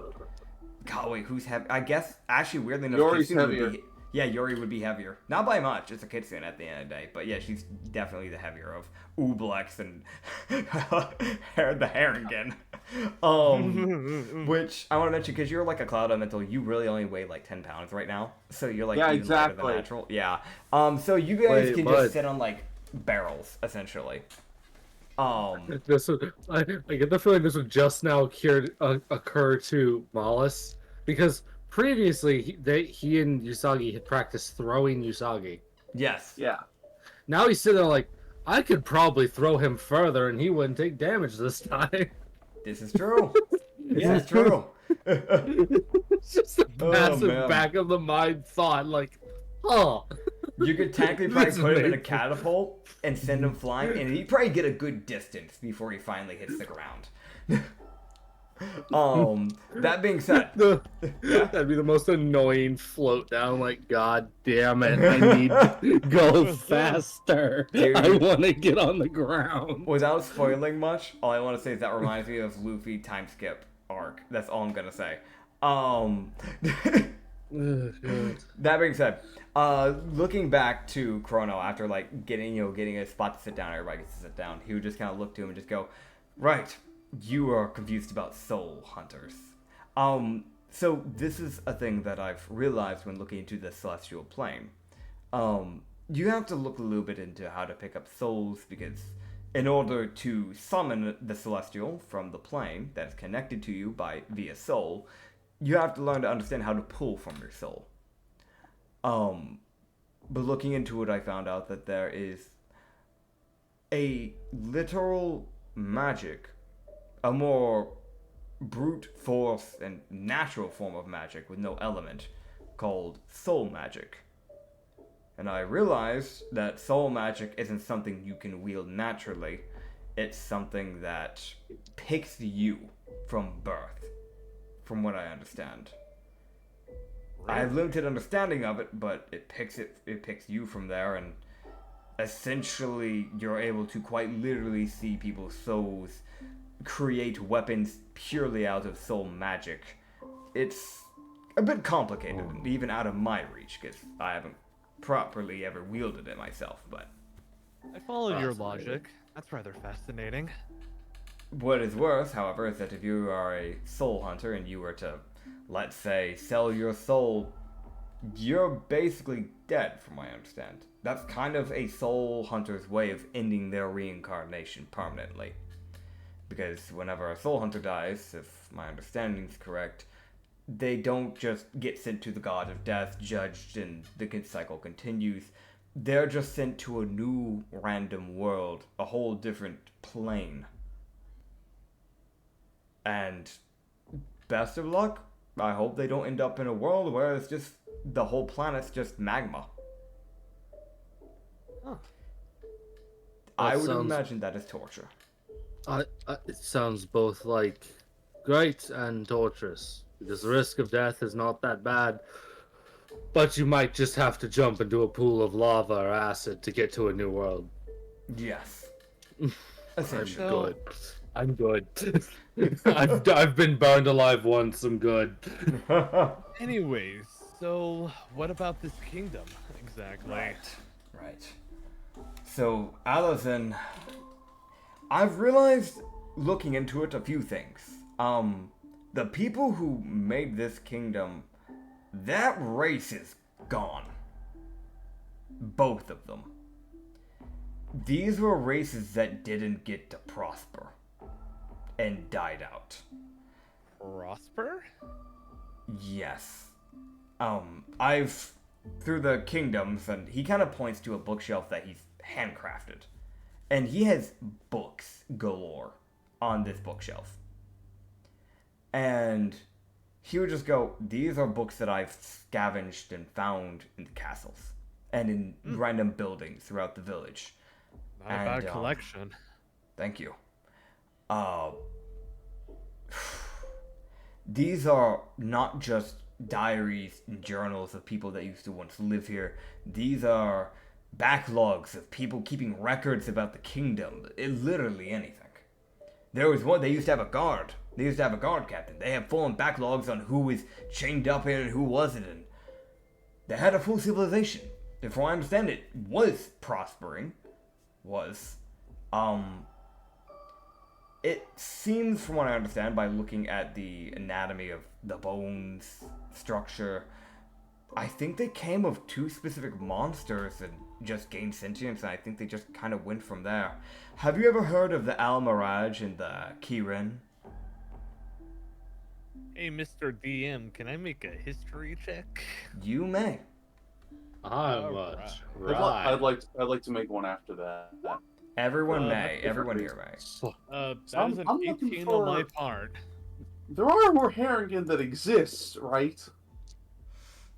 God, wait, who's heavy? I guess, actually, weirdly enough, Yori's Kitsune would heavier. be... Yeah, Yori would be heavier. Not by much, it's a Kitsune at the end of the day. But yeah, she's definitely the heavier of Ublex and the Haringen. Which I want to mention, because you're like a Cloud Elemental, you really only weigh 10 pounds right now. So you're even lighter exactly. than natural. Yeah. So you guys can just sit on barrels, essentially. This would, I get the feeling this would just now occur to Mollis, because previously he and Usagi had practiced throwing Usagi. Yes. Yeah. Now he's sitting there I could probably throw him further and he wouldn't take damage this time. This is true. This is true. It's just a massive back of the mind thought, You could technically probably put him in a catapult and send him flying, and he'd probably get a good distance before he finally hits the ground. That being said, that'd be the most annoying float down. God damn it! I need to go faster. Dude. I want to get on the ground. Without spoiling much, all I want to say is that reminds me of Luffy time skip arc. That's all I'm gonna say. That being said, looking back to Chrono after getting a spot to sit down, everybody gets to sit down. He would just kind of look to him and just go, "Right, you are confused about soul hunters." So this is a thing that I've realized when looking into the celestial plane. You have to look a little bit into how to pick up souls, because in order to summon the celestial from the plane that's connected to you via soul, you have to learn to understand how to pull from your soul. But looking into it, I found out that there is a literal magic, a more brute force and natural form of magic with no element, called soul magic. And I realized that soul magic isn't something you can wield naturally. It's something that picks you from birth, from what I understand. I have limited understanding of it, but it picks you from there, and essentially you're able to quite literally see people's souls create weapons purely out of soul magic. It's a bit complicated, and even out of my reach, because I haven't properly ever wielded it myself, but... I follow your logic. That's rather fascinating. What is worse, however, is that if you are a soul hunter and you were to, let's say, sell your soul, you're basically dead, from what I understand. That's kind of a soul hunter's way of ending their reincarnation permanently. Because whenever a soul hunter dies, if my understanding is correct, they don't just get sent to the god of death, judged, and the cycle continues. They're just sent to a new random world, a whole different plane. And best of luck. I hope they don't end up in a world where it's just the whole planet's just magma. Huh. I would imagine that is torture. It sounds both like great and torturous, because the risk of death is not that bad, but you might just have to jump into a pool of lava or acid to get to a new world. Yes. I'm good. I've been burned alive once. I'm good. Anyways, so what about this kingdom exactly? Right. So, Allison, I've realized, looking into it, a few things. The people who made this kingdom, that race is gone. Both of them. These were races that didn't get to prosper and died out. Prosper? Yes. I've, through the kingdoms, and he kind of points to a bookshelf that he's handcrafted. And he has books galore on this bookshelf. And he would just go, these are books that I've scavenged and found in the castles and in random buildings throughout the village. Not a bad collection. Thank you. These are not just diaries and journals of people that used to once live here. These are backlogs of people keeping records about the kingdom. Literally anything. There was one, they used to have a guard. They used to have a guard captain. They have full-on backlogs on who was chained up here and who wasn't. And they had a full civilization. If I understand it, was prospering. It seems, from what I understand, by looking at the anatomy of the bones structure, I think they came of two specific monsters and just gained sentience, and I think they just kind of went from there. Have you ever heard of the Al-Miraj and the Kirin? Hey, Mr. DM, can I make a history check? You may. Right. I'd like to make one after that. Everyone may. Everyone here may. That was an I'm looking 18 for- on my part. There are more Harrigan that exist, right?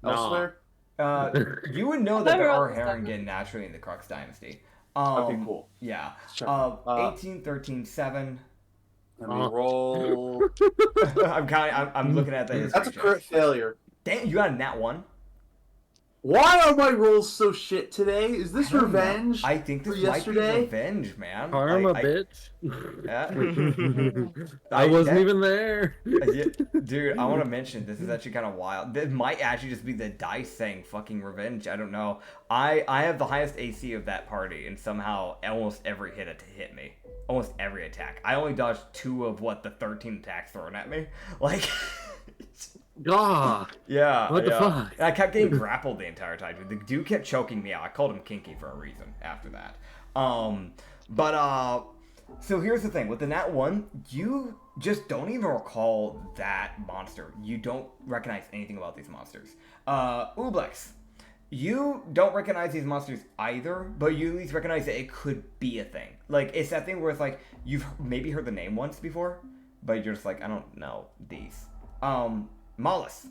Elsewhere? You would know that there are Haringen naturally in the Crux Dynasty. Okay, cool. Yeah. Check. 18, 13, 7. Let me roll. I'm looking at the history. That's a crit failure. Damn, you got a nat 1? Why are my rolls so shit today? Is this revenge? I think this for might be yesterday? revenge, man. Karma, bitch. Yeah. I wasn't even there. Dude, I want to mention, this is actually kind of wild. This might actually just be the dice saying fucking revenge. I don't know. I have the highest AC of that party, and somehow almost every hit me. Almost every attack. I only dodged 2 of the 13 attacks thrown at me. Like... Ah, yeah. What the fuck? I kept getting grappled the entire time. The dude kept choking me out. I called him Kinky for a reason after that. So here's the thing. With the Nat 1, you just don't even recall that monster. You don't recognize anything about these monsters. Ublex, you don't recognize these monsters either, but you at least recognize that it could be a thing. Like, it's that thing where it's like, you've maybe heard the name once before, but you're just like, I don't know these. Mollis,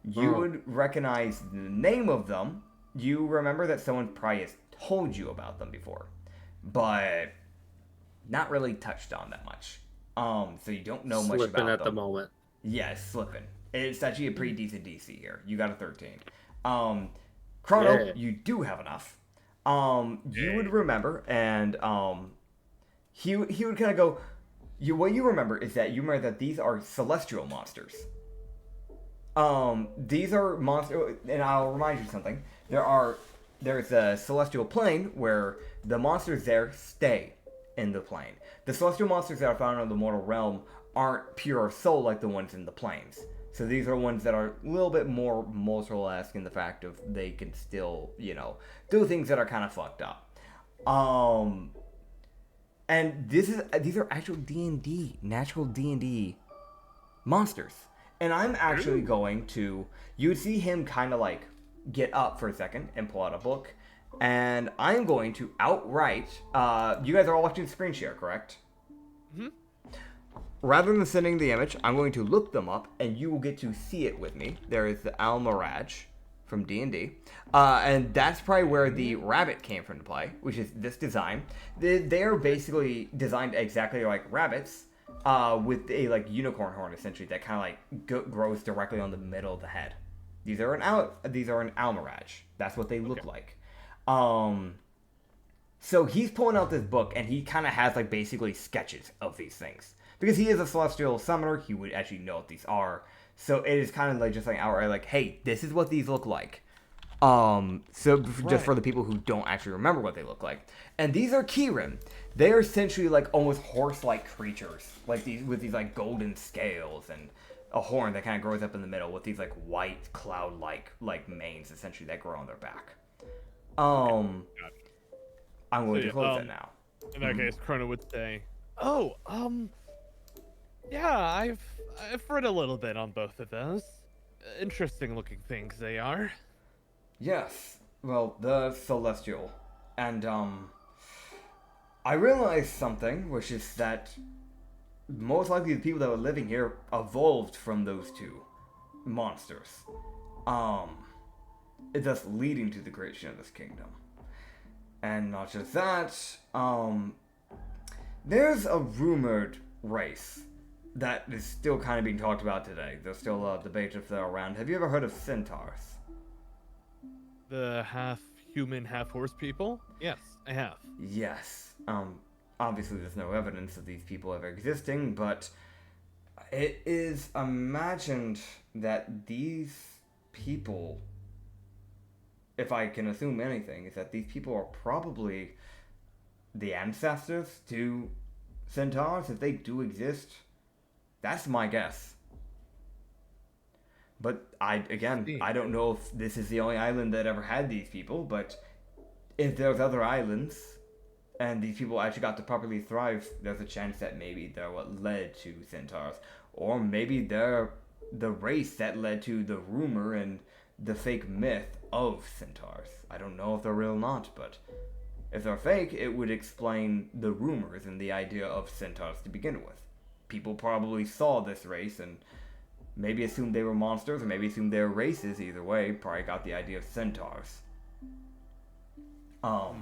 you would recognize the name of them. You remember that someone probably has told you about them before, but not really touched on that much. So you don't know much about them. Slipping at the moment. Yes, slipping. It's actually a pretty decent DC here. You got a 13. Chrono, you do have enough. You would remember, and he would kind of go. What you remember is that you remember that these are celestial monsters. These are monsters, and I'll remind you something. There's a celestial plane where the monsters there stay in the plane. The celestial monsters that are found in the mortal realm aren't pure soul like the ones in the planes. So these are ones that are a little bit more mortal-esque in the fact of they can still, do things that are kind of fucked up. And these are actual D&D, natural D&D monsters. And I'm actually going to... You would see him kind of like get up for a second and pull out a book. And I'm going to outright... you guys are all watching the screen share, correct? Mm-hmm. rather than sending the image, I'm going to look them up, and you will get to see it with me. There is the Almiraj from D&D, and that's probably where the rabbit came from to play, which is this design. They are basically designed exactly like rabbits, with a like unicorn horn essentially that kind of like grows directly on the middle of the head. These are an Almiraj. That's what they look like. So he's pulling out this book, and he kind of has like basically sketches of these things. Because he is a celestial summoner, he would actually know what these are. So it is kind of like just like outright like, hey, this is what these look like. Just for the people who don't actually remember what they look like. And these are Kirin. They are essentially like almost horse-like creatures, like these with these like golden scales and a horn that kind of grows up in the middle with these like white cloud-like manes essentially that grow on their back. I'm going to close that now. In that case, Chrono would say, "Oh, yeah, I've read a little bit on both of those. Interesting looking things they are." Yes. Well, the celestial, and I realized something, which is that most likely the people that were living here evolved from those two monsters. It's thus leading to the creation of this kingdom. And not just that, there's a rumored race that is still kind of being talked about today. There's still a debate if they're around. Have you ever heard of centaurs? The half-human, half-horse people? Yes, I have. Yes. Obviously there's no evidence of these people ever existing, but it is imagined that these people, if I can assume anything, is that these people are probably the ancestors to centaurs, if they do exist. That's my guess. But I don't know if this is the only island that ever had these people, but if there's other islands and these people actually got to properly thrive, there's a chance that maybe they're what led to centaurs. Or maybe they're the race that led to the rumor and the fake myth of centaurs. I don't know if they're real or not, but if they're fake, it would explain the rumors and the idea of centaurs to begin with. People probably saw this race and maybe assumed they were monsters, or maybe assumed they were races. Either way, probably got the idea of centaurs. I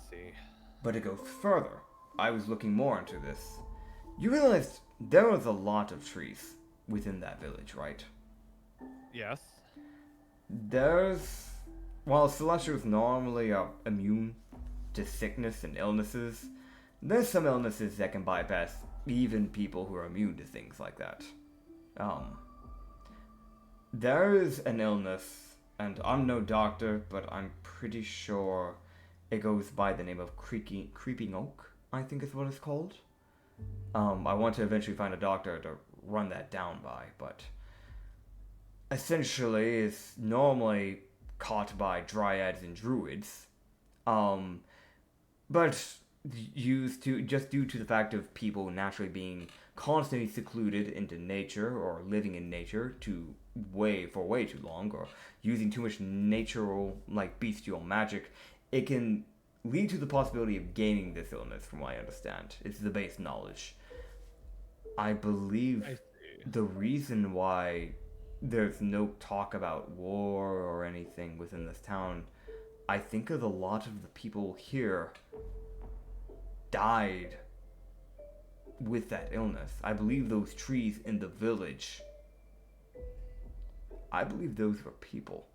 see. But to go further, I was looking more into this. You realized there was a lot of trees within that village, right? Yes. While Celestials normally are immune to sickness and illnesses, there's some illnesses that can bypass even people who are immune to things like that. There is an illness, and I'm no doctor, but I'm pretty sure it goes by the name of creeping oak, I think is what it's called. I want to eventually find a doctor to run that down by, but essentially it's normally caught by dryads and druids, but used to just due to the fact of people naturally being constantly secluded into nature or living in nature for way too long, or using too much natural bestial magic, it can lead to the possibility of gaining this illness. From what I understand, it's the base knowledge. I believe the reason why there's no talk about war or anything within this town, I think of a lot of the people here died with that illness. I believe those trees in the village, I believe those were people.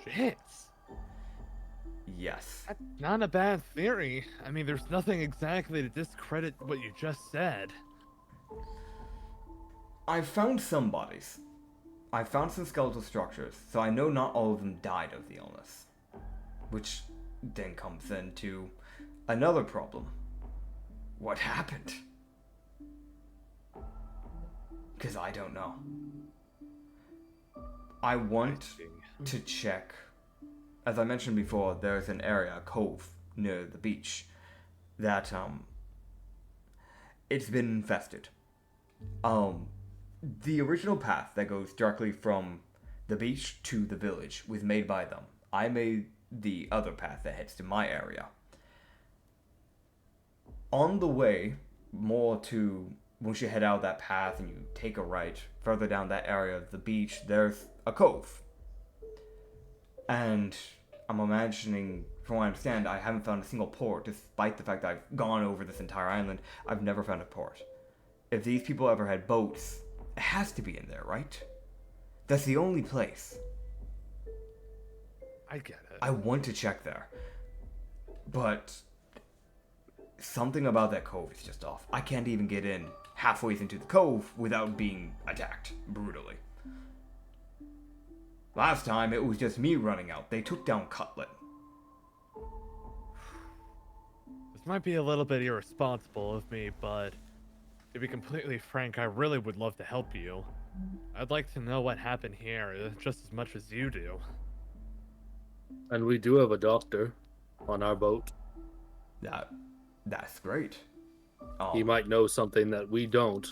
Shit. Yes. That's not a bad theory. I mean, there's nothing exactly to discredit what you just said. I found some bodies. I found some skeletal structures, so I know not all of them died of the illness. Which then comes into another problem. What happened? Because I don't know. I want to check. As I mentioned before, there's an area, a cove, near the beach that, it's been infested. The original path that goes directly from the beach to the village was made by them. I made the other path that heads to my area. on the way, more to once you head out that path and you take a right further down that area of the beach, there's a cove. And I'm imagining, from what I understand, I haven't found a single port, despite the fact that I've gone over this entire island. I've never found a port. If these people ever had boats, it has to be in there, right? That's the only place. I get it. I want to check there. But something about that cove is just off. I can't even get in halfway into the cove without being attacked brutally. Last time, it was just me running out. They took down Cutlet. This might be a little bit irresponsible of me, but to be completely frank, I really would love to help you. I'd like to know what happened here just as much as you do. And we do have a doctor on our boat. That's great. He might know something that we don't.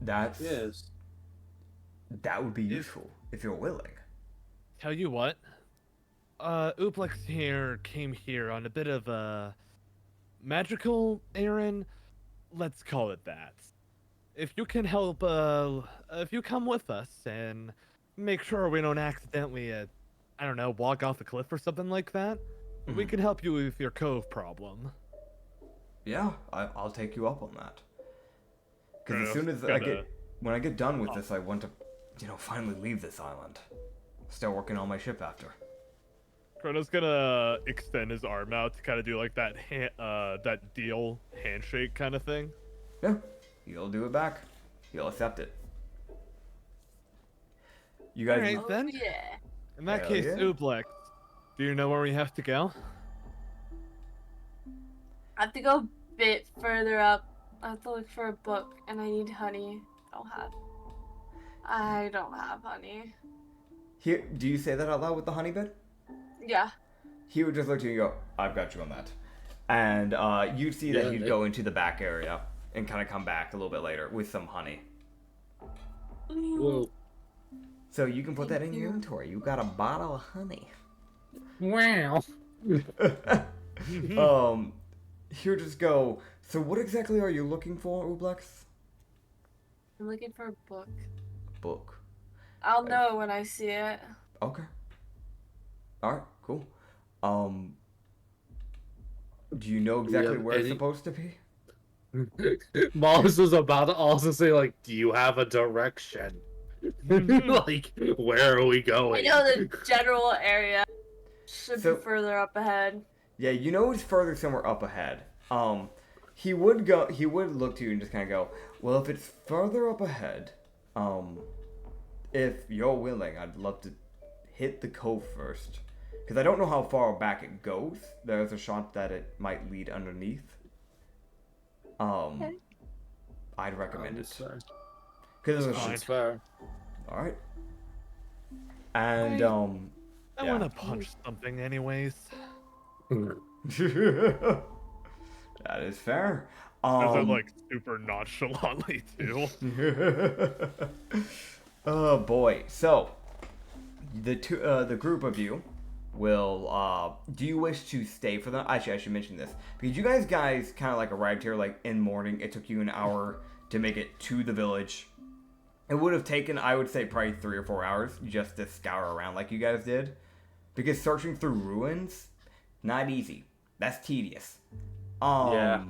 That's... Yes. That would be useful, if you're willing. Tell you what, Ublex here came here on a bit of a magical errand. Let's call it that. If you can help, if you come with us and make sure we don't accidentally, I don't know, walk off a cliff or something like that, we can help you with your cove problem. Yeah, I'll take you up on that. Because as soon as when I get done with this, I want to, finally leave this island. Start working on my ship after. Chrono's gonna extend his arm out to kind of do like that that deal handshake kind of thing. Yeah, he'll do it back. He'll accept it. You guys. Alright, then. Yeah. In that Hell case, yeah. Ublex, do you know where we have to go? I have to go a bit further up. I have to look for a book, and I need honey. I don't have honey. Here, do you say that out loud with the honey bit? Yeah. He would just look at you and go, "I've got you on that," and you'd see that he'd go into the back area and kind of come back a little bit later with some honey. Whoa. So you can put that in your inventory. You got a bottle of honey. Wow. Here, just go. So what exactly are you looking for, Ublex? I'm looking for a book. Book. I'll know when I see it. Okay. Alright, cool. Do you know exactly where it's supposed to be? Moss was about to also say, like, do you have a direction? Like, where are we I going? know the general area. Should be further up ahead. Yeah, you know it's further somewhere up ahead. He would look to you and just kind of go, well, if it's further up ahead, if you're willing, I'd love to hit the cove first. Because I don't know how far back it goes. There's a shot that it might lead underneath. Okay. I'd recommend it. Because it's fair. Alright. And, I want to punch something anyways. That is fair. As I like super nonchalantly too. Oh boy. So the group of you will do you wish to stay for the actually I should mention this because you guys kind of like arrived here like in morning. It took you an hour to make it to the village. It would have taken, I would say, probably 3 or 4 hours just to scour around like you guys did. Because searching through ruins, not easy. That's tedious. Yeah.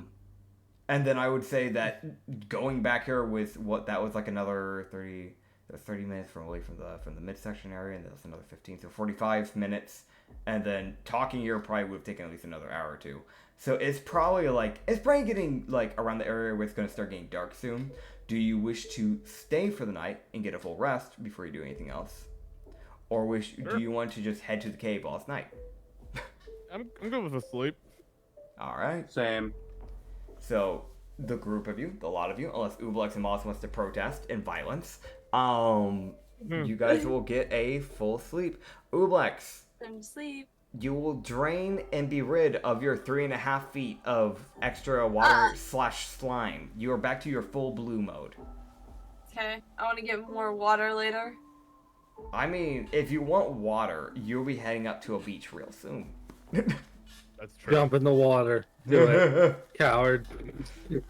And then I would say that going back here with what that was like another 30 minutes from the midsection area, and that's another 15, so 45 minutes. And then talking here probably would have taken at least another hour or two. So it's probably getting like around the area where it's going to start getting dark soon. Do you wish to stay for the night and get a full rest before you do anything else? Or do you want to just head to the cave all night? I'm good with a sleep. Alright. Same. So, the group of you, the lot of you, unless Ublex and Moss wants to protest in violence, you guys will get a full sleep. Ublex. I'm asleep. You will drain and be rid of your 3.5 feet of extra water / slime. You are back to your full blue mode. Okay, I want to get more water later. I mean, if you want water, you'll be heading up to a beach real soon. That's true. Jump in the water. Do it. Coward.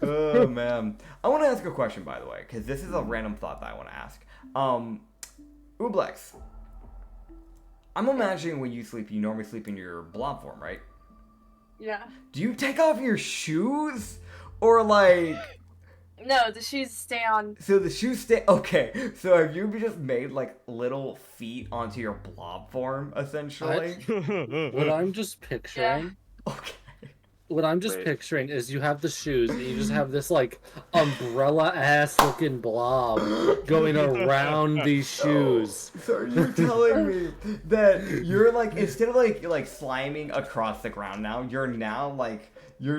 Oh, man. I want to ask a question, by the way, because this is a random thought that I want to ask. Ublex, I'm imagining when you sleep, you normally sleep in your blob form, right? Yeah. Do you take off your shoes? Or, like... No, the shoes stay on. So the shoes stay... Okay, so have you just made, like, little feet onto your blob form, essentially? What I'm just picturing... Yeah. Okay. What I'm just picturing is you have the shoes and you just have this like umbrella-ass looking blob going around these shoes. So you're telling me that you're like, instead of like sliming across the ground now, you're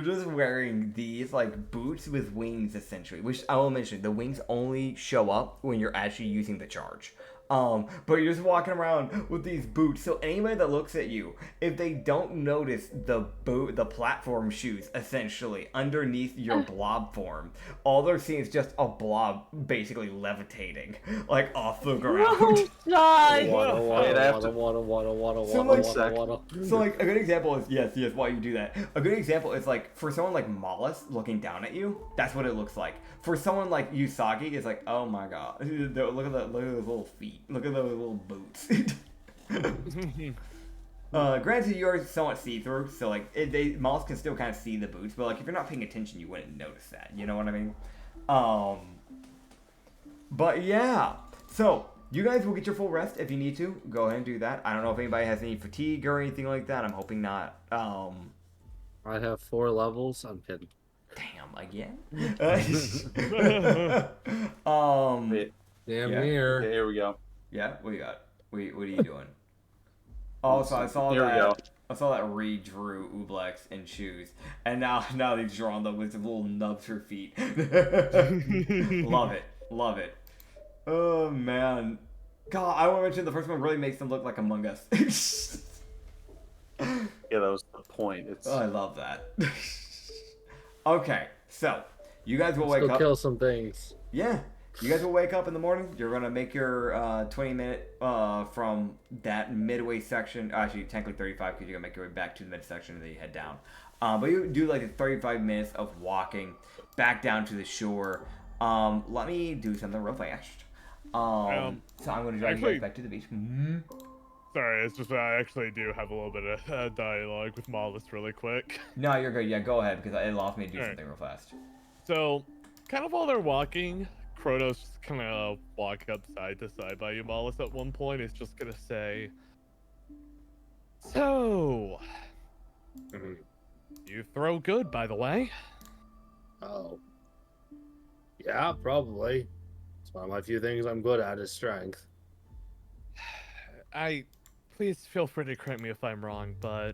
just wearing these like boots with wings essentially, which I will mention, the wings only show up when you're actually using the charge. But you're just walking around with these boots, so anybody that looks at you, if they don't notice the platform shoes, essentially, underneath your blob form, all they're seeing is just a blob basically levitating, like, off the ground. Oh, God! So, like, a good example is, yes, why you do that. A good example is, like, for someone like Mollis looking down at you, that's what it looks like. For someone like Usagi, it's like, oh my god, look at those little feet. Look at those little boots. Granted, you are somewhat see-through, so like Mollis can still kind of see the boots, but like if you're not paying attention, you wouldn't notice that. You know what I mean? But yeah. So you guys will get your full rest if you need to. Go ahead and do that. I don't know if anybody has any fatigue or anything like that. I'm hoping not. I have 4 levels. I'm kidding. Damn, again? Damn near. Yeah, here we go. Yeah, what you got? What are you doing? Oh, so I saw Here we go. I saw that Reed drew Ublex in shoes, and now he's drawing them with little nubs for feet. Love it. Oh man, God, I want to mention the first one really makes them look like Among Us. Yeah, that was the point. Oh, I love that. Okay, so you guys will wake up. Kill some things. Yeah. You guys will wake up in the morning. You're going to make your 20-minute from that midway section. Actually, technically 35 because you're going to make your way back to the mid section and then you head down. But you do like 35 minutes of walking back down to the shore. Let me do something real fast. So I'm going to drive you guys back to the beach. Mm-hmm. Sorry, it's just I actually do have a little bit of dialogue with Mollis really quick. No, you're good. Yeah, go ahead because it allows me to do something real fast. So, kind of while they're walking, Kronos just kind of walk up side to side by you, Mollis, at one point is just gonna say, so, you throw good, by the way. Oh. Yeah, probably. It's one of my few things I'm good at is strength. Please feel free to correct me if I'm wrong, but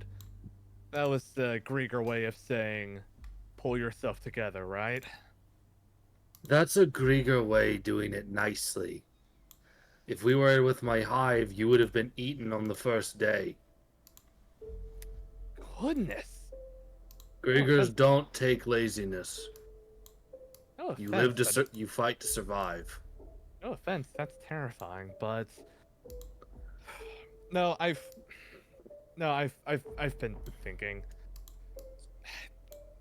that was the Grieger way of saying, pull yourself together, right? That's a Grieger way doing it nicely. If we were with my hive, you would have been eaten on the first day. Goodness. Griegers don't take laziness. No offense, you live to you fight to survive. No offense, that's terrifying, but no, I've been thinking.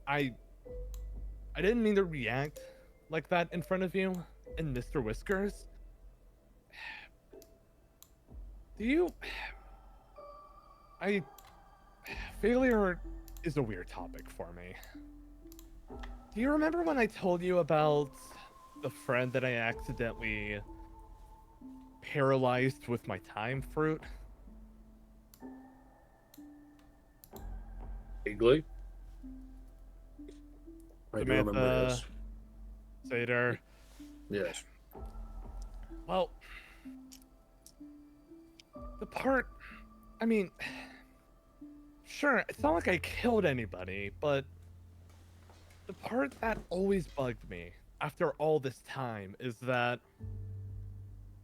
I didn't mean to react like that in front of you and Mr. Whiskers. Failure is a weird topic for me. Do you remember when I told you about the friend that I accidentally paralyzed with my time fruit? Vaguely. I do remember Samantha, this. Seder. Yes. Well, the part, I mean, sure, it's not like I killed anybody, but the part that always bugged me after all this time is that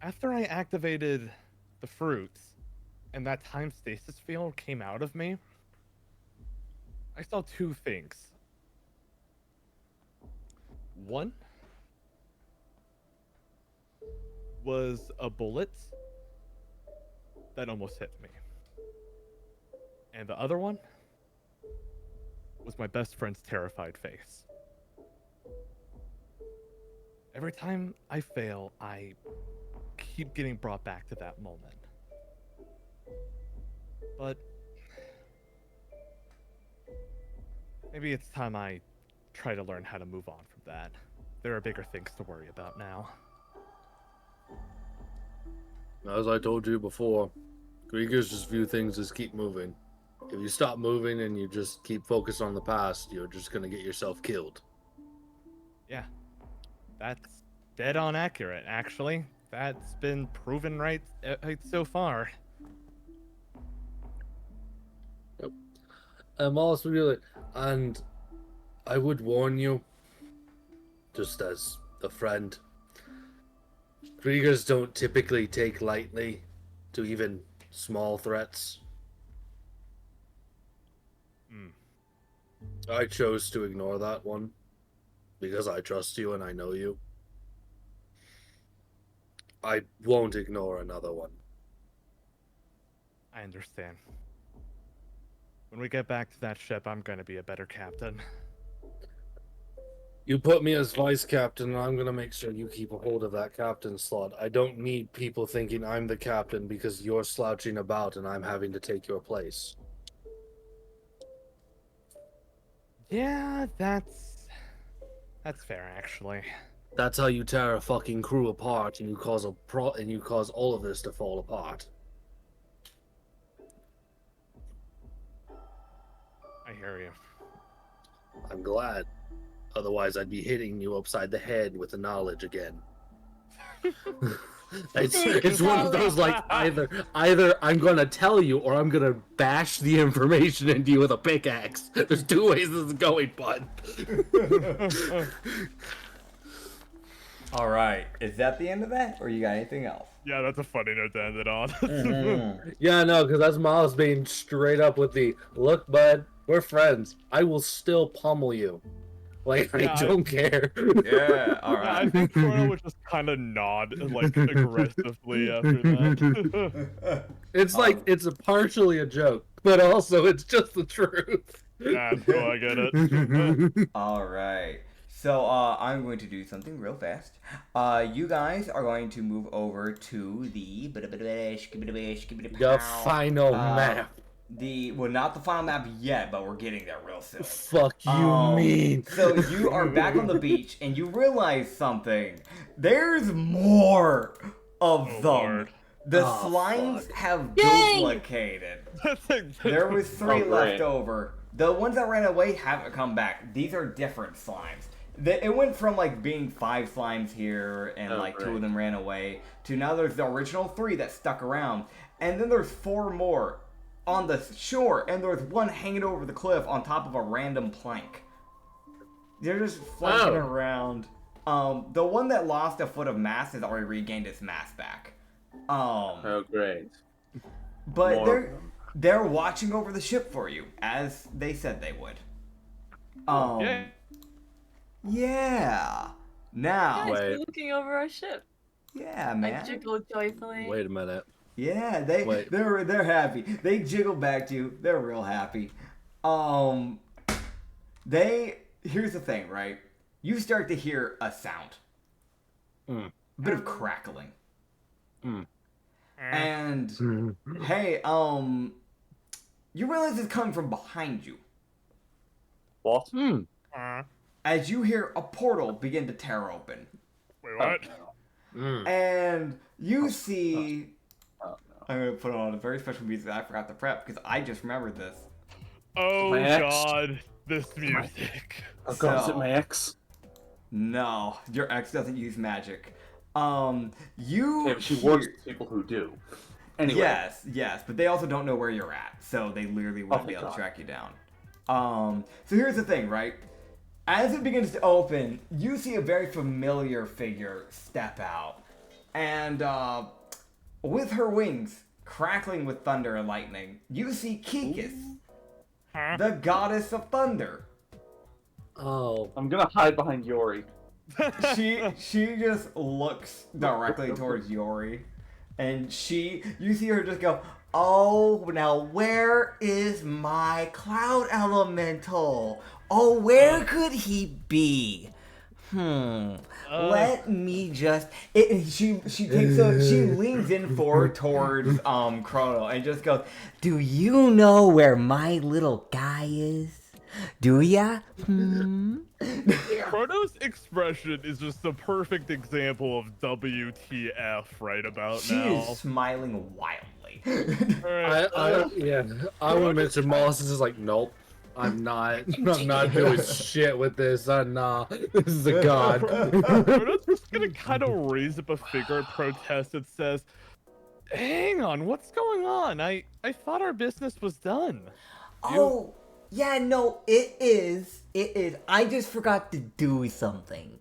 after I activated the fruits and that time stasis field came out of me, I saw 2 things. One was a bullet that almost hit me. And the other one was my best friend's terrified face. Every time I fail, I keep getting brought back to that moment. But maybe it's time I try to learn how to move on from that. There are bigger things to worry about now. As I told you before, Kriegers just view things as keep moving. If you stop moving and you just keep focused on the past, you're just gonna get yourself killed. Yeah, that's dead on accurate, actually. That's been proven right so far. Yep. Also, really, and I would warn you, just as a friend, Kriegers don't typically take lightly to even small threats. I chose to ignore that one because I trust you and I know you. I won't ignore another one. I understand. When we get back to that ship, I'm gonna be a better captain. You put me as vice captain, and I'm gonna make sure you keep a hold of that captain slot. I don't need people thinking I'm the captain because you're slouching about and I'm having to take your place. Yeah, that's fair, actually. That's how you tear a fucking crew apart, and you cause all of this to fall apart. I hear you. I'm glad. Otherwise, I'd be hitting you upside the head with the knowledge again. It's one of those, like, either I'm gonna tell you or I'm gonna bash the information into you with a pickaxe. There's two ways this is going, bud. All right, is that the end of that, or you got anything else? Yeah, that's a funny note to end it on. Yeah, no, because that's Miles being straight up with the, look, bud, we're friends. I will still pummel you. Like, yeah, I don't care. Yeah, all right. Yeah, I think Chrono would just kind of nod, like, aggressively after that. It's like, it's partially a joke, but also it's just the truth. Yeah, so I get it. All right. So, I'm going to do something real fast. You guys are going to move over to the final map. Well, not the final map yet, but we're getting there real soon. Fuck you mean. So you are back on the beach, and you realize something. There's more of them. Lord. The slimes have duplicated. There was 3 left over. The ones that ran away haven't come back. These are different slimes. It went from, like, being 5 slimes here, and, 2 of them ran away, to now there's the original 3 that stuck around. And then there's 4 more on the shore, and there's 1 hanging over the cliff on top of a random plank. They're just flanking around. The one that lost a foot of mass has already regained its mass back. Oh, great. But they're watching over the ship for you, as they said they would. Yeah. Now. Guys, we're looking over our ship. Yeah, man. I jiggle joyfully. Wait a minute. Yeah, they're happy. They jiggle back to you. They're real happy. Here's the thing, right? You start to hear a sound. A bit of crackling. And hey, you realize it's coming from behind you. What? As you hear a portal begin to tear open. Wait, what? And you see... I'm going to put on a very special music that I forgot to prep, because I just remembered this. Oh, God. This music. Oh, God, is it my ex? No, your ex doesn't use magic. But she works with people who do. Anyway. Yes, but they also don't know where you're at, so they literally wouldn't be able to track you down. So here's the thing, right? As it begins to open, you see a very familiar figure step out. And, with her wings crackling with thunder and lightning, you see Kikis, the goddess of thunder. Oh. I'm gonna hide behind Yori. She just looks directly towards Yori, and you see her just go, Oh, now where is my cloud elemental? Oh, where could he be? Let me just. She leans in forward towards Chrono and just goes, "Do you know where my little guy is? Do ya?" Chrono's expression is just the perfect example of WTF right about now. She's smiling wildly. I want to mention Moss is just like, nope. I'm not doing shit with this. Nah, this is a god. Chrono's just gonna kind of raise up a finger in protest that says, "Hang on, what's going on? I thought our business was done." Oh, yeah, no, it is. It is. I just forgot to do something.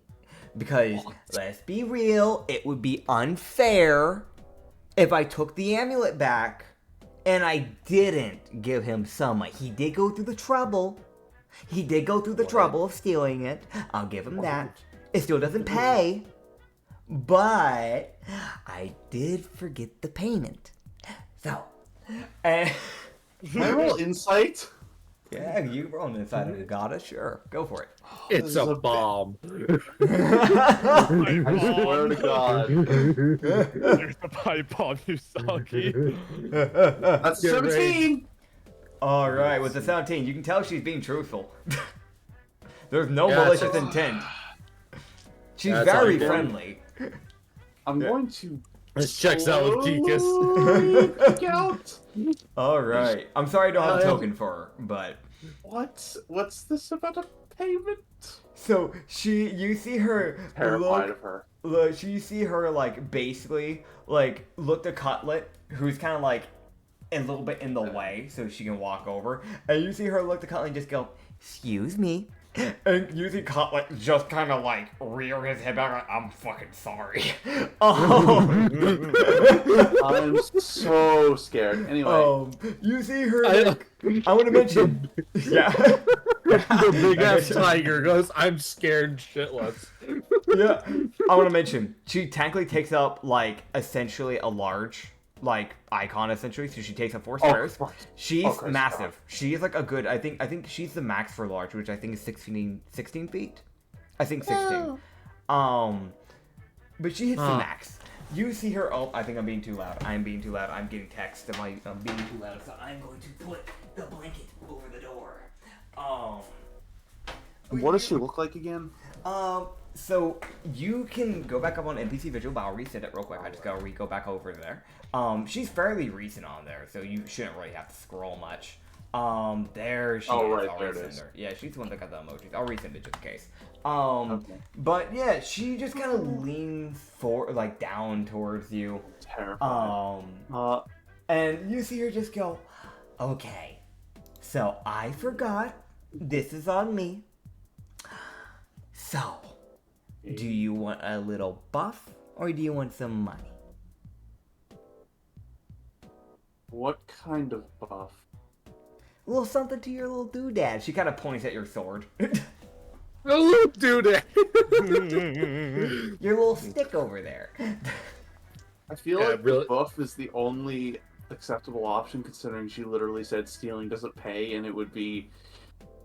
Because, let's be real, it would be unfair if I took the amulet back and I didn't give him some money. He did go through the trouble. He did go through the trouble of stealing it. I'll give him that. It still doesn't pay. But I did forget the payment. So, Can I roll insight? yeah, you roll an inside of the goddess, sure. Go for it. It's a bomb. I swear to God. There's the pipe bomb, Usagi. That's 17! Alright, with the 17, you can tell she's being truthful. There's no malicious intent. She's very friendly. I'm going to... This checks out with Kikas. Alright. I'm sorry I don't have a token for her, but... What's this about a payment? So, you see her... Terrified of her. Look, you see her, like, basically, like, look to Cutlet, who's kind of, like, a little bit in the way, so she can walk over. And you see her look to Cutlet and just go, "Excuse me." And you see Cutlet just kind of, like, rear his head back, like, "I'm fucking sorry." I'm so scared. Anyway. You see her, like, I want to mention... Yeah. The big-ass tiger goes, "I'm scared shitless." Yeah. I want to mention, she technically takes up, like, essentially a large... like icon essentially, so she takes up 4 squares. She's massive. She is like a good. I think she's the max for large, which I think is 16 feet. I think 16. But she hits the max. You see her. Oh, I think I'm being too loud. I'm being too loud. I'm getting text. I'm being too loud, so I'm going to put the blanket over the door. What does she look like again? So you can go back up on NPC Visual, but I'll reset it real quick. I just gotta go back over there. She's fairly recent on there, so you shouldn't really have to scroll much. There she is. Right, I'll there it resend is. her. Yeah, she's the one that got the emojis. I'll resend it just in case. But yeah, she just kind of leans like down towards you. Terrified. And you see her just go, "Okay, so I forgot. This is on me. So, do you want a little buff, or do you want some money?" What kind of buff? A little something to your little doodad. She kind of points at your sword. A little doodad. Your little stick over there. I feel like the buff is the only acceptable option, considering she literally said stealing doesn't pay, and it would be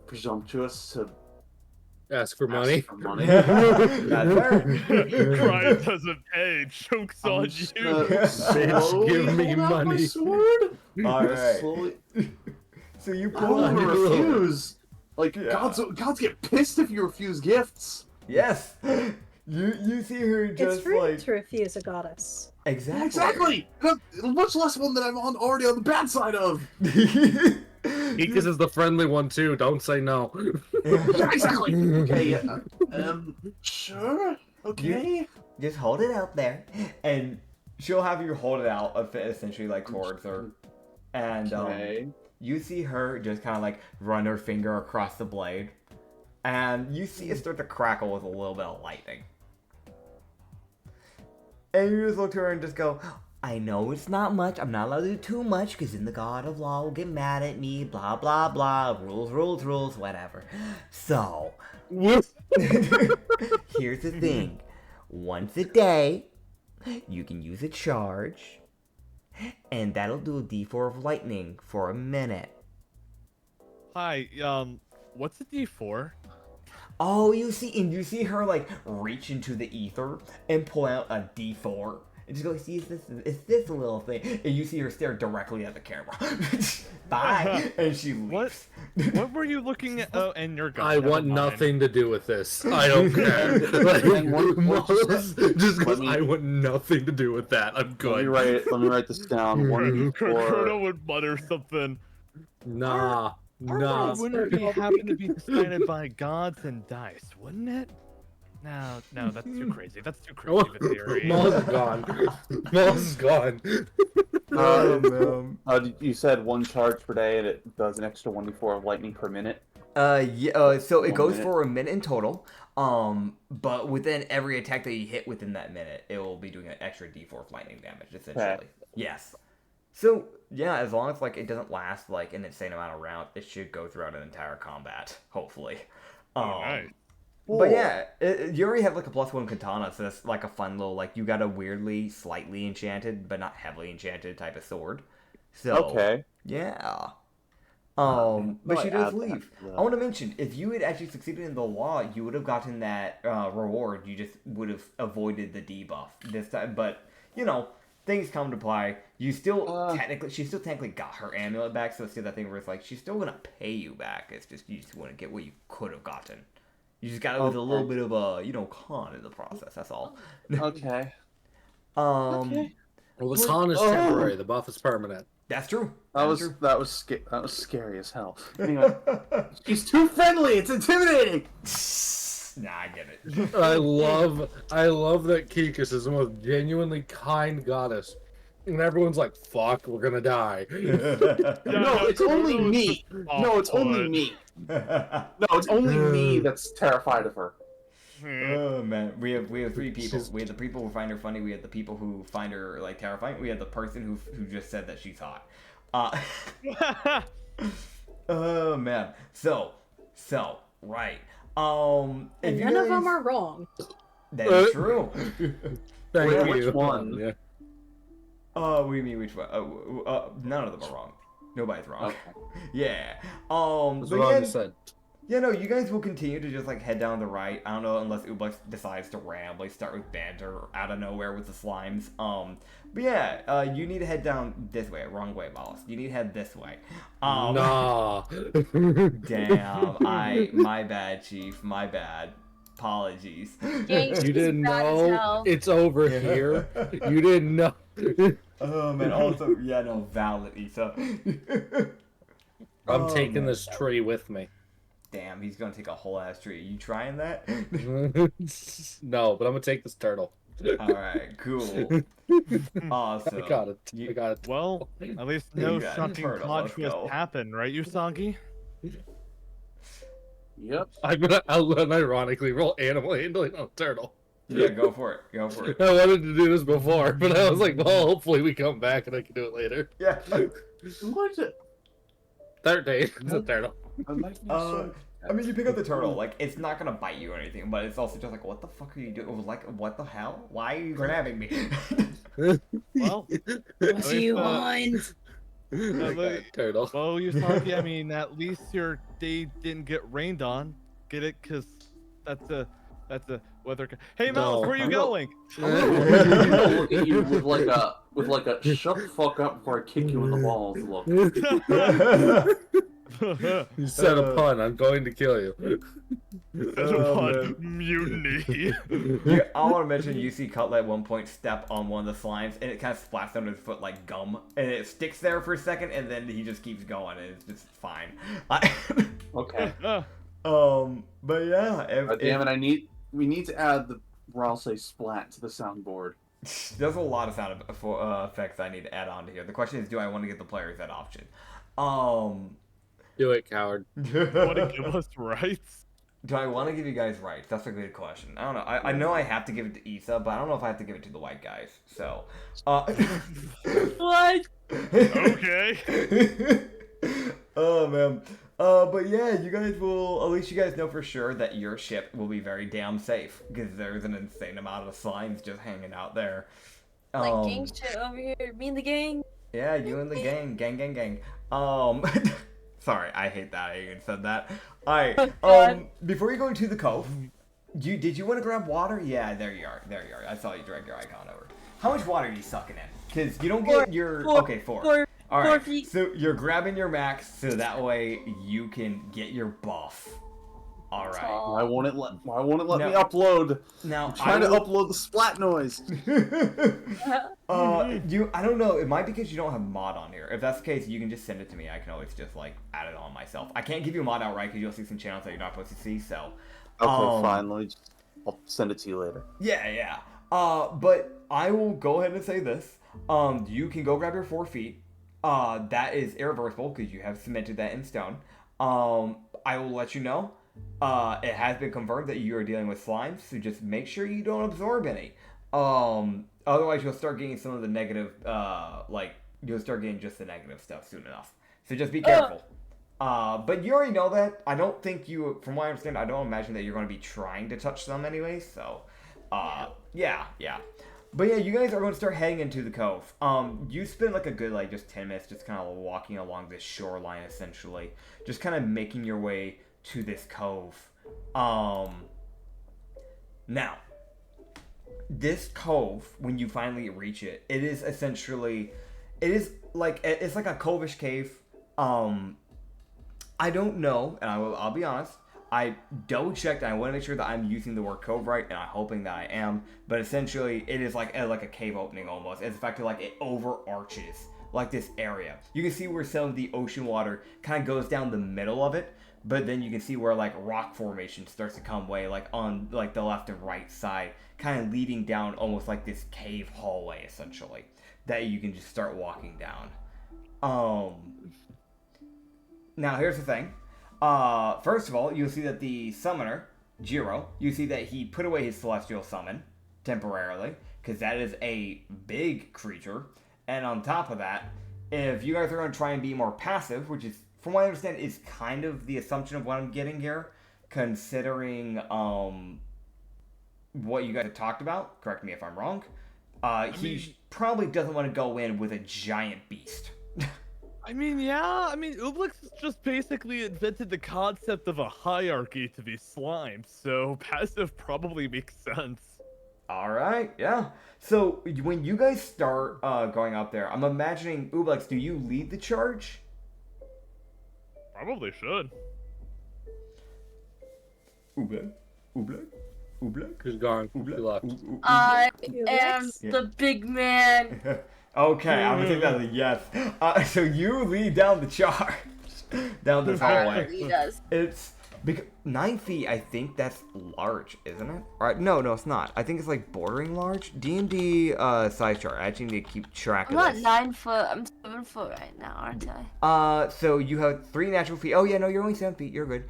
presumptuous to ask for money. That's fair. Crime doesn't pay. Joke's on you. Bitch, give me money. My sword. Alright. So you pull out your refuse. Like gods get pissed if you refuse gifts. Yes. You see her just it's rude like to refuse a goddess. Exactly. Much less one that I'm already on the bad side of. Kikas is the friendly one too. Don't say no. Yeah, exactly. Okay. Sure. Okay. Just hold it out there, and she'll have you hold it out essentially like towards her, and you see her just kind of like run her finger across the blade, and you see it start to crackle with a little bit of lightning. And you just look to her and just go, "I know it's not much. I'm not allowed to do too much because then the god of law will get mad at me. Blah, blah, blah. Rules, whatever. So, here's the thing. Once a day, you can use a charge. and that'll do a D4 of lightning for a minute. Hi, what's a D4? Oh, you see her like reach into the ether and pull out a D4. And just go, see, it's this little thing. And you see her stare directly at the camera. Bye. And she leaves. What were you looking at? Oh, and you're gone. I want nothing to do with this. I don't care. Like, just because I want nothing to do with that. I'm good. Let me write this down. Chrono would mutter something. Nah. Wouldn't it happen to be decided by gods and dice, wouldn't it? No, that's too crazy. That's too crazy of a theory. Maul's gone. Maul's gone. You said 1 charge per day, and it does an extra 1d4 of lightning per minute. So it goes for a minute in total. But within every attack that you hit within that minute, it will be doing an extra D4 of lightning damage, essentially. Okay. Yes. So yeah, as long as like it doesn't last like an insane amount of rounds, it should go throughout an entire combat, hopefully. Nice. But yeah, you already have like a +1 katana, so that's like a fun little like you got a weirdly, slightly enchanted, but not heavily enchanted type of sword. So Okay. Yeah. But she does leave. I want to mention, if you had actually succeeded in the law, you would have gotten that reward. You just would have avoided the debuff this time. But you know, things come to play. You still she still technically got her amulet back, so it's still that thing where it's like she's still gonna pay you back. It's just you just want to get what you could have gotten. You just got it with a little bit of a con in the process. That's all. Okay. Well, the con is temporary. The buff is permanent. That's true. That was scary as hell. Anyway, she's too friendly. It's intimidating. Nah, I get it. I love that Kikus is the most genuinely kind goddess. And everyone's like, fuck, we're gonna die. No, it's only me. No, it's only me. No, it's only me that's terrified of her. Oh man, we have 3 people. We have the people who find her funny. We have the people who find her like terrifying. We have the person who just said that she's hot. Oh man. So right. And none of them are wrong. That is true. Thank you. Which one? Yeah. What do you mean which one? None of them are wrong. Nobody's wrong. Okay. Yeah. What's But wrong said? Yeah, no, you guys will continue to just like head down the right. I don't know unless Ublex decides to like start with banter out of nowhere with the slimes. But yeah, you need to head down this way. Wrong way, Wallace. You need to head this way. Nah. Damn, my bad, Chief. My bad. Apologies. Yeah, You didn't know it's over here. You didn't know. Oh man. Also, yeah, no, valid, Issa. I'm taking this tree with me. Damn, he's gonna take a whole ass tree. You trying that? No, but I'm gonna take this turtle. Alright, cool. Awesome. I got it. Well, at least no shocking plot twist happened, right, Usagi? Yep. I'm gonna unironically roll animal handling on a turtle. Yeah, go for it. I wanted to do this before, but I was like, well, hopefully we come back and I can do it later. Yeah. What? 13. It's a turtle. I mean, you pick up the turtle. Like, it's not gonna bite you or anything, but it's also just like, what the fuck are you doing? Like, what the hell? Why are you grabbing me? Well, What do you want? Turtle. Well, Usagi, I mean, at least your day didn't get rained on. Get it? Cause that's a weather. Hey, Mel, where are you going? Look at you with like a shut the fuck up before I kick you in the balls look. You said a pun. I'm going to kill you. Mutiny. Yeah, I want to mention you see Cutlet at one point step on one of the slimes, and it kind of splats under his foot like gum, and it sticks there for a second, and then he just keeps going, and it's just fine. Okay. But yeah. Damn it! We need to add the Ralsei splat to the soundboard. There's a lot of sound effects I need to add on to here. The question is, do I want to give the players that option? Do it, coward. Want to give us rights? Do I want to give you guys rights? That's a good question. I don't know. I know I have to give it to Issa, but I don't know if I have to give it to the white guys. So, What? Okay. Oh man. But yeah, you guys will. At least you guys know for sure that your ship will be very damn safe because there's an insane amount of slimes just hanging out there. Like gang shit over here. Me and the gang. Yeah, you and the gang. Gang. Sorry, I hate that I even said that. Alright, before you go into the cove, did you want to grab water? Yeah, there you are. I saw you drag your icon over. How much water are you sucking in? Because you don't get four. Alright, so you're grabbing your max so that way you can get your buff. Alright. Why won't it let me upload? Now I'm trying to upload the splat noise. I don't know, it might be because you don't have mod on here. If that's the case, you can just send it to me. I can always just like add it on myself. I can't give you a mod outright because you'll see some channels that you're not supposed to see, so. Okay, fine. I'll send it to you later. Yeah. But I will go ahead and say this. You can go grab your 4 feet. That is irreversible because you have cemented that in stone. I will let you know. It has been confirmed that you are dealing with slimes, so just make sure you don't absorb any. Otherwise you'll start getting some of the negative, you'll start getting just the negative stuff soon enough. So just be careful. But you already know that. I don't think from what I understand, I don't imagine that you're going to be trying to touch them anyway, so, yeah. But yeah, you guys are going to start heading into the cove. You spend like a good, just 10 minutes just kind of walking along this shoreline, essentially. Just kind of making your way to this cove. Now, this cove, when you finally reach it, it is essentially, it's like a cove-ish cave. I don't know, and I'll be honest, I double checked and I want to make sure that I'm using the word cove right, and I'm hoping that I am, but essentially it is like a cave opening almost. It's effectively like it overarches like this area. You can see where some of the ocean water kind of goes down the middle of it, but then you can see where like rock formation starts to come away like on like the left and right side, kind of leading down almost like this cave hallway essentially that you can just start walking down. Now here's the thing. First of all, you'll see that the summoner, Jiro, you see that he put away his celestial summon temporarily, because that is a big creature. And on top of that, if you guys are going to try and be more passive, which is, from what I understand, is kind of the assumption of what I'm getting here, considering what you guys have talked about, correct me if I'm wrong, he probably doesn't want to go in with a giant beast. Ublix just basically invented the concept of a hierarchy to be slime, so passive probably makes sense. Alright, yeah. So, when you guys start going out there, I'm imagining, Ublix, do you lead the charge? Probably should. Ublix? Who's gone? Who left? I am the big man. Okay, I'm gonna take that as a yes. So you lead down the charge, down this hallway. He does. It's 9 feet. I think that's large, isn't it? All right, no, it's not. I think it's like bordering large. D&D size chart. I actually need to keep track of this. I'm not 9 foot. I'm 7 foot right now, aren't I? So you have 3 natural feet. Oh yeah, no, you're only 7 feet. You're good.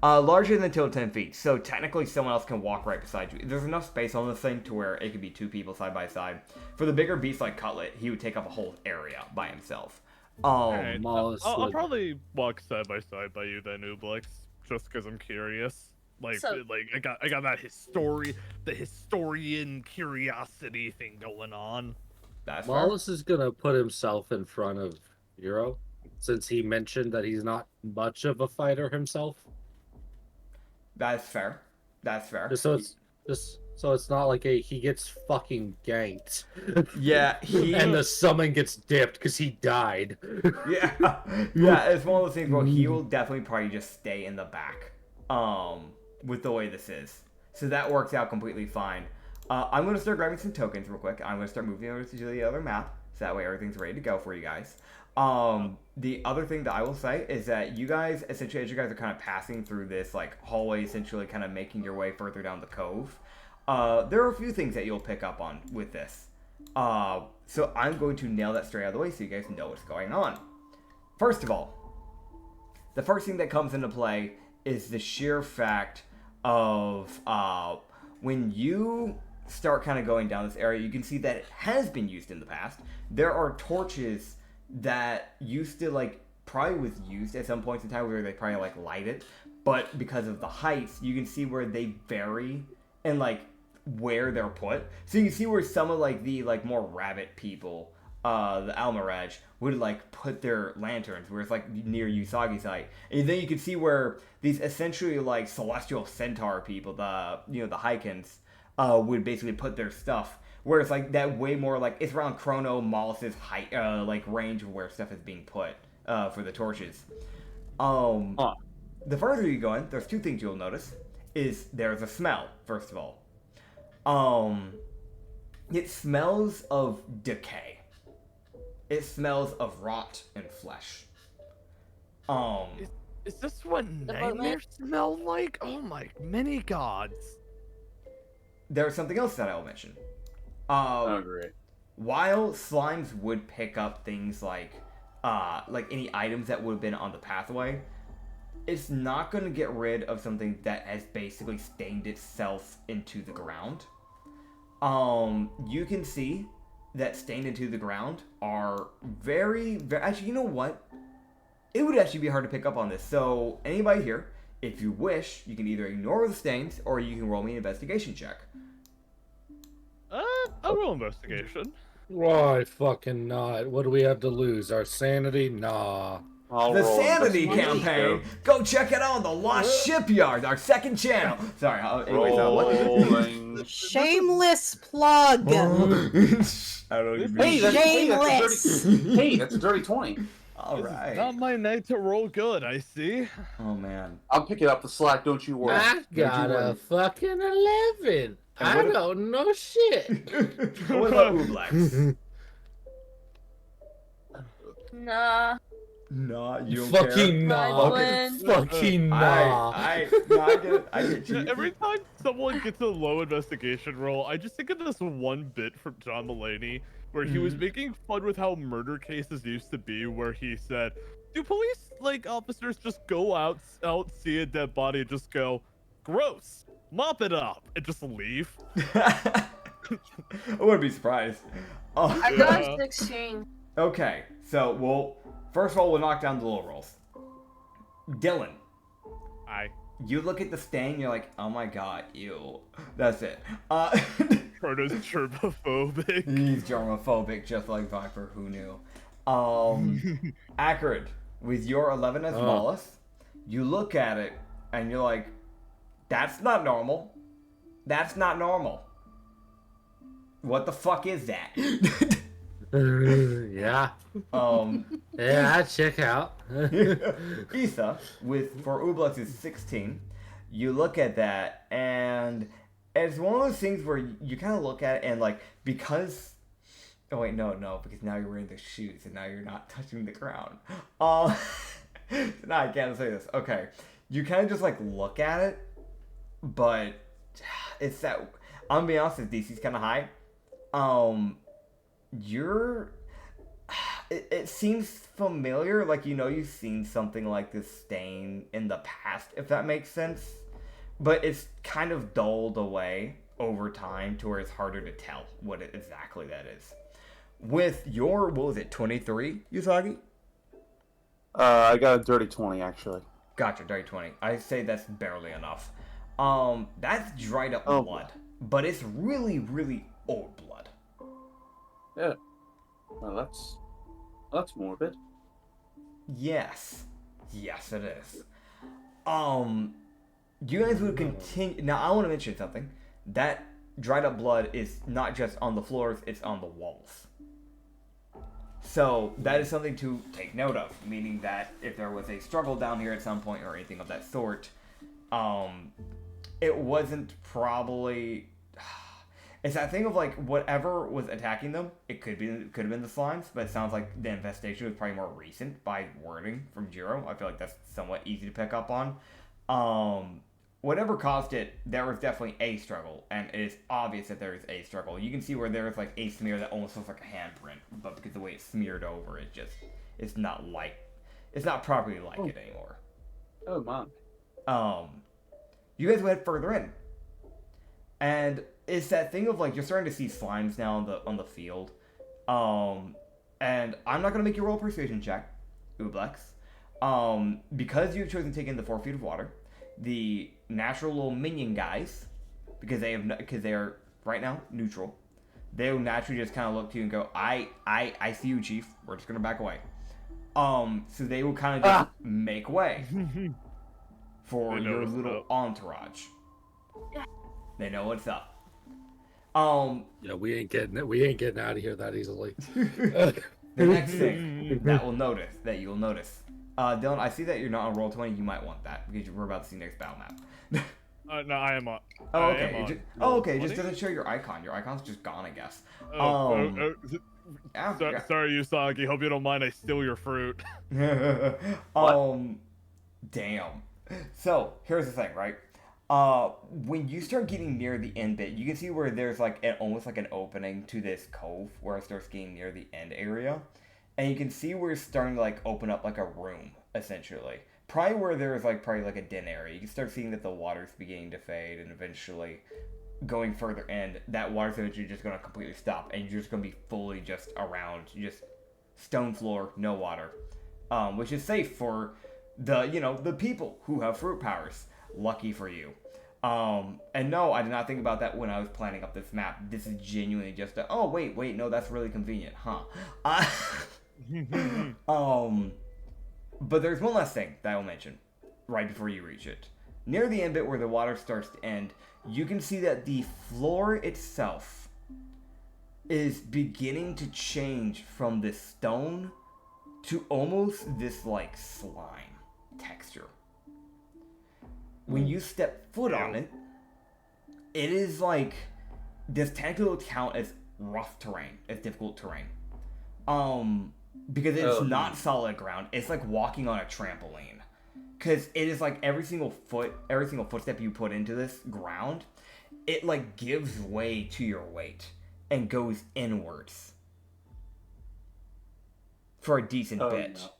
Larger than 10 feet. So technically, someone else can walk right beside you. There's enough space on this thing to where it could be 2 people side by side. For the bigger beast like Cutlet, he would take up a whole area by himself. Right, I'll probably walk side by side by you then, Ublix. Just because I'm curious, I got that historian curiosity thing going on. Wallace is gonna put himself in front of Euro, since he mentioned that he's not much of a fighter himself. That's fair. So it's not like he gets fucking ganked. Yeah, and the summon gets dipped because he died. Yeah, it's one of those things where he will definitely probably just stay in the back, with the way this is. So that works out completely fine. I'm going to start grabbing some tokens real quick. I'm going to start moving over to the other map, so that way everything's ready to go for you guys. The other thing that I will say is that you guys, essentially, as you guys are kind of passing through this hallway, essentially kind of making your way further down the cove, there are a few things that you'll pick up on with this. So I'm going to nail that straight out of the way so you guys know what's going on. First of all, the first thing that comes into play is the sheer fact of when you start kind of going down this area, you can see that it has been used in the past. There are torches that used to probably was used at some points in time where they probably light it, but because of the heights, you can see where they vary and where they're put. So you can see where some of like the like more rabbit people, the Almaraj, would like put their lanterns where it's like near Usagi's site. And then you can see where these essentially like celestial centaur people, the Hykins, would basically put their stuff. Where it's like that way more like it's around Chrono Mollus's height, like range of where stuff is being put for the torches. The further you go in, there's two things you'll notice. Is there's a smell, first of all. It smells of decay. It smells of rot and flesh. Is this what nightmares smell like? Oh my many gods. There's something else that I'll mention. Great. While slimes would pick up things like any items that would have been on the pathway, it's not going to get rid of something that has basically stained itself into the ground. You can see that stained into the ground are very, very... Actually, you know what? It would actually be hard to pick up on this. So, anybody here, if you wish, you can either ignore the stains or you can roll me an investigation check. I'll roll investigation. Why fucking not? What do we have to lose? Our sanity? Nah. The Sanity campaign. Go check it out on the Lost Shipyard, our second channel. Sorry. Anyways, shameless plug. I don't know. Hey, that's a dirty 20. All right. Not my night to roll good, I see. Oh man. I'm picking up the slack. Don't you worry. I got a fucking 11. I don't know shit. What about Ublex? Nah. Nah, you don't fucking care. nah. Fucking nah. I get you. Every time someone gets a low investigation roll, I just think of this one bit from John Mulaney where he was making fun with how murder cases used to be, where he said, "Do police officers just go out, see a dead body, and just go, gross, mop it up, and just leave?" I wouldn't be surprised. I got 16. Okay, so first of all, we'll knock down the little rolls. Dylan. Aye. You look at the stain, you're like, oh my god, ew. That's it. Proto's germophobic. He's germophobic, just like Viper, who knew? Acrid, with your 11 as Mollusk, you look at it, and you're like, that's not normal. That's not normal. What the fuck is that? Yeah. Yeah, I'd check out. Isa, for Ublex is 16. You look at that, and it's one of those things where you kind of look at it, and because... Oh wait, no, because now you're wearing the shoes, and now you're not touching the ground. No, I can't say this. Okay. You kind of just look at it, but it's that... I'm gonna be honest, this DC's kind of high. It seems familiar, you've seen something like this stain in the past, if that makes sense. But it's kind of dulled away over time to where it's harder to tell what exactly that is. With your, what was it, 23, Usagi? I got a dirty 20, actually. Gotcha, dirty 20. I say that's barely enough. That's dried up blood. But it's really, really old blood. Yeah. Well, that's morbid. Yes. Yes, it is. You guys would continue... Now, I want to mention something. That dried up blood is not just on the floors, it's on the walls. So, that is something to take note of. Meaning that if there was a struggle down here at some point or anything of that sort, it wasn't probably... It's that thing of whatever was attacking them, it could have been the slimes, but it sounds like the infestation was probably more recent by wording from Jiro. I feel like that's somewhat easy to pick up on. Whatever caused it, there was definitely a struggle, and it is obvious that there is a struggle. You can see where there is a smear that almost looks like a handprint, but because the way it's smeared over, it's not properly it anymore. Oh man. You guys went further in, and it's that thing of you're starting to see slimes now on the field, and I'm not gonna make you roll a persuasion check, Ublex, because you've chosen to take in the 4 feet of water. The natural little minion guys, because they are right now, neutral. They'll naturally just kind of look to you and go, I see you, Chief. We're just gonna back away. So they will kind of just make way for your little entourage. They know what's up. Yeah, we ain't getting out of here that easily. The next thing that you'll notice. Dylan, I see that you're not on Roll20. You might want that because we're about to see next battle map. No, I am on. Oh, okay. It just doesn't show your icon. Your icon's just gone, I guess. Sorry, Usagi. Hope you don't mind. I steal your fruit. Damn. So here's the thing, right? When you start getting near the end bit, you can see where there's like almost like an opening to this cove where it starts getting near the end area, and you can see where it's starting to like open up like a room essentially. Probably where there's like a den area. You can start seeing that the water's beginning to fade, and eventually going further in, that water's eventually just going to completely stop, and you're just going to be fully just around, just stone floor, no water, which is safe for the people who have fruit powers. Lucky for you. And no, I did not think about that when I was planning up this map. This is genuinely just wait, no, that's really convenient, huh? But there's one last thing that I'll mention right before you reach it. Near the end bit where the water starts to end, you can see that the floor itself is beginning to change from this stone to almost this like slime texture. When you step foot on it, it is like this technically would count as rough terrain, as difficult terrain. Because it's not solid ground. It's like walking on a trampoline. Because it is like every single footstep you put into this ground, it like gives way to your weight and goes inwards for a decent bit. No.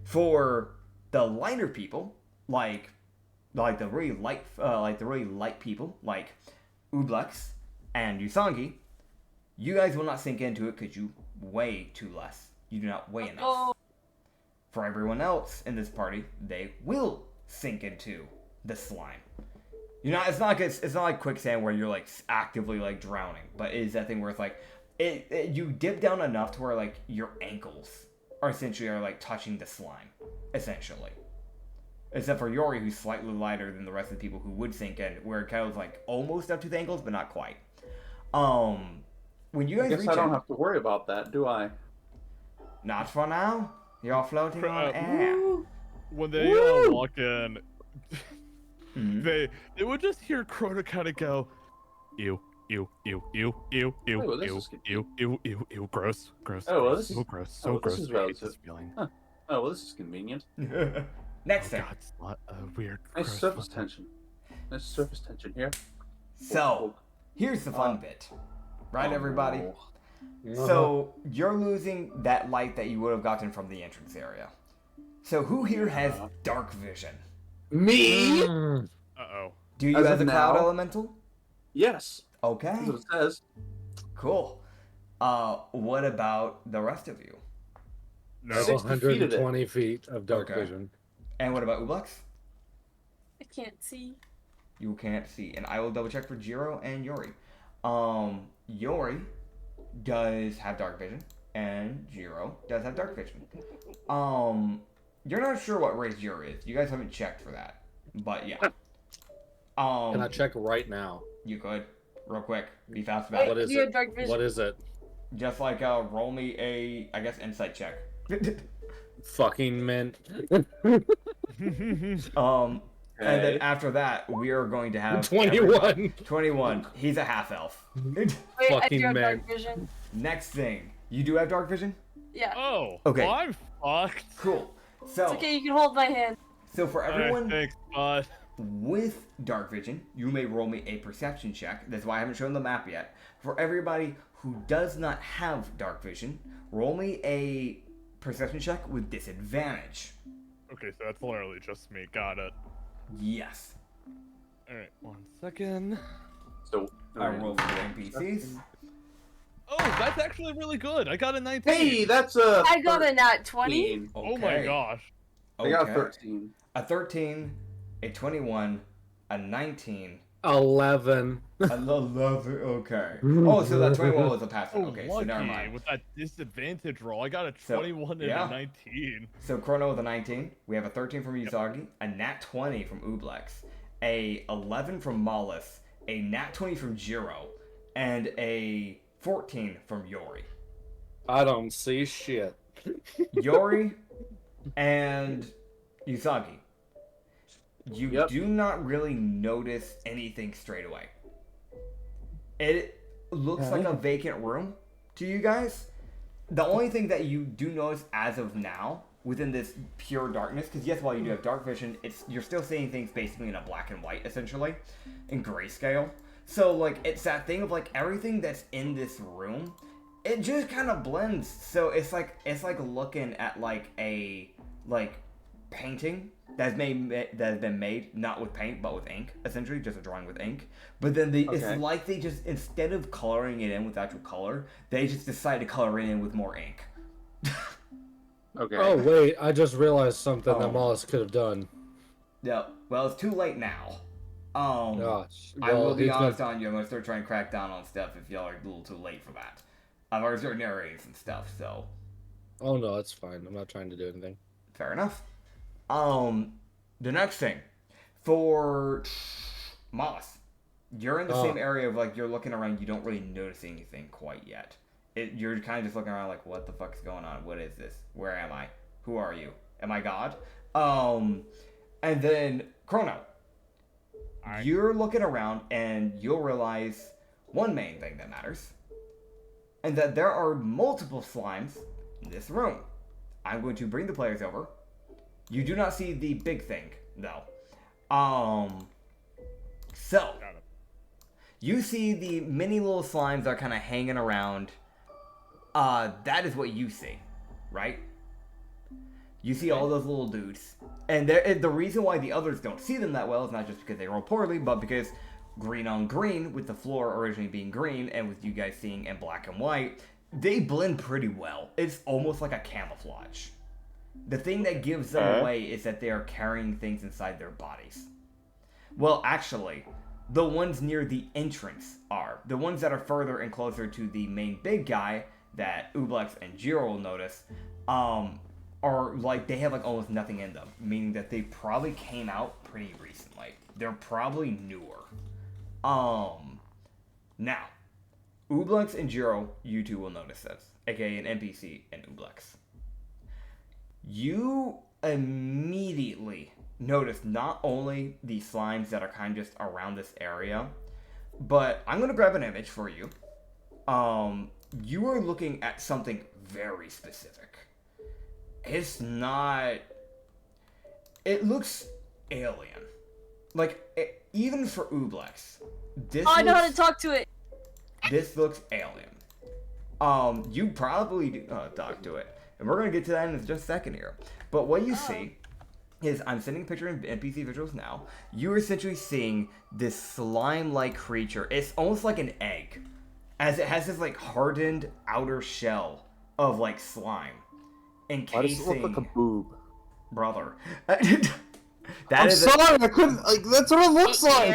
For the lighter people, like the really light people, like Ublex and Usangi, you guys will not sink into it because you weigh too less. You do not weigh enough. For everyone else in this party, they will sink into the slime. It's not like quicksand where you're like actively like drowning, but it is that thing where it's like you dip down enough to where like your ankles are like touching the slime, essentially. Except for Yori, who's slightly lighter than the rest of the people who would sink in, where it kind of like almost up to the ankles, but not quite. When you guys I don't have to worry about that, do I? Not for now. You're floating on air. When they walk in, they would just hear Crota kind of go, ew, gross. Oh, well, this is gross. So gross. This is relative. Huh. Oh, well, this is convenient. Next thing. God, it's not a weird. Nice surface tension. Nice surface tension here. So, here's the fun bit. Right, everybody? So, you're losing that light that you would have gotten from the entrance area. So, who here has dark vision? Me? Uh-oh. Do you as a cloud elemental? Yes. Okay. That's what it says. Cool. What about the rest of you? No. 120 feet of dark vision. And what about Ublex? I can't see. You can't see. And I will double check for Jiro and Yori. Yori does have dark vision, and Jiro does have dark vision. You're not sure what race Jiro is. You guys haven't checked for that. But yeah. Can I check right now? You could. Real quick. Be fast about it. What is it? Dark vision? What is it? Just like roll me a, I guess, insight check. Fucking mint. And then after that, we are going to have 21. 21. He's a half elf. Wait, Fucking I do have man. dark vision. Next thing, you do have dark vision? Yeah. Oh. Okay. Well, I'm fucked. Cool. So. It's okay, you can hold my hand. So for everyone thanks, bud. with dark vision, you may roll me a perception check. That's why I haven't shown the map yet. For everybody who does not have dark vision, roll me a perception check with disadvantage. Okay, so that's literally just me. Got it. Yes. Alright, 1 second. So I roll for the NPCs. Oh, that's actually really good. I got a 19. Hey, that's a. I got a nat 20. Okay. Oh my gosh. I got 13. A 13, a 21, a 19, 11. 11, okay. Oh, so that 21 was a pass. Okay, so never mind. With that disadvantage roll, I got a 21 and a 19. So Chrono with a 19. We have a 13 from Usagi, a nat 20 from Ublex, a 11 from Mollis, a nat 20 from Jiro, and a 14 from Yori. I don't see shit. Yori and Usagi. You do not really notice anything straight away. It looks like a vacant room to you guys. The only thing that you do notice as of now, within this pure darkness, because yes, while you do have dark vision, you're still seeing things basically in a black and white, essentially, in grayscale. So, like, it's that thing of, like, everything that's in this room, it just kind of blends. So it's like looking at, like, a, like, painting that has been made not with paint but with ink, essentially just a drawing with ink. But then it's like they just, instead of coloring it in with actual color, they just decide to color it in with more ink. Okay. Oh wait, I just realized something that Mollis could have done. Yeah, well, it's too late now. Gosh. I will be honest on you. I'm gonna start trying to crack down on stuff if y'all are a little too late for that. I've already started narrating some stuff, so. Oh no, it's fine. I'm not trying to do anything. Fair enough. The next thing, for Mollis, you're in the same area of, like, you're looking around, you don't really notice anything quite yet. You're kind of just looking around like, what the fuck's going on? What is this? Where am I? Who are you? Am I God? And then, Chrono, you're looking around and you'll realize one main thing that matters, and that there are multiple slimes in this room. I'm going to bring the players over. You do not see the big thing, though. So, you see the many little slimes that are kind of hanging around. That is what you see, right? You see all those little dudes. And the reason why the others don't see them that well is not just because they roll poorly, but because green on green, with the floor originally being green, and with you guys seeing in black and white, they blend pretty well. It's almost like a camouflage. The thing that gives them away is that they are carrying things inside their bodies. Well, actually, the ones near the entrance are. The ones that are further and closer to the main big guy that Ublex and Jiro will notice, are like, they have like almost nothing in them, meaning that they probably came out pretty recently. They're probably newer. Now, Ublex and Jiro, you two will notice this, aka an NPC and Ublex. You immediately notice not only the slimes that are kind of just around this area, but I'm going to grab an image for you. You are looking at something very specific. It's not... It looks alien. Like, even for Ublex, I know how to talk to it. This looks alien. You probably do talk to it. And we're going to get to that in just a second here. But what you see is, I'm sending a picture in NPC visuals now. You're essentially seeing this slime-like creature. It's almost like an egg, as it has this, like, hardened outer shell of, like, slime. Why does it look like a boob? Brother. I'm sorry, I couldn't, like, that's what it looks like!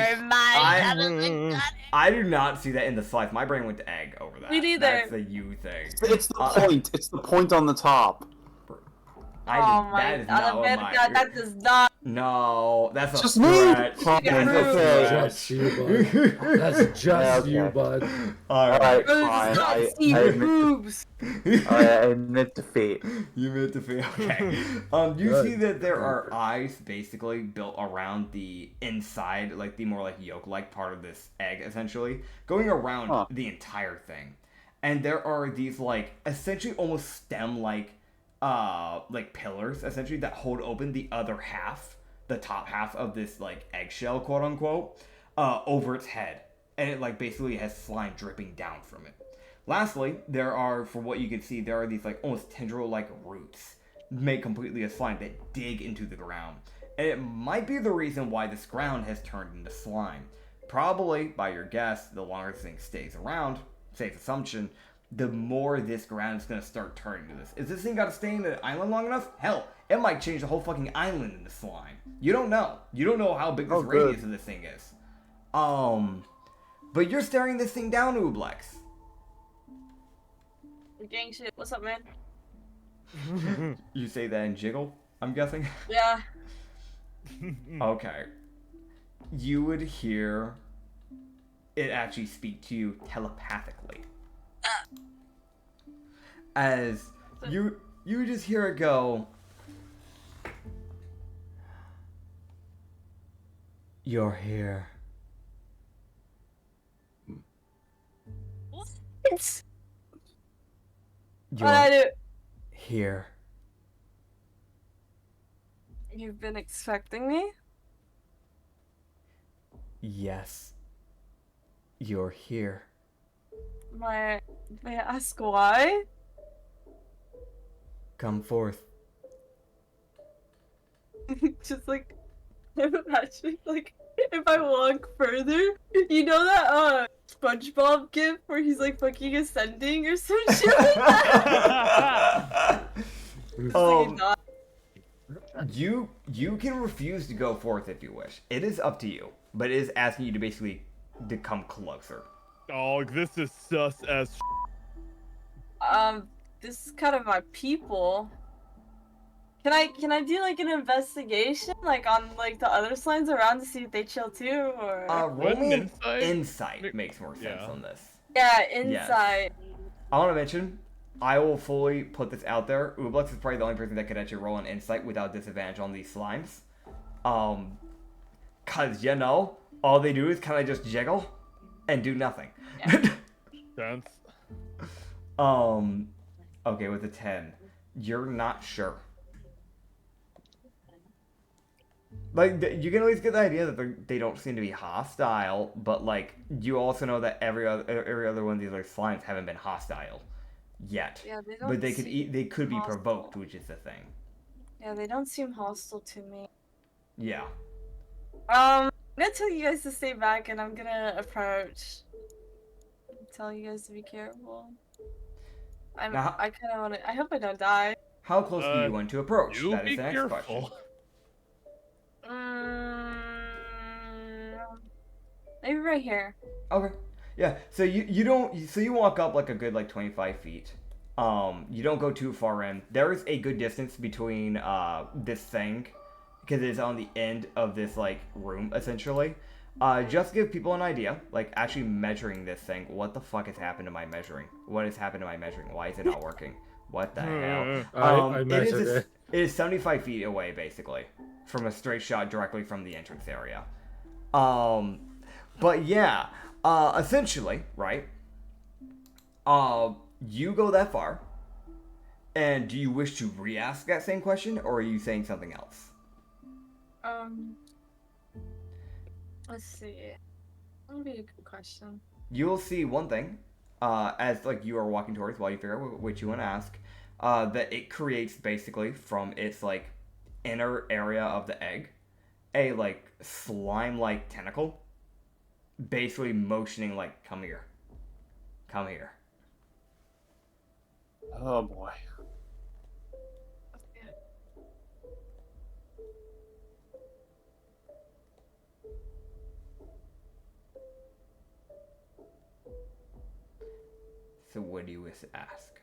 I do not see that in the slides. My brain went to egg over that. Me neither. That's the you thing. It's the point. It's the point on the top. That does not. No, that's a just stretch. That's you, bud. That's just you, bud. Alright, fine. I admit defeat. You admit defeat. Okay. You see that there are eyes basically built around the inside, like the more like yolk-like part of this egg, essentially, going around the entire thing. And there are these like essentially almost stem-like pillars, essentially, that hold open the other half, the top half of this, like, eggshell, quote-unquote, over its head. And it, like, basically has slime dripping down from it. Lastly, there are, for what you can see, there are these, like, almost tendril-like roots made completely of slime that dig into the ground. And it might be the reason why this ground has turned into slime. Probably, by your guess, the longer this thing stays around, safe assumption, the more this ground is going to start turning to this. Is this thing got to stay in the island long enough? Hell, it might change the whole fucking island into slime. You don't know. You don't know how big this radius of this thing is. But you're staring this thing down, Ublex. Gang shit. What's up, man? You say that in Jiggle, I'm guessing? Yeah. Okay. You would hear it actually speak to you telepathically. As you just hear it go, "You're here." What? You're here. You've been expecting me? Yes. You're here. May I ask why? Come forth. Just like, imagine like if I walk further, you know that SpongeBob gif where he's like fucking ascending or some shit like that. You can refuse to go forth if you wish. It is up to you, but it is asking you to basically to come closer. Oh, this is sus as. This is kind of my people. Can I do like an investigation like on like the other slimes around to see if they chill too, or? Roll me an insight makes more sense on this. Yeah, insight. Yes. I want to mention, I will fully put this out there. Ublex is probably the only person that could actually roll an insight without disadvantage on these slimes. Cause you know, all they do is kind of just jiggle and do nothing. Yeah. Sense. Okay, with a 10, you're not sure. Like, you can at least get the idea that they don't seem to be hostile, but like, you also know that every other one of these like slimes haven't been hostile yet. Yeah, they don't. But they could be provoked, which is the thing. Yeah, they don't seem hostile to me. Yeah. I'm gonna tell you guys to stay back, and I'm gonna approach. Tell you guys to be careful. I kind of want to. I hope I don't die. How close do you want to approach? You That is be the next careful. question. Maybe right here. Okay. Yeah. So you walk up like a good like 25 feet. You don't go too far in. There is a good distance between this thing, because it's on the end of this like room essentially. Just to give people an idea, like actually measuring this thing. What the fuck has happened to my measuring? What has happened to my measuring? Why is it not working? What the hell? I measured it. It is 75 feet away, basically, from a straight shot directly from the entrance area. But yeah, essentially, right? You go that far, and do you wish to re-ask that same question, or are you saying something else? Let's see. That'll be a good question. You'll see one thing, as like you are walking towards while you figure out what you want to ask, that it creates basically from its like inner area of the egg, a like slime-like tentacle, basically motioning like, come here. Come here. Oh boy. So what do you wish to ask?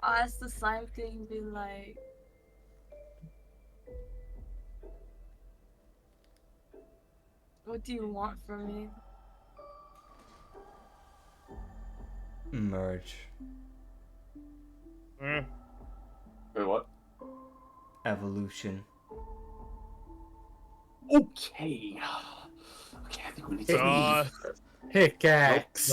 I'll ask the slime thing, be like, what do you want from me? Merge. Wait, what? Evolution. Okay. Okay, I think we need to leave. Pickaxe.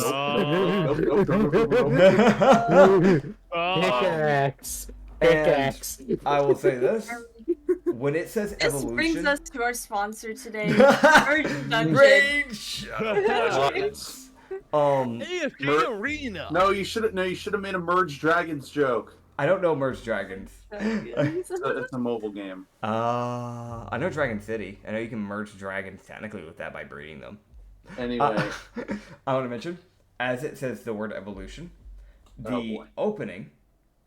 Pickaxe. Pickaxe. I will say this. When it says This evolution... brings us to our sponsor today, Merge Dungeon. Raid! Shut up. Hey, it's the arena. No, you should have made a Merge Dragons joke. I don't know Merge Dragons. It's a mobile game. I know Dragon City. I know you can merge dragons technically with that by breeding them. Anyway. I want to mention, as it says the word evolution, the opening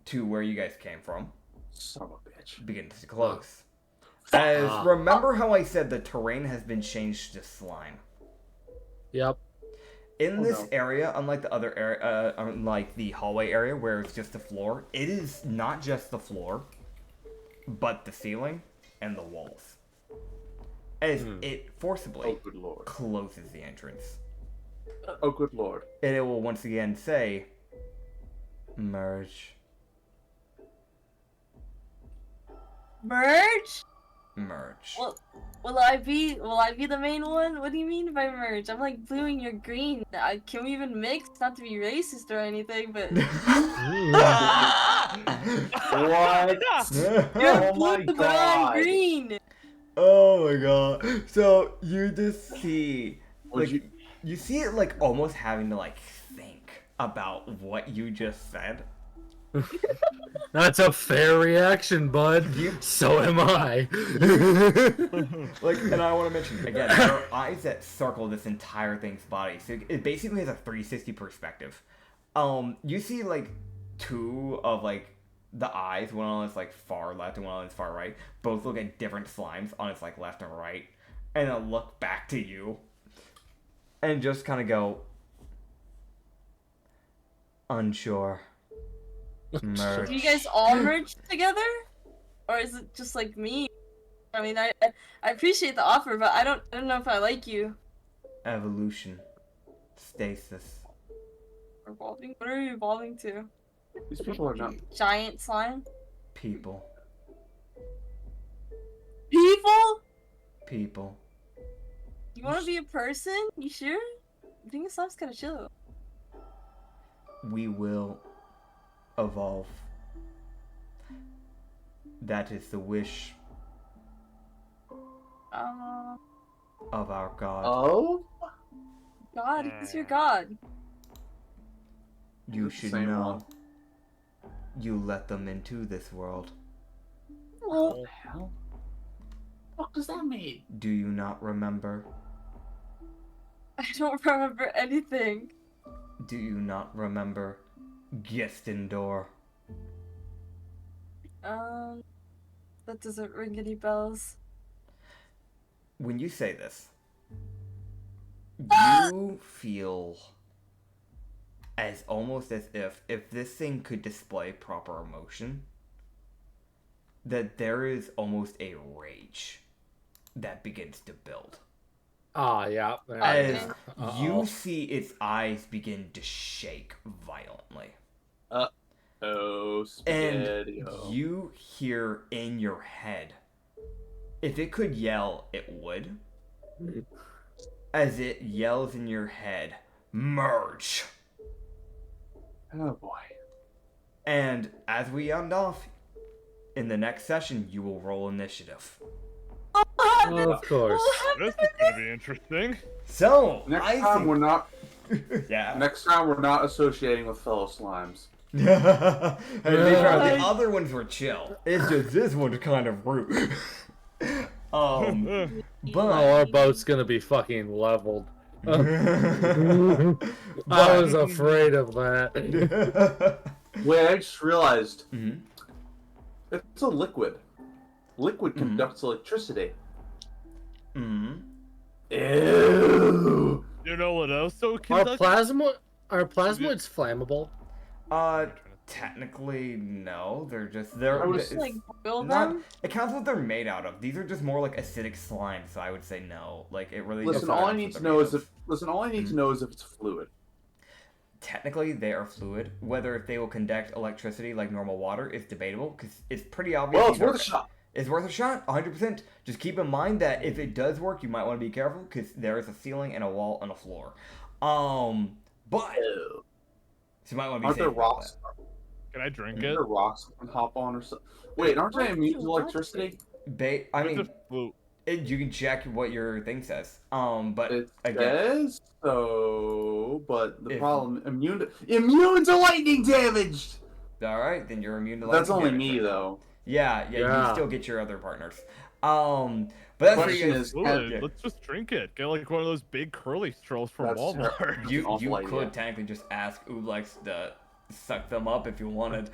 to where you guys came from Son of a bitch. begins to close. Remember how I said the terrain has been changed to slime? Yep. In this area, unlike the other area, unlike the hallway area where it's just the floor, it is not just the floor, but the ceiling and the walls. As it forcibly closes the entrance. Oh, good lord. And it will once again say, merge. Merge? Merge. Well, will I be the main one? What do you mean by merge? I'm like blue and you're green. Can we even mix? Not to be racist or anything, but What? you're Oh blue, my but god. I'm green. Oh my god. So you just see, Would like, you see it like almost having to like think about what you just said. That's a fair reaction, bud. So am I. Like, and I want to mention again, there are eyes that circle this entire thing's body, so it basically has a 360 perspective. You see like two of like the eyes, one on its like far left and one on its far right, both look at different slimes on its like left and right, and then look back to you, and just kind of go, unsure. Merge. Do you guys all merge together, or is it just like me? I mean, I appreciate the offer, but I don't know if I like you. Evolution. Stasis. Evolving? What are you evolving to? These people are not. Giant slime? People. People? People. You want to be a person? You sure? I think it sounds kind of chill. We will evolve. That is the wish of our god. Oh? God, who's your god? You It's the should same know. one. You let them into this world. What the hell? What does that mean? Do you not remember? I don't remember anything. Do you not remember Gestendor? That doesn't ring any bells. When you say this, you feel as almost as if this thing could display proper emotion, that there is almost a rage that begins to build. Ah, yeah. As you see its eyes begin to shake violently. Oh, And spaghetti. you hear in your head, if it could yell, it would. As it yells in your head, merge. Oh boy. And as we end off, in the next session, you will roll initiative. Oh, of course. This is gonna be interesting. So, Next time we're not. Yeah. Next time we're not associating with fellow slimes. Hey, the other ones were chill. It's just this one's kind of rude. But our boat's gonna be fucking leveled. I was afraid of that. Wait, I just realized. Mhm. It's a liquid. Liquid conducts electricity. Mhm. Ew. You know what else? So Are plasmoids flammable? Technically, no. They're I was- it's Like, boil not. them? It counts what they're made out of. These are just more like acidic slime, so I would say no. Like it really. Listen, just all I counts need what to they're know made is of. if it's fluid. Technically, they are fluid. Whether if they will conduct electricity like normal water is debatable because it's pretty obvious. Well, it's these are- worth a shot. It's worth a shot, 100%. Just keep in mind that if it does work, you might want to be careful because there is a ceiling and a wall and a floor. But Ew. so you might want to be Aren't safe there about rocks? Can I drink Aren't it? there rocks I can hop on or something? Wait, aren't they immune to electricity? that. I What's mean, a flute? you can check what your thing says. But It again, says so, but the If- problem immune to lightning damage. all right, then you're immune to That's lightning only damage. me though. Yeah, you Yeah. still get your other partners. But that's what Question you guys. is- Fluid. Let's just drink it. Get like one of those big curly straws from That's Walmart. You awful could idea. technically just ask Ublex to suck them up if you wanted.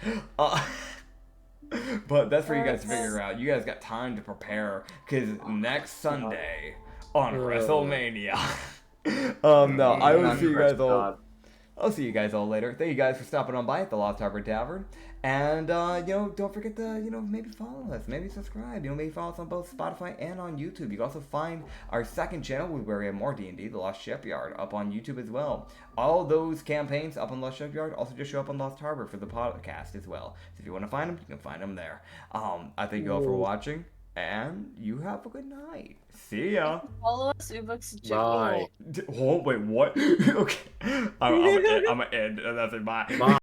But that's for you guys to figure out. You guys got time to prepare, because next Sunday on WrestleMania. No, I will see you guys all. I'll see you guys all later. Thank you guys for stopping on by at the Lost Harbor Tavern. And, don't forget to, maybe follow us, maybe subscribe, maybe follow us on both Spotify and on YouTube. You can also find our second channel where we have more D&D, The Lost Shipyard, up on YouTube as well. All those campaigns up on Lost Shipyard also just show up on Lost Harbor for the podcast as well. So if you want to find them, you can find them there. I thank you all for watching, and you have a good night. See ya. Follow us, Ubux Jiggle. Bye. Oh, wait, what? Okay. I'm gonna end. That's it. Bye.